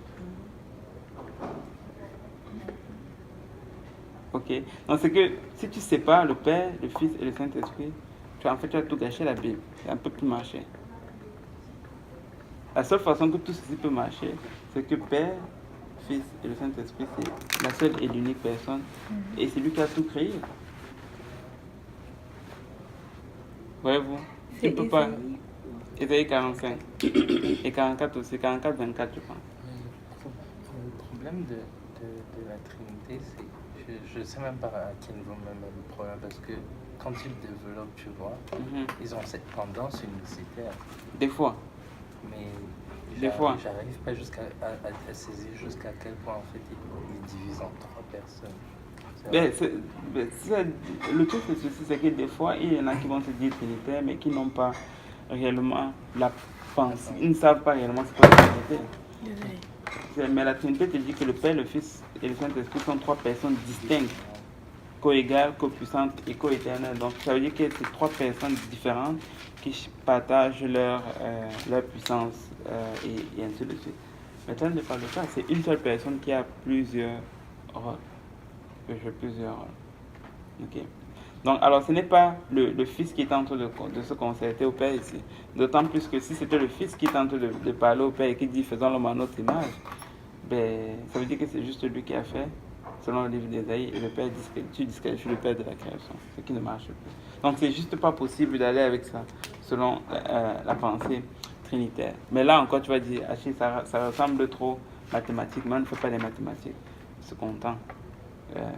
Speaker 1: Ok? Ok. Donc c'est que si tu sépares le Père, le Fils et le Saint-Esprit, tu as tout gâché la Bible. C'est un peu plus marcher. La seule façon que tout ceci peut marcher, c'est que Père, Fils et le Saint-Esprit, c'est la seule et l'unique personne. Et c'est lui qui a tout créé. Voyez-vous, tu ne peux pas. Ésaïe 45 et 44 aussi, 44, 24, je pense.
Speaker 5: Le problème de la Trinité, c'est je ne sais même pas à quel niveau même le problème, parce que quand ils développent, tu vois, ils ont cette tendance unicitaire.
Speaker 1: Des fois.
Speaker 5: Mais j'arrive pas à saisir jusqu'à quel point en fait ils divisent en 3 personnes.
Speaker 1: Le truc c'est ceci, c'est que des fois il y en a qui vont se dire trinitaires mais qui n'ont pas réellement la pensée, ils ne savent pas réellement ce qu'est la Trinité. Mais la Trinité te dit que le Père, le Fils et le Saint-Esprit sont 3 personnes distinctes, co-égales, co-puissantes et co-éternelles. Donc ça veut dire que c'est 3 personnes différentes qui partagent leur puissance et ainsi de suite. Mais ça n'est pas le cas, c'est une seule personne qui a plusieurs rôles. Ok. Donc, alors, ce n'est pas le Fils qui est en train de se concerter au Père ici. D'autant plus que si c'était le Fils qui est en train de parler au Père et qui dit faisons l'homme à notre image, ben, ça veut dire que c'est juste lui qui a fait, selon le livre d'Ésaïe, et le Père dit que tu disqualifies le Père de la création, ce qui ne marche plus. Donc, c'est juste pas possible d'aller avec ça, selon la pensée trinitaire. Mais là encore, tu vas dire, Achille, ça ressemble trop mathématiquement, on ne fait pas les mathématiques. Je suis content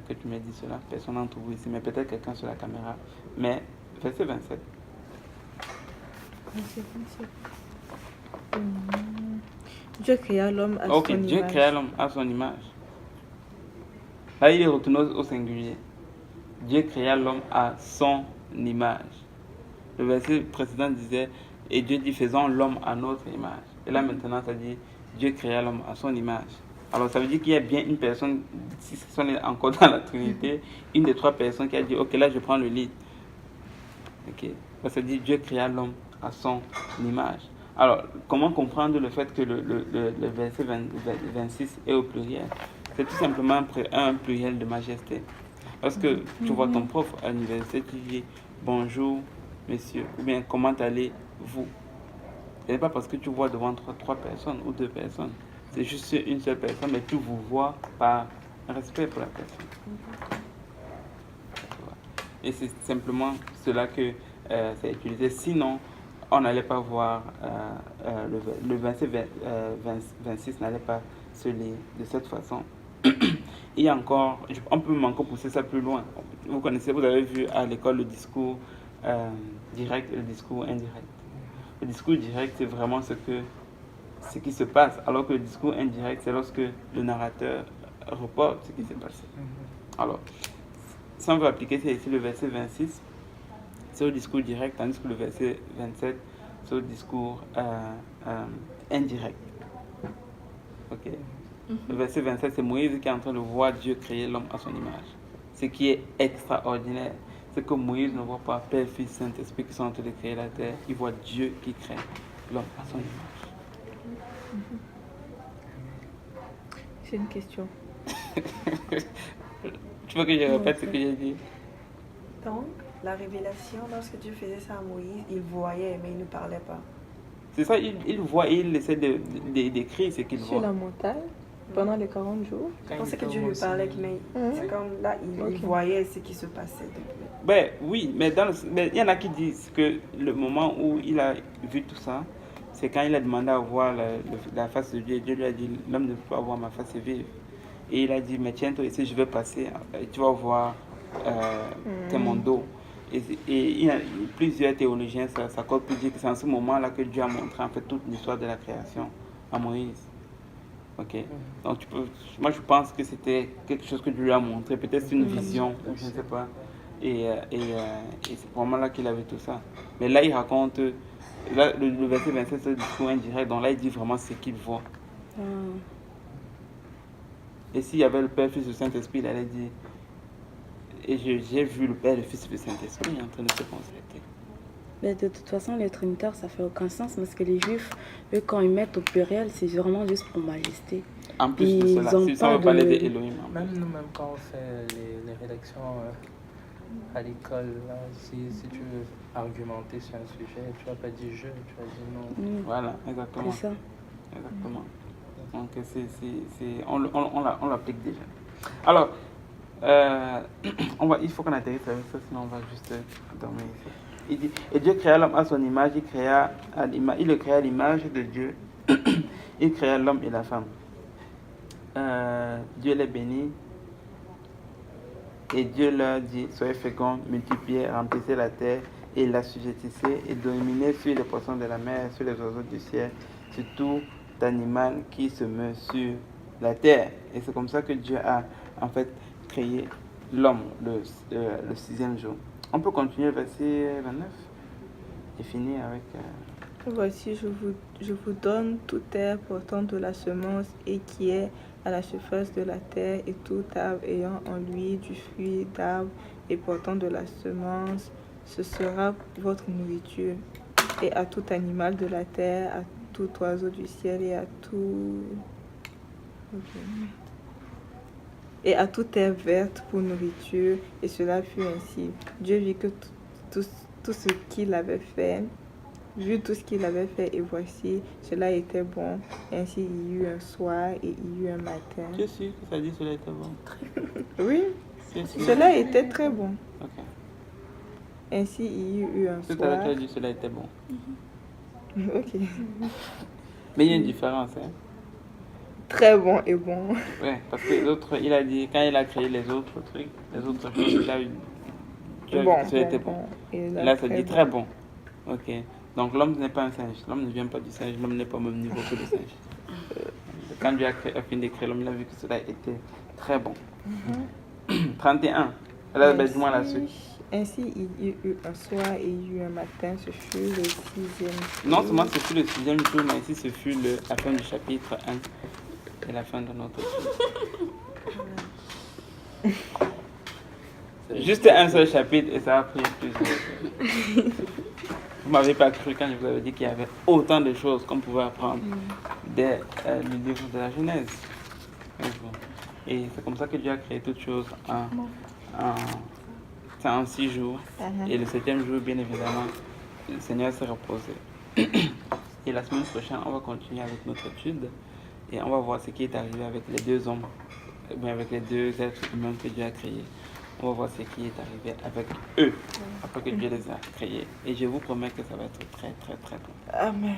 Speaker 1: que tu m'aies dit cela. Personne n'en trouve ici, mais peut-être quelqu'un sur la caméra. Mais, verset 27.
Speaker 6: Dieu créa l'homme à son image.
Speaker 1: Ok, Dieu créa l'homme à son image. Là, il est retourné au singulier. Dieu créa l'homme à son image. Le verset précédent disait, et Dieu dit, faisons l'homme à notre image. Et là, maintenant, ça dit, Dieu créa l'homme à son image. Alors, ça veut dire qu'il y a bien une personne, si on est encore dans la Trinité, une des 3 personnes qui a dit, ok, là, je prends le lead. Ok. Ça dit, Dieu créa l'homme à son image. Alors, comment comprendre le fait que le verset 26 est au pluriel? C'est tout simplement un pluriel de majesté. Parce que tu vois ton prof à l'université, tu dis, bonjour, messieurs, ou bien, comment allez-vous? Ce n'est pas parce que tu vois devant 3 personnes ou 2 personnes. C'est juste une seule personne, mais tu vous vois par respect pour la personne. Et c'est simplement cela que c'est utilisé. Sinon, on n'allait pas voir le verset 26 n'allait pas se lire de cette façon. Et encore, on peut encore pousser ça plus loin. Vous connaissez, vous avez vu à l'école le discours direct et le discours indirect. Le discours direct, c'est vraiment ce qui se passe, alors que le discours indirect, c'est lorsque le narrateur reporte ce qui s'est passé. Alors, si on veut appliquer ça ici, le verset 26, c'est au discours direct, tandis que le verset 27, c'est au discours indirect. Ok. Le verset 27, c'est Moïse qui est en train de voir Dieu créer l'homme à son image. Ce qui est extraordinaire, c'est que Moïse ne voit pas Père, Fils, Saint-Esprit qui sont en train de créer la terre, il voit Dieu qui crée l'homme à son image.
Speaker 6: C'est une question.
Speaker 1: Tu veux que je répète ce que j'ai dit?
Speaker 3: Donc, la révélation, lorsque Dieu faisait ça à Moïse, il voyait, mais il ne parlait pas.
Speaker 1: C'est ça, il voit et il essaie d'écrire ce qu'il voit.
Speaker 6: Sur la montagne, pendant les 40 jours.
Speaker 3: Je pensais que Dieu lui parlait, mais c'est comme là, il voyait ce qui se passait.
Speaker 1: Ben oui, mais il y en a qui disent que le moment où il a vu tout ça, c'est quand il a demandé à voir la face de Dieu. Dieu lui a dit, l'homme ne peut pas voir ma face et vivre. Et il a dit, mais tiens-toi ici, je vais passer, tu vas voir mon dos. Et il y a plusieurs théologiens s'accordent pour dire que c'est en ce moment-là que Dieu a montré en fait toute l'histoire de la création à Moïse. Ok. Donc moi je pense que c'était quelque chose que Dieu lui a montré, peut-être une vision, je ne sais pas. Et c'est vraiment là qu'il avait tout ça. Mais là il raconte, là, le verset 27 c'est le discours indirect, donc là il dit vraiment ce qu'il voit. Et s'il y avait le Père, Fils et le Saint-Esprit, il allait dire, et j'ai vu le Père, le Fils et le Saint-Esprit en train de se concerter.
Speaker 4: Mais de toute façon, les trinitaires, ça fait aucun sens parce que les juifs, eux, quand ils mettent au pluriel, c'est vraiment juste pour majesté.
Speaker 1: En plus de cela, si ça veut parler d'Elohim.
Speaker 5: Même nous-mêmes, quand on fait les rédactions à l'école, si tu veux argumenter sur un sujet, tu vas pas dire je, tu vas dire non.
Speaker 1: Voilà, exactement.
Speaker 4: C'est ça.
Speaker 1: Exactement. Donc, on l'applique déjà. Alors, il faut qu'on atterrisse avec ça, sinon on va juste dormir ici. Il dit, et Dieu créa l'homme à son image, il le créa à l'image de Dieu, il créa l'homme et la femme. Dieu les bénit, et Dieu leur dit, soyez féconds, multipliez, remplissez la terre, et l'assujettissez, et dominez sur les poissons de la mer, sur les oiseaux du ciel, sur tout animal qui se meut sur la terre. Et c'est comme ça que Dieu a en fait créé l'homme le 6e jour. On peut continuer verset 29 et finir avec...
Speaker 6: Voici, je vous donne toute terre portant de la semence et qui est à la surface de la terre, et tout arbre ayant en lui du fruit d'arbre et portant de la semence, ce sera votre nourriture. Et à tout animal de la terre, à tout oiseau du ciel et à tout... Et à toute herbe verte pour nourriture, et cela fut ainsi. Dieu vit que tout ce qu'il avait fait, et voici, cela était bon. Ainsi il y eut un soir et il y eut un matin.
Speaker 1: Tu es sûr que ça dit cela était bon?
Speaker 6: Oui, cela était très bon.
Speaker 1: Ok.
Speaker 6: Ainsi il y eut un soir.
Speaker 1: Tout à l'heure tu as dit cela était bon.
Speaker 6: Ok.
Speaker 1: Mais il y a une différence, hein?
Speaker 6: Très bon et bon.
Speaker 1: Oui, parce que les autres, il a dit, quand il a créé les autres trucs, les autres choses, il a eu... Cela était bon. Et là, ça dit très bon. Ok. Donc l'homme n'est pas un singe. L'homme ne vient pas du singe. L'homme n'est pas au même niveau que le singe. Quand Dieu a fini d'écrire l'homme, il a vu que cela était très bon. 31. Là, dis-moi la suite.
Speaker 6: Ainsi, il y eut un soir et il y eut un matin. Ce fut le 6e jour.
Speaker 1: Non seulement ce fut le 6e jour, mais ici ce fut la fin du chapitre 1 et la fin de notre étude. Juste un seul chapitre et ça a pris plusieurs. Vous ne m'avez pas cru quand je vous avais dit qu'il y avait autant de choses qu'on pouvait apprendre dès le livre de la Genèse. Et c'est comme ça que Dieu a créé toutes choses en 6 jours. Et le 7e jour, bien évidemment, le Seigneur s'est reposé. Et la semaine prochaine, on va continuer avec notre étude et on va voir ce qui est arrivé avec les deux hommes, avec les deux êtres humains que Dieu a créés. On va voir ce qui est arrivé avec eux après que Dieu les a créés. Et je vous promets que ça va être très, très, très bon.
Speaker 6: Amen.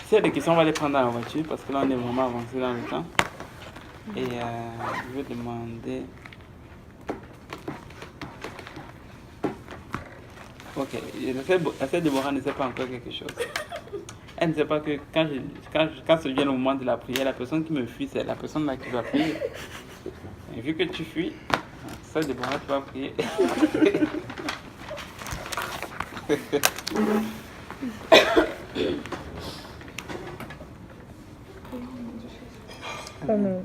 Speaker 1: S'il y a des questions, on va les prendre dans la voiture parce que là, on est vraiment avancé dans le temps. Et je vais demander... Ok, la sœur Déborah ne sait pas encore quelque chose. Elle ne sait pas que quand se vient le moment de la prière, la personne qui me fuit, c'est la personne là qui va prier. Et vu que tu fuis, ça Déborah, tu vas prier.
Speaker 6: Amen.